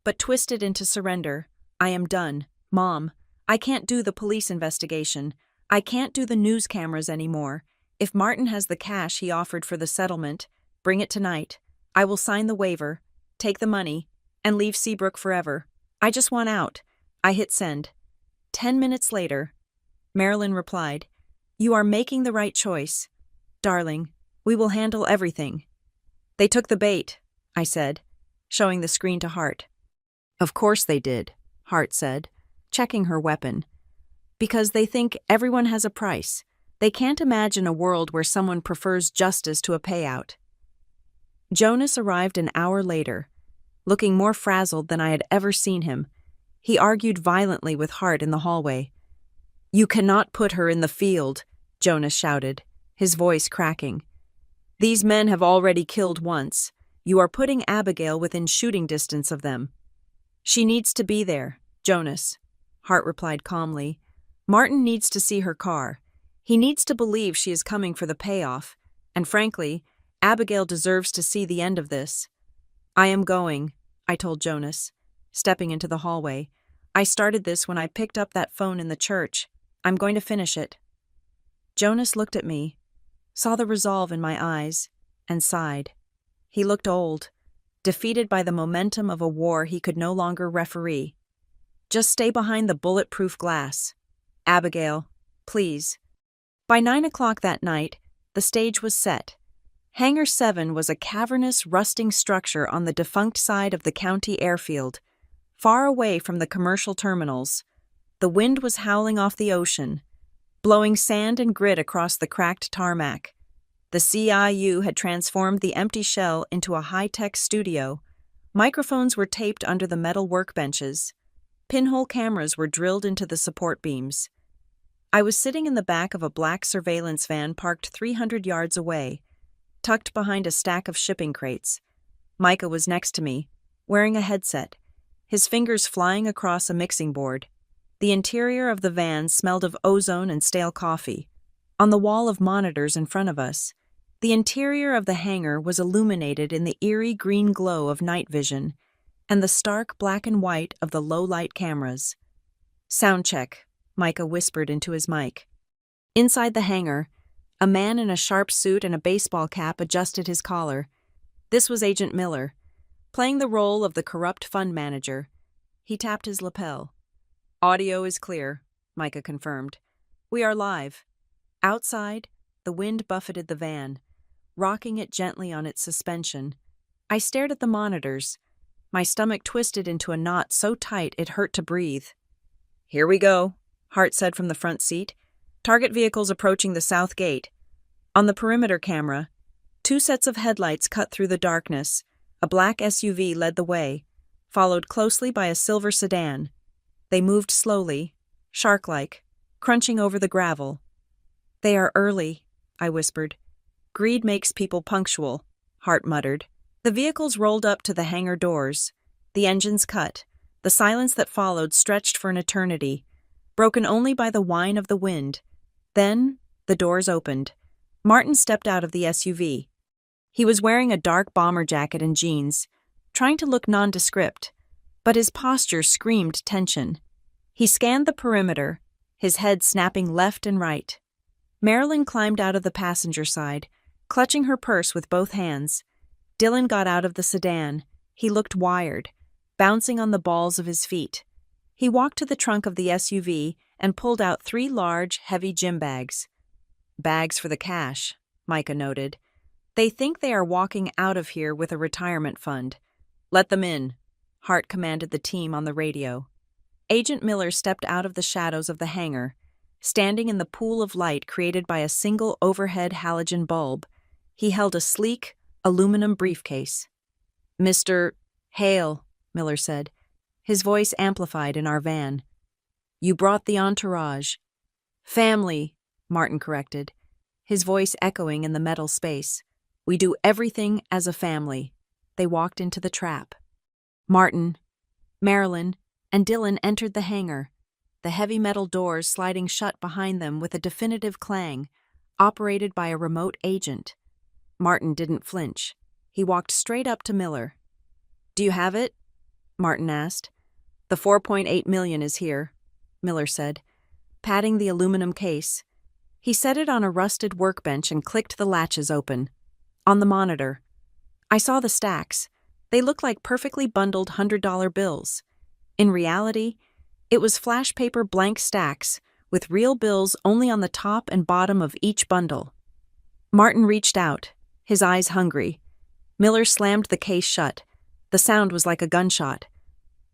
but twist it into surrender. I am done. Mom, I can't do the police investigation. I can't do the news cameras anymore. If Martin has the cash he offered for the settlement, bring it tonight. I will sign the waiver, take the money, and leave Seabrook forever. I just want out. I hit send. 10 minutes later, Marilyn replied, You are making the right choice. Darling, we will handle everything. They took the bait, I said, showing the screen to Hart. Of course they did, Hart said, checking her weapon. Because they think everyone has a price. They can't imagine a world where someone prefers justice to a payout. Jonas arrived an hour later, looking more frazzled than I had ever seen him. He argued violently with Hart in the hallway. You cannot put her in the field, Jonas shouted, his voice cracking. These men have already killed once. You are putting Abigail within shooting distance of them. She needs to be there, Jonas, Hart replied calmly. Martin needs to see her car. He needs to believe she is coming for the payoff, and frankly, Abigail deserves to see the end of this. I am going, I told Jonas, stepping into the hallway. I started this when I picked up that phone in the church. I'm going to finish it. Jonas looked at me, saw the resolve in my eyes, and sighed. He looked old, defeated by the momentum of a war he could no longer referee. Just stay behind the bulletproof glass. Abigail, please. By 9 o'clock that night, the stage was set. Hangar 7 was a cavernous, rusting structure on the defunct side of the county airfield, far away from the commercial terminals. The wind was howling off the ocean, blowing sand and grit across the cracked tarmac. The CIU had transformed the empty shell into a high-tech studio. Microphones were taped under the metal workbenches. Pinhole cameras were drilled into the support beams. I was sitting in the back of a black surveillance van parked 300 yards away, tucked behind a stack of shipping crates. Micah was next to me, wearing a headset, his fingers flying across a mixing board. The interior of the van smelled of ozone and stale coffee. On the wall of monitors in front of us, the interior of the hangar was illuminated in the eerie green glow of night vision and the stark black and white of the low-light cameras. Sound check, Micah whispered into his mic. Inside the hangar, a man in a sharp suit and a baseball cap adjusted his collar. This was Agent Miller, playing the role of the corrupt fund manager. He tapped his lapel. Audio is clear, Micah confirmed. We are live. Outside, the wind buffeted the van, rocking it gently on its suspension. I stared at the monitors. My stomach twisted into a knot so tight it hurt to breathe. Here we go, Hart said from the front seat. Target vehicles approaching the south gate. On the perimeter camera, 2 sets of headlights cut through the darkness. A black SUV led the way, followed closely by a silver sedan. They moved slowly, shark-like, crunching over the gravel. They are early, I whispered. Greed makes people punctual, Hart muttered. The vehicles rolled up to the hangar doors. The engines cut. The silence that followed stretched for an eternity, broken only by the whine of the wind. Then, the doors opened. Martin stepped out of the SUV. He was wearing a dark bomber jacket and jeans, trying to look nondescript, but his posture screamed tension. He scanned the perimeter, his head snapping left and right. Marilyn climbed out of the passenger side, clutching her purse with both hands. Dylan got out of the sedan. He looked wired, bouncing on the balls of his feet. He walked to the trunk of the SUV and pulled out 3 large, heavy gym bags. Bags for the cash, Micah noted. They think they are walking out of here with a retirement fund. Let them in, Hart commanded the team on the radio. Agent Miller stepped out of the shadows of the hangar, standing in the pool of light created by a single overhead halogen bulb. He held a sleek, aluminum briefcase. "Mr. Hale," Miller said, his voice amplified in our van. "You brought the entourage." "Family," Martin corrected, his voice echoing in the metal space. "We do everything as a family." They walked into the trap. Martin, Marilyn, and Dylan entered the hangar, the heavy metal doors sliding shut behind them with a definitive clang, operated by a remote agent. Martin didn't flinch. He walked straight up to Miller. "Do you have it?" Martin asked. "The 4.8 million is here," Miller said, patting the aluminum case. He set it on a rusted workbench and clicked the latches open. On the monitor, I saw the stacks. They looked like perfectly bundled $100 bills. In reality, it was flash paper blank stacks with real bills only on the top and bottom of each bundle. Martin reached out, his eyes hungry. Miller slammed the case shut. The sound was like a gunshot.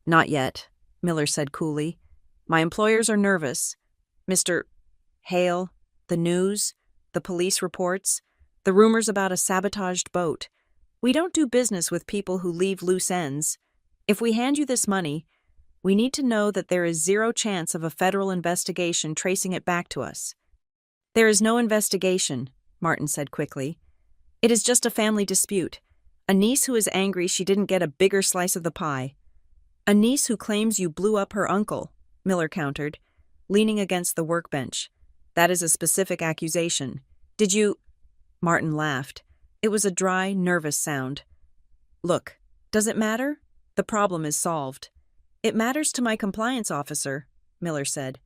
"Not yet," Miller said coolly. "My employers are nervous. Mr. Hale, the news, the police reports, the rumors about a sabotaged boat. We don't do business with people who leave loose ends. If we hand you this money, we need to know that there is 0 chance of a federal investigation tracing it back to us." "There is no investigation," Martin said quickly. "It is just a family dispute. A niece who is angry she didn't get a bigger slice of the pie." "A niece who claims you blew up her uncle," Miller countered, leaning against the workbench. "That is a specific accusation. Did you—" Martin laughed. It was a dry, nervous sound. "Look, does it matter? The problem is solved." "It matters to my compliance officer," Miller said.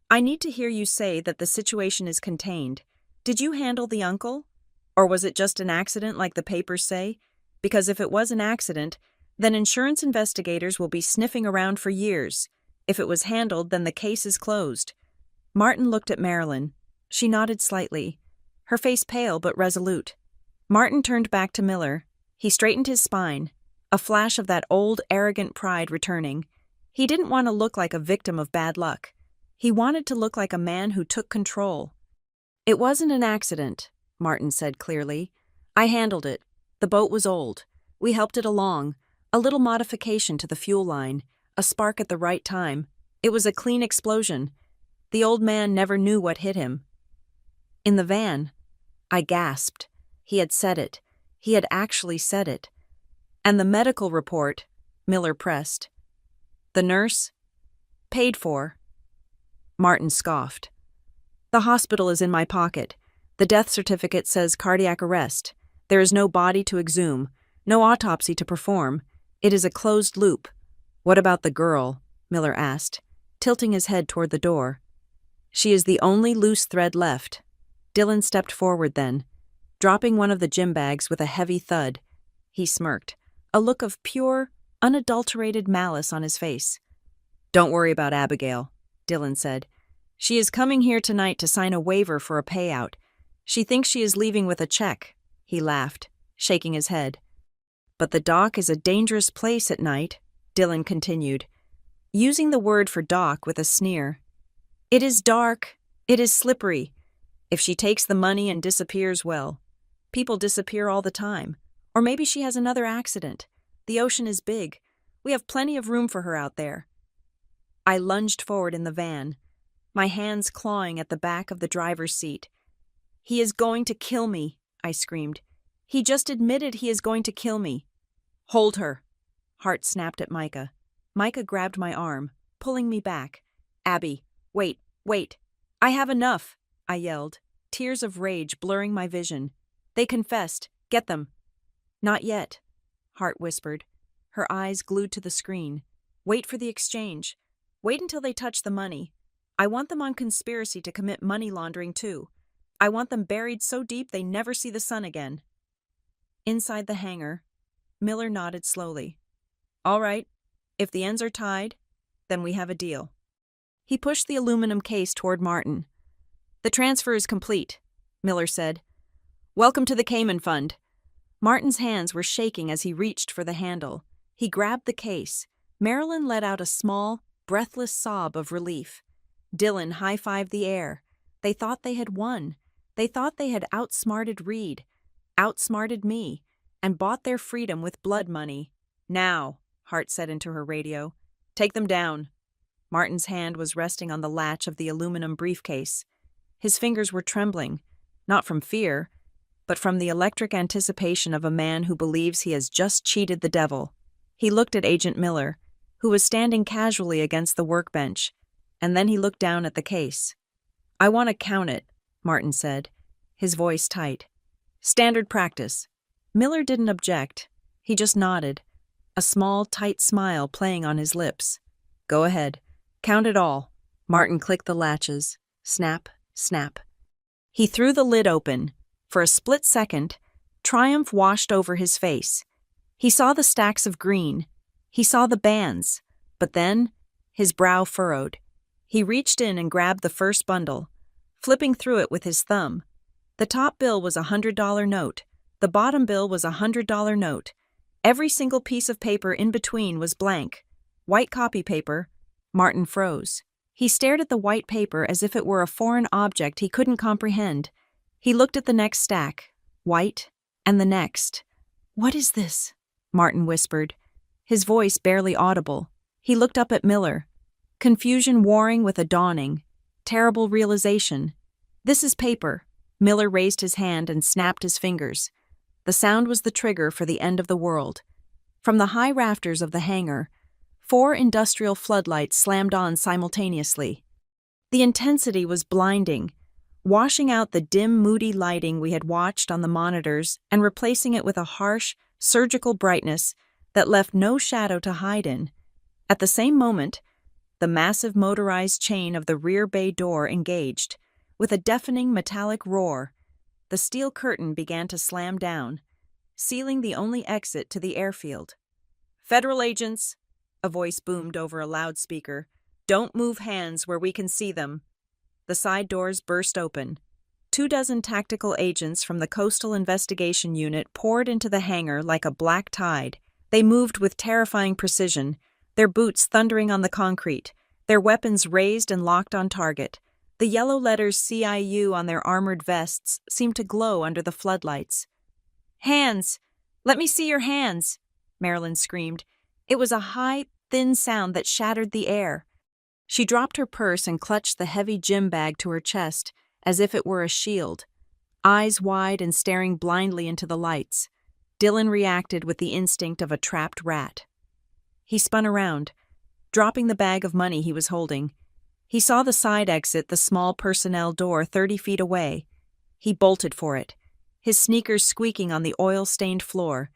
"I need to hear you say that the situation is contained. Did you handle the uncle? Or was it just an accident like the papers say? Because if it was an accident, then insurance investigators will be sniffing around for years. If it was handled, then the case is closed." Martin looked at Marilyn. She nodded slightly, her face pale but resolute. Martin turned back to Miller. He straightened his spine, a flash of that old, arrogant pride returning. He didn't want to look like a victim of bad luck. He wanted to look like a man who took control. "It wasn't an accident," Martin said clearly. "I handled it. The boat was old. We helped it along. A little modification to the fuel line, a spark at the right time. It was a clean explosion. The old man never knew what hit him." "In the van," I gasped. He had said it. He had actually said it. "And the medical report," Miller pressed. "The nurse?" "Paid for." Martin scoffed. "The hospital is in my pocket. The death certificate says cardiac arrest. There is no body to exhume, no autopsy to perform. It is a closed loop." "What about the girl?" Miller asked, tilting his head toward the door. "She is the only loose thread left." Dylan stepped forward then, dropping one of the gym bags with a heavy thud. He smirked, a look of pure, unadulterated malice on his face. "Don't worry about Abigail," Dylan said. "She is coming here tonight to sign a waiver for a payout. She thinks she is leaving with a check." He laughed, shaking his head. "But the dock is a dangerous place at night," Dylan continued, using the word for dock with a sneer. "It is dark. It is slippery. If she takes the money and disappears, well, people disappear all the time. Or maybe she has another accident. The ocean is big. We have plenty of room for her out there." I lunged forward in the van, my hands clawing at the back of the driver's seat. "He is going to kill me," I screamed. "He just admitted he is going to kill me." "Hold her," Hart snapped at Micah. Micah grabbed my arm, pulling me back. "Abby, wait. "I have enough," I yelled, tears of rage blurring my vision. "They confessed. Get them." "Not yet," Hart whispered, her eyes glued to the screen. "Wait for the exchange. Wait until they touch the money. I want them on conspiracy to commit money laundering too. I want them buried so deep they never see the sun again." Inside the hangar, Miller nodded slowly. "All right, if the ends are tied, then we have a deal." He pushed the aluminum case toward Martin. "The transfer is complete," Miller said. "Welcome to the Cayman Fund." Martin's hands were shaking as he reached for the handle. He grabbed the case. Marilyn let out a small, breathless sob of relief. Dylan high-fived the air. They thought they had won. They thought they had outsmarted Reed, outsmarted me, and bought their freedom with blood money. "Now," Hart said into her radio. "Take them down." Martin's hand was resting on the latch of the aluminum briefcase. His fingers were trembling, not from fear, but from the electric anticipation of a man who believes he has just cheated the devil. He looked at Agent Miller, who was standing casually against the workbench, and then he looked down at the case. "I want to count it," Martin said, his voice tight. "Standard practice." Miller didn't object. He just nodded, a small, tight smile playing on his lips. "Go ahead. Count it all." Martin clicked the latches. Snap, snap. He threw the lid open. For a split second, triumph washed over his face. He saw the stacks of green. He saw the bands. But then, his brow furrowed. He reached in and grabbed the first bundle, flipping through it with his thumb. The top bill was a $100 note. The bottom bill was a $100 note. Every single piece of paper in between was blank. White copy paper. Martin froze. He stared at the white paper as if it were a foreign object he couldn't comprehend. He looked at the next stack, white, and the next. "What is this?" Martin whispered, his voice barely audible. He looked up at Miller, confusion warring with a dawning, terrible realization. "This is paper." Miller raised his hand and snapped his fingers. The sound was the trigger for the end of the world. From the high rafters of the hangar, 4 industrial floodlights slammed on simultaneously. The intensity was blinding, washing out the dim, moody lighting we had watched on the monitors and replacing it with a harsh, surgical brightness that left no shadow to hide in. At the same moment, the massive motorized chain of the rear bay door engaged. With a deafening metallic roar, the steel curtain began to slam down, sealing the only exit to the airfield. "Federal agents," a voice boomed over a loudspeaker, "don't move hands where we can see them." The side doors burst open. 24 tactical agents from the Coastal Investigation Unit poured into the hangar like a black tide. They moved with terrifying precision, their boots thundering on the concrete, their weapons raised and locked on target. The yellow letters CIU on their armored vests seemed to glow under the floodlights. "Hands! Let me see your hands!" Marilyn screamed. It was a high, thin sound that shattered the air. She dropped her purse and clutched the heavy gym bag to her chest, as if it were a shield. Eyes wide and staring blindly into the lights, Dylan reacted with the instinct of a trapped rat. He spun around, dropping the bag of money he was holding. He saw the side exit, the small personnel door 30 feet away. He bolted for it, his sneakers squeaking on the oil-stained floor.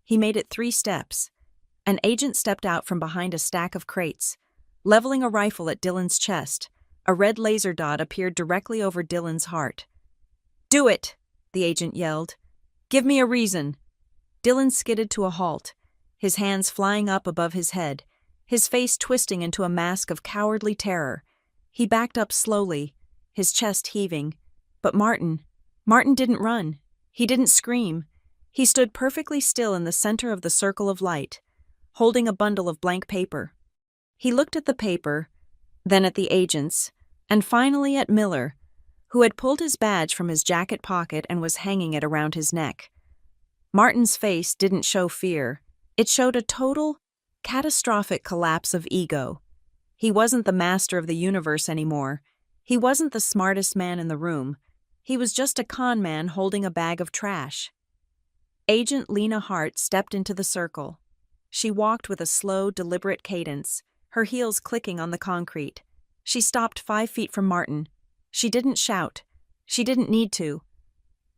He made it 3 steps. An agent stepped out from behind a stack of crates, leveling a rifle at Dylan's chest. A red laser dot appeared directly over Dylan's heart. "Do it!" the agent yelled. "Give me a reason." Dylan skidded to a halt, his hands flying up above his head, his face twisting into a mask of cowardly terror. He backed up slowly, his chest heaving. But Martin didn't run. He didn't scream. He stood perfectly still in the center of the circle of light, holding a bundle of blank paper. He looked at the paper, then at the agents, and finally at Miller, who had pulled his badge from his jacket pocket and was hanging it around his neck. Martin's face didn't show fear. It showed a total, catastrophic collapse of ego. He wasn't the master of the universe anymore. He wasn't the smartest man in the room. He was just a con man holding a bag of trash. Agent Lena Hart stepped into the circle. She walked with a slow, deliberate cadence, her heels clicking on the concrete. She stopped 5 feet from Martin. She didn't shout. She didn't need to.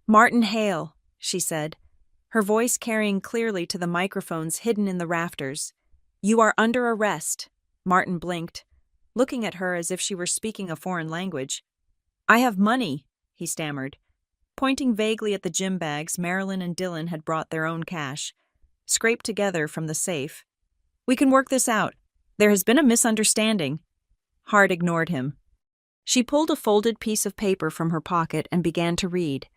"Martin Hale," she said, her voice carrying clearly to the microphones hidden in the rafters. "You are under arrest." Martin blinked, looking at her as if she were speaking a foreign language. "I have money," he stammered, pointing vaguely at the gym bags Marilyn and Dylan had brought their own cash, scraped together from the safe. "We can work this out. There has been a misunderstanding." Hart ignored him. She pulled a folded piece of paper from her pocket and began to read.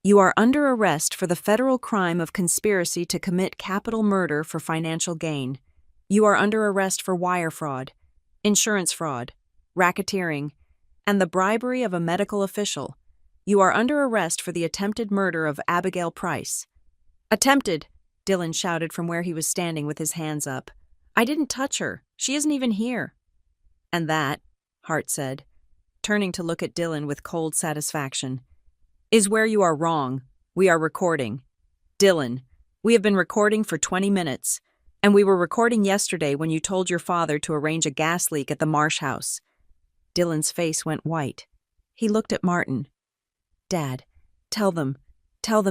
"You are under arrest for the federal crime of conspiracy to commit capital murder for financial gain. You are under arrest for wire fraud, insurance fraud, racketeering, and the bribery of a medical official. You are under arrest for the attempted murder of Abigail Price." "Attempted," Dylan shouted from where he was standing with his hands up. "I didn't touch her. She isn't even here." "And that," Hart said, turning to look at Dylan with cold satisfaction, "is where you are wrong. We are recording. Dylan, we have been recording for 20 minutes, and we were recording yesterday when you told your father to arrange a gas leak at the Marsh house." Dylan's face went white. He looked at Martin. "Dad, tell them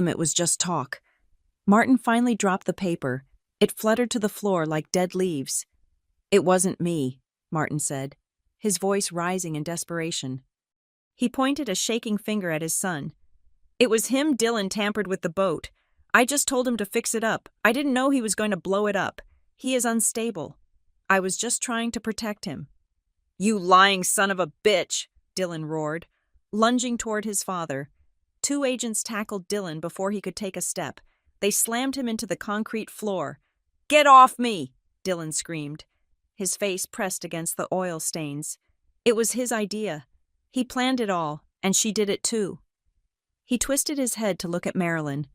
it was just talk." Martin finally dropped the paper. It fluttered to the floor like dead leaves. "It wasn't me," Martin said, his voice rising in desperation. He pointed a shaking finger at his son. "It was him. Dylan tampered with the boat. I just told him to fix it up. I didn't know he was going to blow it up. He is unstable. I was just trying to protect him." "You lying son of a bitch!" Dylan roared, lunging toward his father. Two agents tackled Dylan before he could take a step. They slammed him into the concrete floor. "Get off me!" Dylan screamed, his face pressed against the oil stains. It was his idea. He planned it all, and she did it too. He twisted his head to look at Marilyn.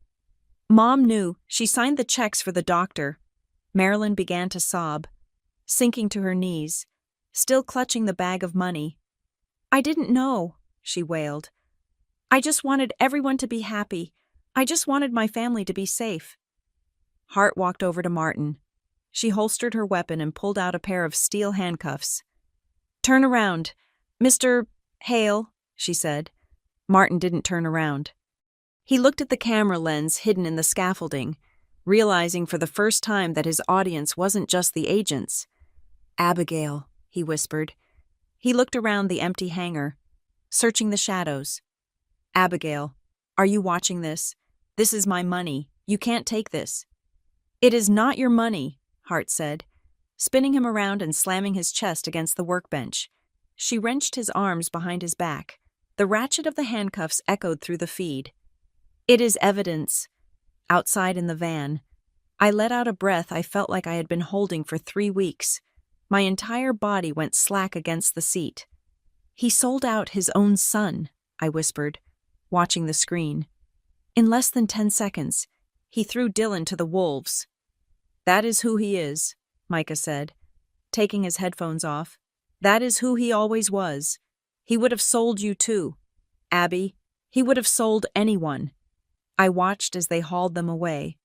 Mom knew. She signed the checks for the doctor. Marilyn began to sob, sinking to her knees, still clutching the bag of money. "I didn't know," she wailed. "I just wanted everyone to be happy. I just wanted my family to be safe." Hart walked over to Martin. She holstered her weapon and pulled out a pair of steel handcuffs. "Turn around, Mr. Hale," she said. Martin didn't turn around. He looked at the camera lens hidden in the scaffolding, realizing for the first time that his audience wasn't just the agents. "Abigail," he whispered. He looked around the empty hangar, searching the shadows. "Abigail, are you watching this? This is my money. You can't take this." "It is not your money," Hart said, spinning him around and slamming his chest against the workbench. She wrenched his arms behind his back. The ratchet of the handcuffs echoed through the feed. "It is evidence." Outside in the van, I let out a breath I felt like I had been holding for 3 weeks. My entire body went slack against the seat. "He sold out his own son," I whispered, watching the screen. "In less than 10 seconds, he threw Dylan to the wolves." "That is who he is," Micah said, taking his headphones off. "That is who he always was. He would have sold you too. Abby, he would have sold anyone." I watched as they hauled them away.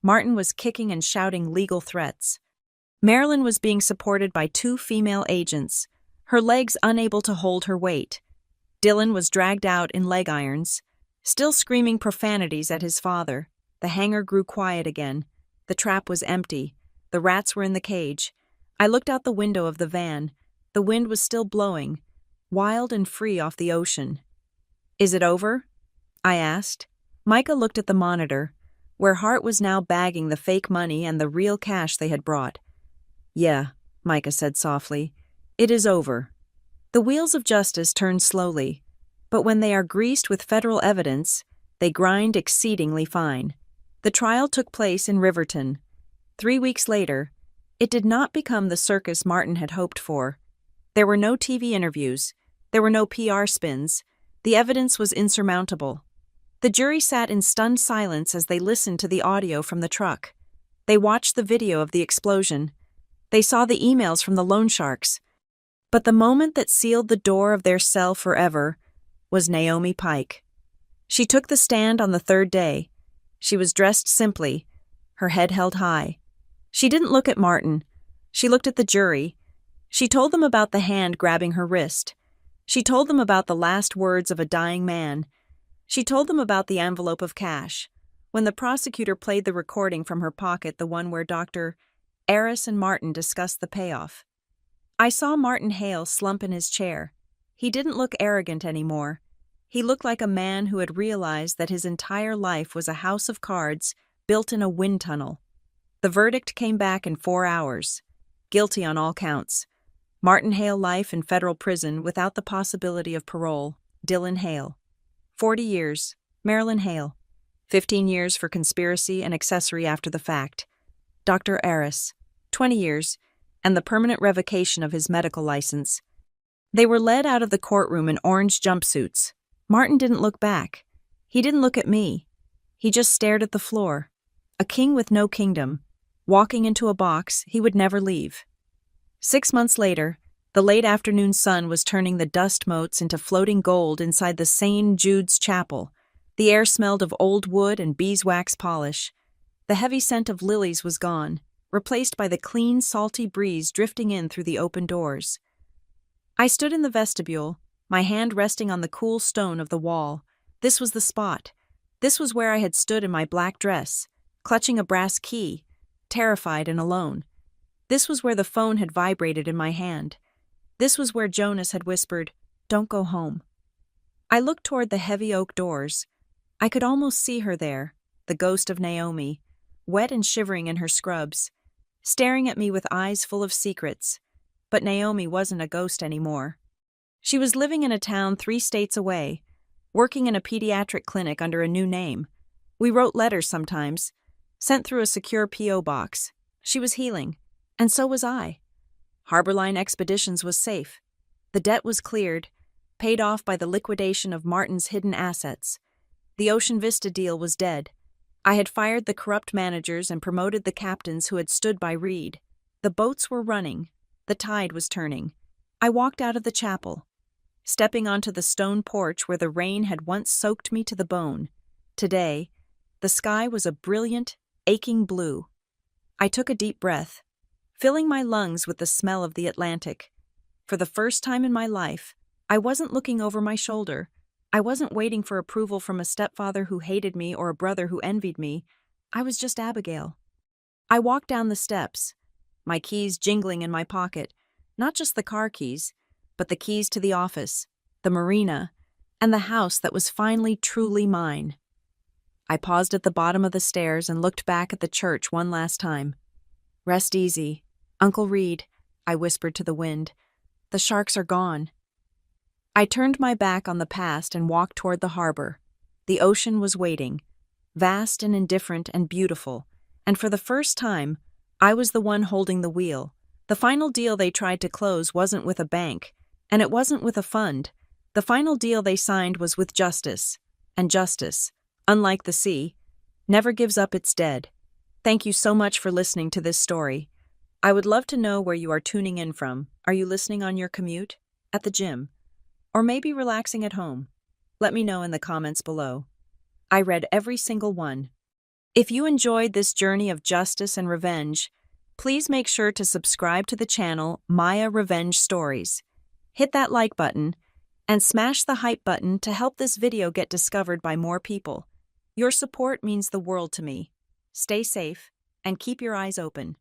Martin was kicking and shouting legal threats. Marilyn was being supported by 2 female agents, her legs unable to hold her weight. Dylan was dragged out in leg irons, still screaming profanities at his father. The hangar grew quiet again. The trap was empty. The rats were in the cage. I looked out the window of the van. The wind was still blowing, wild and free off the ocean. "Is it over?" I asked. Micah looked at the monitor, where Hart was now bagging the fake money and the real cash they had brought. "Yeah," Micah said softly. "It is over." The wheels of justice turn slowly, but when they are greased with federal evidence, they grind exceedingly fine. The trial took place in Riverton. 3 weeks later, it did not become the circus Martin had hoped for. There were no TV interviews. There were no PR spins. The evidence was insurmountable. The jury sat in stunned silence as they listened to the audio from the truck. They watched the video of the explosion. They saw the emails from the loan sharks. But the moment that sealed the door of their cell forever was Naomi Pike. She took the stand on the 3rd day. She was dressed simply, her head held high. She didn't look at Martin. She looked at the jury. She told them about the hand grabbing her wrist. She told them about the last words of a dying man. She told them about the envelope of cash. When the prosecutor played the recording from her pocket, the one where Dr. Eris and Martin discussed the payoff, I saw Martin Hale slump in his chair. He didn't look arrogant anymore. He looked like a man who had realized that his entire life was a house of cards built in a wind tunnel. The verdict came back in 4 hours. Guilty on all counts. Martin Hale life in federal prison without the possibility of parole. Dylan Hale. 40 years. Marilyn Hale. 15 years for conspiracy and accessory after the fact. Dr. Eris. 20 years, and the permanent revocation of his medical license. They were led out of the courtroom in orange jumpsuits. Martin didn't look back. He didn't look at me. He just stared at the floor. A king with no kingdom, walking into a box he would never leave. 6 months later, the late afternoon sun was turning the dust motes into floating gold inside the St. Jude's Chapel. The air smelled of old wood and beeswax polish. The heavy scent of lilies was gone, replaced by the clean, salty breeze drifting in through the open doors. I stood in the vestibule, my hand resting on the cool stone of the wall. This was the spot. This was where I had stood in my black dress, clutching a brass key, terrified and alone. This was where the phone had vibrated in my hand. This was where Jonas had whispered, "Don't go home." I looked toward the heavy oak doors. I could almost see her there, the ghost of Naomi, wet and shivering in her scrubs, staring at me with eyes full of secrets. But Naomi wasn't a ghost anymore. She was living in a town 3 states away, working in a pediatric clinic under a new name. We wrote letters sometimes, sent through a secure P.O. box. She was healing, and so was I. Harborline Expeditions was safe. The debt was cleared, paid off by the liquidation of Martin's hidden assets. The Ocean Vista deal was dead. I had fired the corrupt managers and promoted the captains who had stood by Reed. The boats were running. The tide was turning. I walked out of the chapel, stepping onto the stone porch where the rain had once soaked me to the bone. Today, the sky was a brilliant, aching blue. I took a deep breath, filling my lungs with the smell of the Atlantic. For the first time in my life, I wasn't looking over my shoulder. I wasn't waiting for approval from a stepfather who hated me or a brother who envied me. I was just Abigail. I walked down the steps, my keys jingling in my pocket, not just the car keys, but the keys to the office, the marina, and the house that was finally truly mine. I paused at the bottom of the stairs and looked back at the church one last time. "Rest easy, Uncle Reed," I whispered to the wind. "The sharks are gone." I turned my back on the past and walked toward the harbor. The ocean was waiting, vast and indifferent and beautiful, and for the first time, I was the one holding the wheel. The final deal they tried to close wasn't with a bank, and it wasn't with a fund. The final deal they signed was with justice, and justice, unlike the sea, never gives up its dead. Thank you so much for listening to this story. I would love to know where you are tuning in from. Are you listening on your commute? At the gym? Or maybe relaxing at home? Let me know in the comments below. I read every single one. If you enjoyed this journey of justice and revenge, please make sure to subscribe to the channel Maya Revenge Stories. Hit that like button and smash the hype button to help this video get discovered by more people. Your support means the world to me. Stay safe and keep your eyes open.